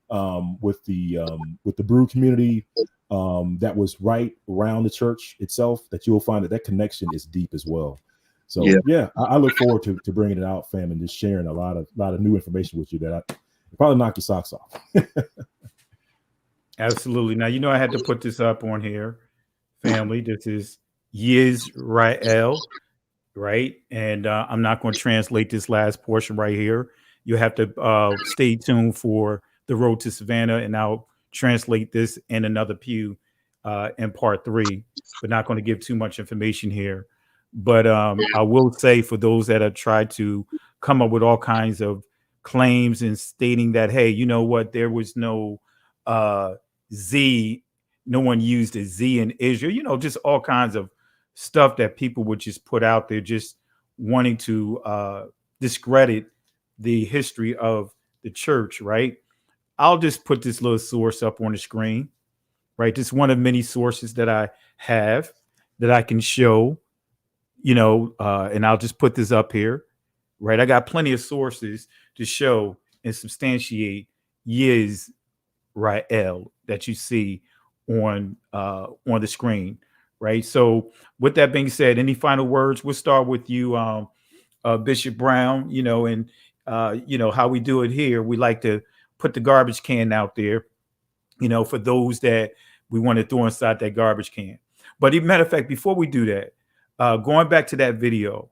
with the Brew community that was right around the church itself, that you will find that connection is deep as well. So yeah, I look forward to bringing it out, fam, and just sharing a lot of new information with you that I probably knock your socks off. Absolutely. Now, I had to put this up on here, family. This is Yisrael, right? And I'm not going to translate this last portion right here. You have to stay tuned for the Road to Savannah, and I'll translate this in another pew in part 3, but not going to give too much information here. But I will say, for those that have tried to come up with all kinds of claims and stating that, hey, you know what, there was no Z, no one used a Z in Israel, just all kinds of stuff that people would just put out there, just wanting to discredit the history of the church, right? I'll just put this little source up on the screen, right? This is one of many sources that I have that I can show, and I'll just put this up here, right? I got plenty of sources to show and substantiate Yisrael that you see on the screen, right? So with that being said, any final words? We'll start with you, Bishop Brown, and you know, how we do it here. We like to put the garbage can out there, you know, for those that we want to throw inside that garbage can. But as a matter of fact, before we do that, going back to that video,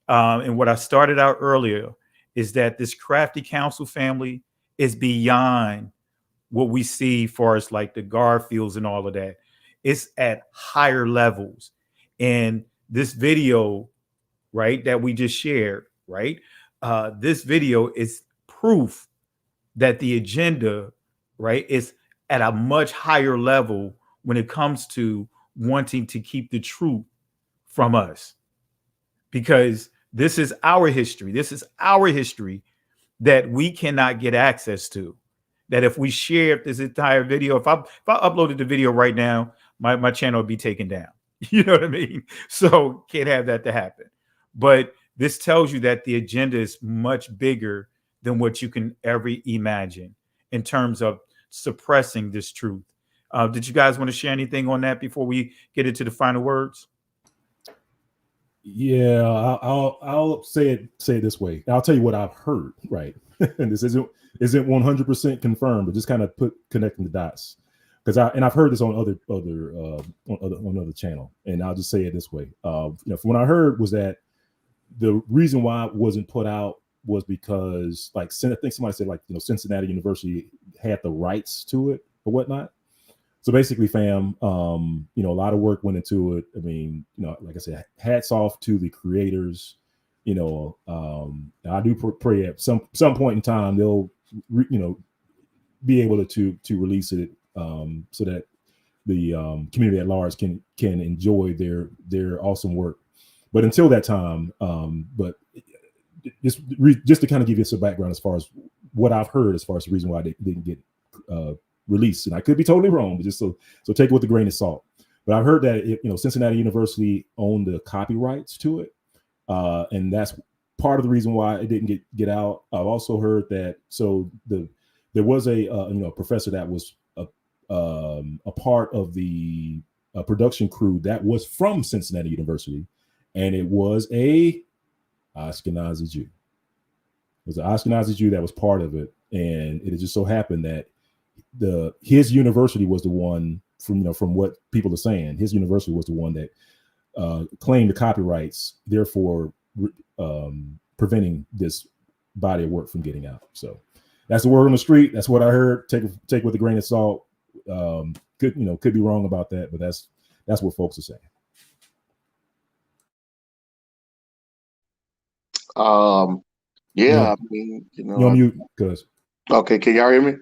and what I started out earlier is that this Crafty Counsel family is beyond what we see far as like the Garfields and all of that. It's at higher levels. And this video, right, that we just shared, right? This video is proof that the agenda, right, is at a much higher level when it comes to wanting to keep the truth from us. Because this is our history. This is our history that we cannot get access to. That if we shared this entire video, if I uploaded the video right now, my channel would be taken down. You know what I mean? So can't have that to happen. But this tells you that the agenda is much bigger than what you can ever imagine in terms of suppressing this truth. Did you guys want to share anything on that before we get into the final words? Yeah, I'll say it this way. I'll tell you what I've heard, right? And this isn't 100% confirmed, but just kind of connecting the dots. Because I've heard this on other channel, and I'll just say it this way. You know, from what I heard was that the reason why it wasn't put out was because, like, I think somebody said, like, you know, Cincinnati University had the rights to it or whatnot. So basically, fam, you know, a lot of work went into it. I mean, you know, like I said, hats off to the creators. You know, I do pray at some point in time they'll, you know, be able to release it so that the community at large can enjoy their awesome work. But until that time, but just to kind of give you some background as far as what I've heard, as far as the reason why they didn't get released, and I could be totally wrong, but just so take it with a grain of salt. But I've heard that you know, Cincinnati University owned the copyrights to it, and that's part of the reason why it didn't get out. I've also heard that there was a you know, professor that was a part of the production crew that was from Cincinnati University, and it was a Ashkenazi Jew. It was an Ashkenazi Jew that was part of it, and it just so happened that his university was the one, from what people are saying, his university was the one that claimed the copyrights, therefore preventing this body of work from getting out. So that's the word on the street. That's what I heard. Take with a grain of salt. Could be wrong about that, but that's what folks are saying. Yeah, I mean, you know, you're on mute, cuz. Okay, can y'all hear me?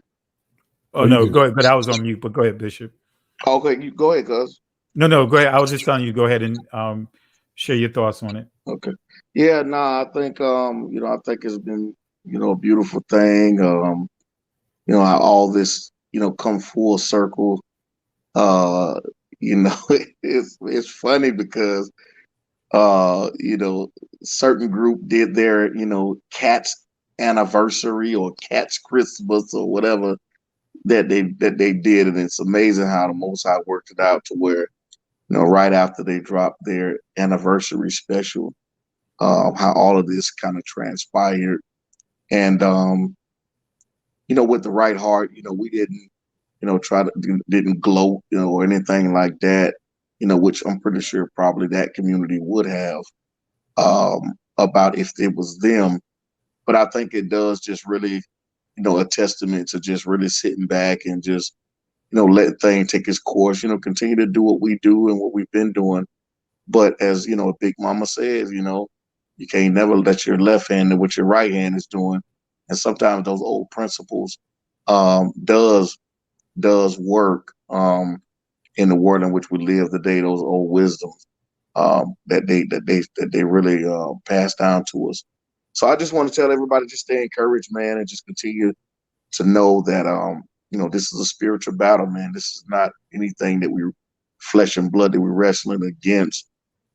Oh no, go ahead. But I was on mute. But go ahead, Bishop. Okay, you go ahead, cuz. No, go ahead. I was just telling you, go ahead and share your thoughts on it. Okay. Yeah, I think I think it's been, a beautiful thing. How all this, come full circle. It's funny because certain group did their, Katz anniversary or Katz Christmas or whatever that they did, and it's amazing how the Most High worked it out to where, right after they dropped their anniversary special, how all of this kind of transpired, and with the right heart, we didn't, didn't gloat, or anything like that, which I'm pretty sure probably that community would have about if it was them. But I think it does just really, a testament to just really sitting back and just, let things take its course, continue to do what we do and what we've been doing. But as, Big Mama says, you can't never let your left hand know what your right hand is doing. And sometimes those old principles does work in the world in which we live today, those old wisdoms that they really pass down to us. So I just want to tell everybody, just stay encouraged, man, and just continue to know that this is a spiritual battle, man. This is not anything that we flesh and blood that we're wrestling against.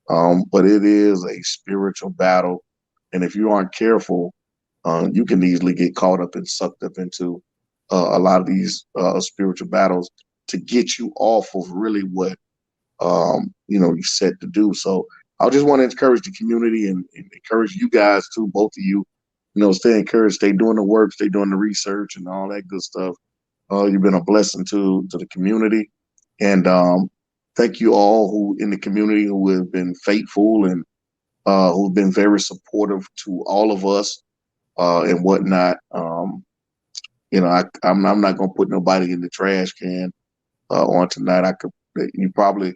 But it is a spiritual battle. And if you aren't careful, you can easily get caught up and sucked up into a lot of these spiritual battles to get you off of really what, you're set to do. So I just want to encourage the community and encourage you guys too, both of you, stay encouraged, stay doing the work, stay doing the research and all that good stuff. You've been a blessing to the community. And thank you all who in the community who have been faithful and who've been very supportive to all of us and whatnot. I'm not gonna put nobody in the trash can on tonight. You probably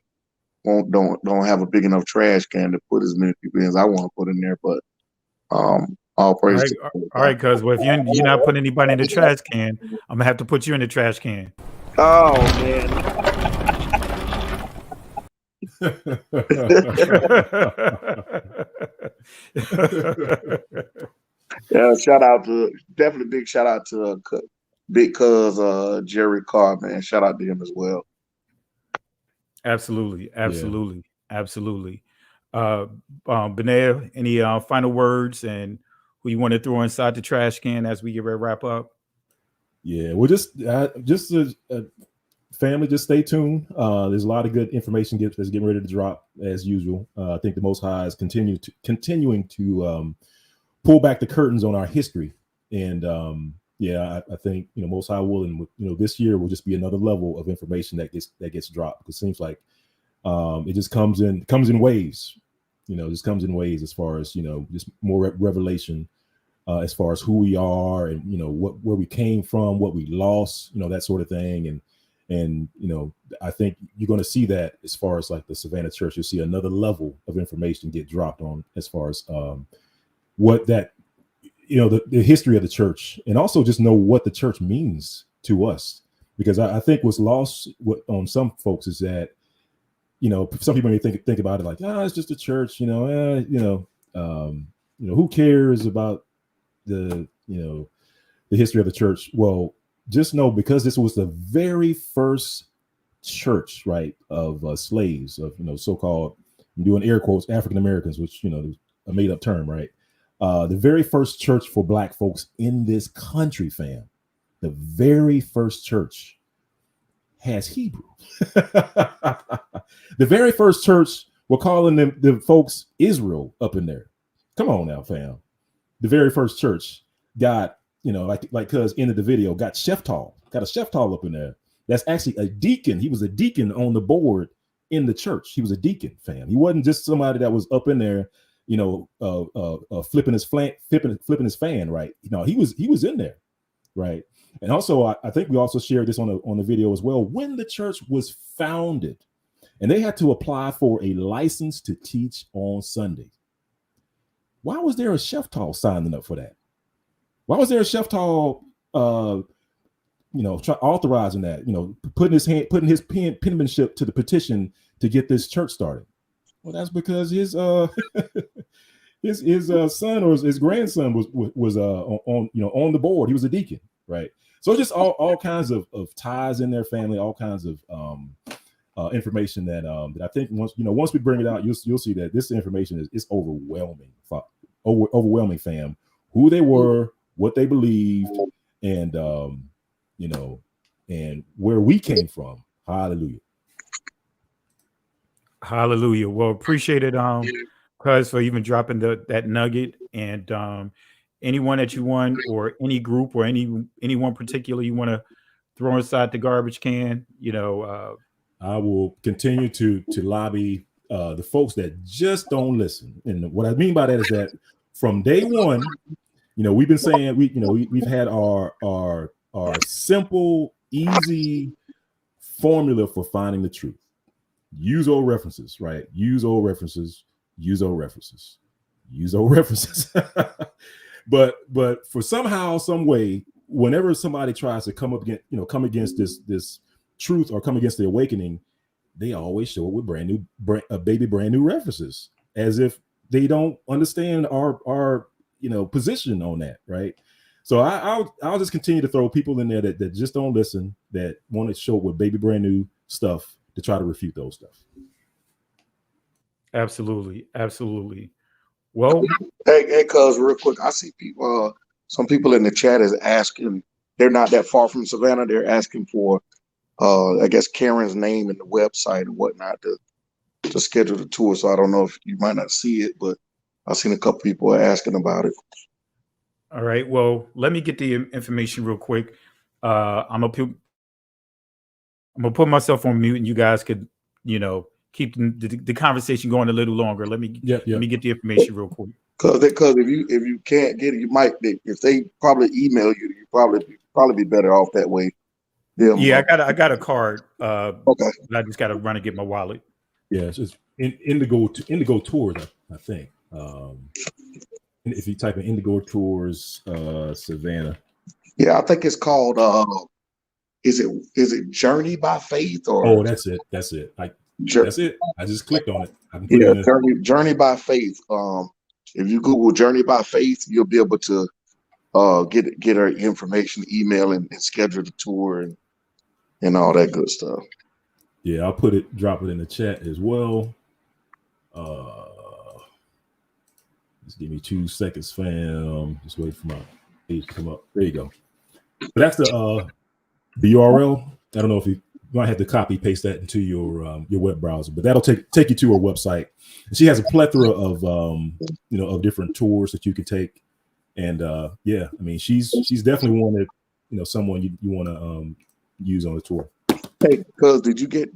don't have a big enough trash can to put as many people in as I want to put in there, but all praise. All right, cuz well, if you're not putting anybody in the trash can, I'm gonna have to put you in the trash can. Oh man. Yeah, big shout out to big cuz Jerry Carr, man. Shout out to him as well. Absolutely. Benea, any final words and who you want to throw inside the trash can as we get ready to wrap up? Yeah, well, just family, just stay tuned. There's a lot of good information that's getting ready to drop as usual. I think the Most High is continuing to pull back the curtains on our history, and I think Most High willing, this year will just be another level of information that gets dropped. It seems like it just comes in waves. Just comes in waves as far as just more revelation as far as who we are and where we came from, what we lost, that sort of thing. And I think you're going to see that as far as like the Savannah Church. You'll see another level of information get dropped on as far as what that the history of the church, and also just know what the church means to us. Because I think what's lost on some folks is that some people may think about it like, it's just a church, who cares about the history of the church? Well, just know, because this was the very first church, right, of slaves, of so-called, I'm doing air quotes, African Americans, which is a made-up term, right? The very first church for Black folks in this country, fam. The very first church has Hebrew. The very first church, we're calling them the folks Israel up in there. Come on now, fam. The very first church got, like cuz ended the video, got a Sheftall up in there. That's actually a deacon. He was a deacon on the board in the church. He was a deacon, fam. He wasn't just somebody that was up in there, flipping his fan, right? He was in there, right? And also, I think we also shared this on the video as well. When the church was founded, and they had to apply for a license to teach on Sunday. Why was there a Sheftall signing up for that? Why was there a Sheftall, authorizing that? Putting his penmanship to the petition to get this church started. Well, that's because his his son or his grandson was on the board. He was a deacon, right? So just all kinds of ties in their family, all kinds of information that I think once we bring it out, you'll see that this information is overwhelming, fam. Who they were, what they believed, and and where we came from. Hallelujah. Hallelujah. Well, appreciate it, cuz, for even dropping that nugget. And anyone that you want, or any group, or anyone particular you want to throw inside the garbage can, I will continue to lobby the folks that just don't listen. And what I mean by that is that from day one, we've been saying we've had our simple, easy formula for finding the truth. Use old references, right? Use old references. But for somehow, some way, whenever somebody tries to come against this truth or come against the awakening, they always show it with brand new references, as if they don't understand our position on that, right? So I'll just continue to throw people in there that just don't listen, that want to show it with brand new stuff to try to refute those stuff. Absolutely. Well, hey, cuz, real quick, I see people. Some people in the chat is asking. They're not that far from Savannah. They're asking for, I guess, Karen's name and the website and whatnot to schedule the tour. So I don't know if you might not see it, but I've seen a couple people asking about it. All right. Well, let me get the information real quick. I'm gonna put myself on mute, and you guys could, keep the conversation going a little longer. Let me get the information real quick. Because if you can't get it, you might if they probably email you, you probably be better off that way. Yeah, I got a card. Okay. I just got to run and get my wallet. Yeah, it's Indigo Tours, I think. If you type in Indigo Tours, Savannah. Yeah, I think it's called. Is it Journey by Faith or? Oh, that's it. That's it. That's it. I just clicked on it. I can put Yeah, it in Journey by Faith. If you Google Journey by Faith, you'll be able to get her information, email, and schedule the tour and all that good stuff. Yeah, I'll drop it in the chat as well. Just give me 2 seconds, fam. Just wait for my page to come up. There you go. But that's the URL. I don't know if you might have to copy paste that into your web browser, but that'll take you to her website. And she has a plethora of of different tours that you can take. And yeah, I mean she's definitely one that someone you want to use on the tour. Hey, cuz did you get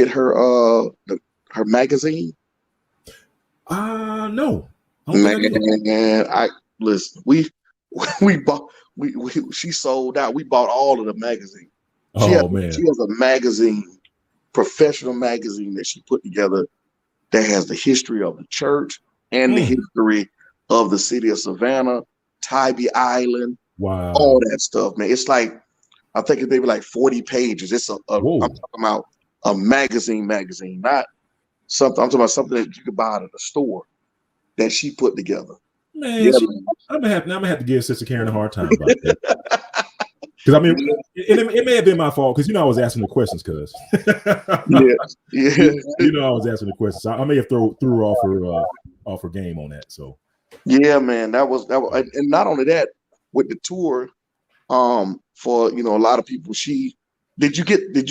her her magazine? No. Man, I listen. We bought she sold out. We bought all of the magazine. She has a magazine, professional magazine that she put together that has the history of the church and the history of the city of Savannah, Tybee Island, all that stuff, man. It's like I think it's maybe like 40 pages. It's I'm talking about a magazine, not something. I'm talking about something that you could buy at the store that she put together. Man, I'm gonna have to give Sister Karen a hard time about that. Because I mean, it may have been my fault because I was asking the questions. Cause I was asking the questions. I may have threw her off her game on that. So yeah, man, that was, and not only that, with the tour, for a lot of people, did you get the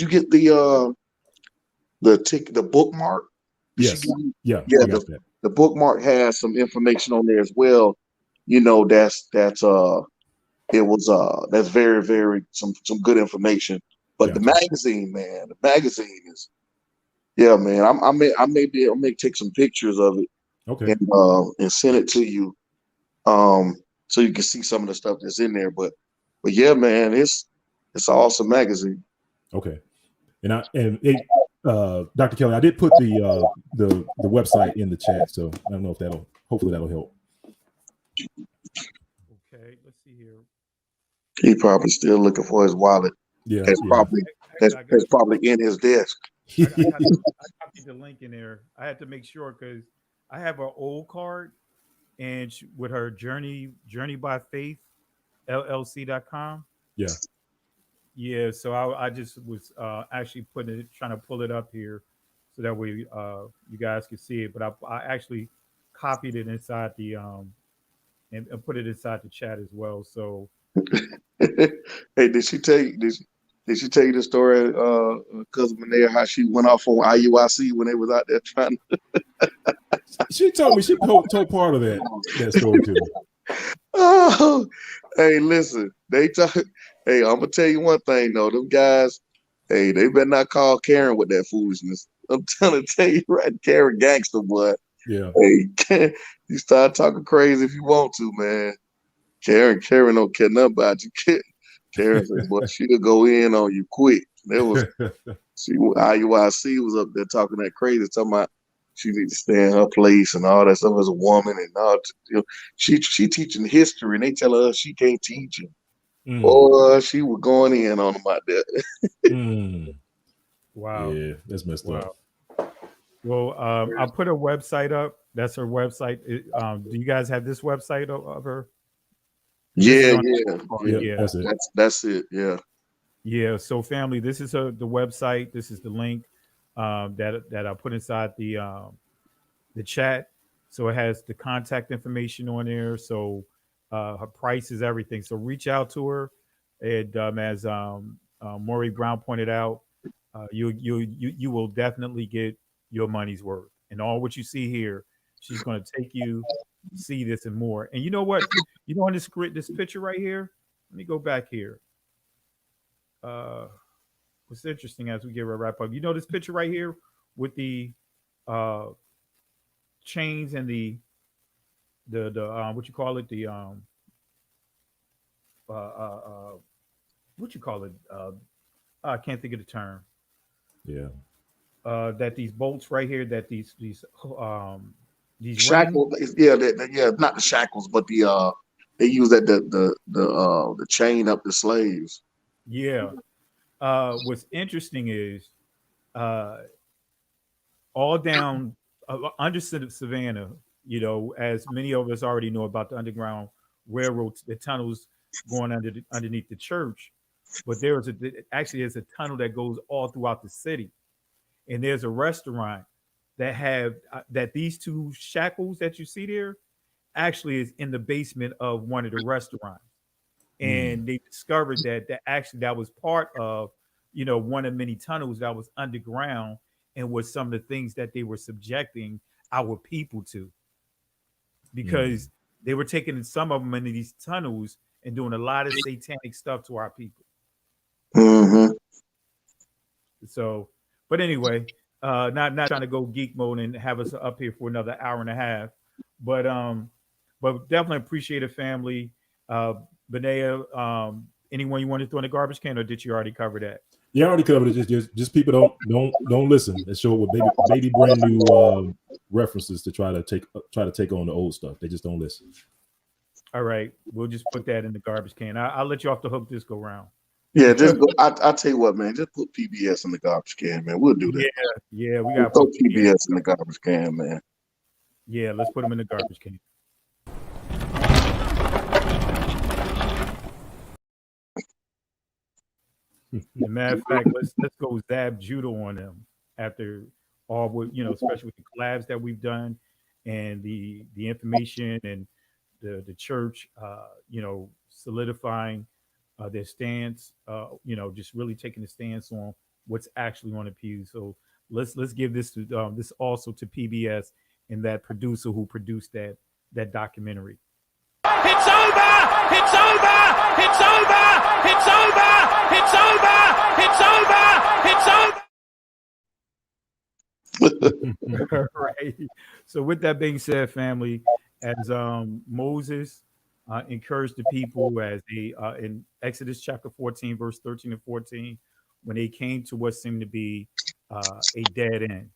bookmark? Yes, the bookmark has some information on there as well. That's very, very some good information. But the magazine, man, is man. I may take some pictures of it, okay, and send it to you, so you can see some of the stuff that's in there. But yeah, man, it's an awesome magazine. Okay, and Dr. Kelly, I did put the website in the chat, so I don't know if hopefully that'll help. Okay, let's see here. He probably still looking for his wallet. Yeah, that's probably in his desk. I copied the link in there. I had to make sure because I have an old card, and with her Journey by Faith, LLC.com. Yeah. Yeah, so I just was actually trying to pull it up here so that way you guys can see it. But I actually copied it inside the and put it inside the chat as well. So hey, did she tell you the story, cousin Manea, how she went off on IUIC when they was out there trying to She told me she told part of that story to me. Oh, hey, listen, hey, I'm gonna tell you one thing though. Them guys, hey, they better not call Karen with that foolishness. I'm trying to tell you right, Karen gangster, boy. Yeah. Hey, you start talking crazy if you want to, man. Karen don't care nothing about you. Karen said, boy, she'll go in on you quick. IUIC was up there talking that crazy, talking about she need to stay in her place and all that stuff as a woman and all. She teaching history and they tell her she can't teach it. Or she was going in on them out there. Wow. Yeah, that's messed up. Well, I'll put a website up. That's her website. Do you guys have this website of her? Yeah. That's it. Yeah. Yeah. So, family, this is the website. This is the link that I put inside the chat. So it has the contact information on there. So her price is everything. So reach out to her. And as Maury Brown pointed out, you will definitely get your money's worth. And all what you see here, she's going to take you see this and more. And you know what? You know, on this picture right here, let me go back here. What's interesting as we get ready to wrap up, you know, this picture right here with the chains and the what you call it, the what you call it, I can't think of the term. Yeah. That these bolts right here, that these shackles, yeah, not the shackles, but the they use that the chain up the slaves. Yeah. What's interesting is all down under Savannah, you know, as many of us already know about the Underground Railroad, the tunnels going underneath the church, but there's a tunnel that goes all throughout the city, and there's a restaurant that have that these two shackles that you see there actually is in the basement of one of the restaurants, and they discovered that was part of, you know, one of many tunnels that was underground and was some of the things that they were subjecting our people to, because they were taking some of them into these tunnels and doing a lot of satanic stuff to our people. So, but anyway, not trying to go geek mode and have us up here for another hour and a half, but definitely appreciate it, family. Benea, anyone you want to throw in the garbage can, or did you already cover that? Yeah, I already covered it. Just people don't listen and show with baby brand new references to try to take on the old stuff. They just don't listen. All right, we'll just put that in the garbage can. I'll let you off the hook this go round. Yeah, just go. I tell you what, man, just put PBS in the garbage can, man. We'll do that. Yeah, we got to put PBS in the garbage can, man. Yeah, let's put them in the garbage can. As a matter of fact, let's go zab judo on them after all, you know, especially with the collabs that we've done and the information and the church, you know, solidifying their stance, you know, just really taking a stance on what's actually on the pews. So let's give this to this also to PBS and that producer who produced that documentary. It's over! It's over! It's over! It's over! It's over! It's over! All right. So with that being said, family, as Moses encouraged the people as they in Exodus chapter 14, verse 13 and 14, when they came to what seemed to be a dead end.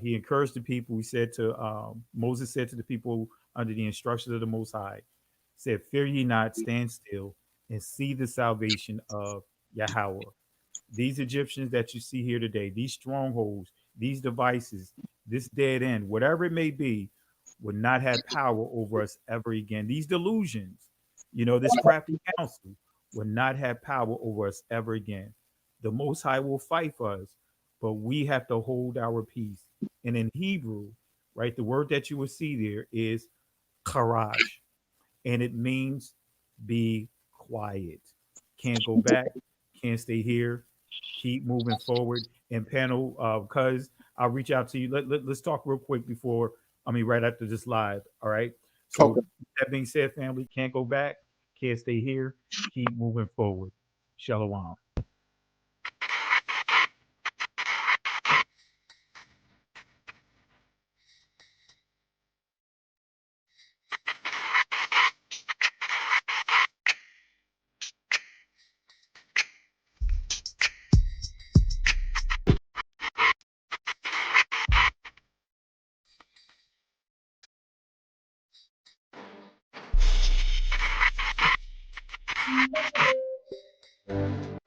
He encouraged the people. He said to Moses said to the people under the instructions of the Most High, said, "Fear ye not, stand still and see the salvation of Yahweh." These Egyptians that you see here today, these strongholds, these devices, this dead end, whatever it may be, would not have power over us ever again. These delusions, you know, this crafty counsel will not have power over us ever again. The Most High will fight for us, but we have to hold our peace. And in Hebrew, right, the word that you will see there is charaj, and it means be quiet. Can't go back, can't stay here, keep moving forward. And panel, because I'll reach out to you. Let's talk real quick right after this live. All right. So that being said, family, can't go back, can't stay here, keep moving forward. Shalom.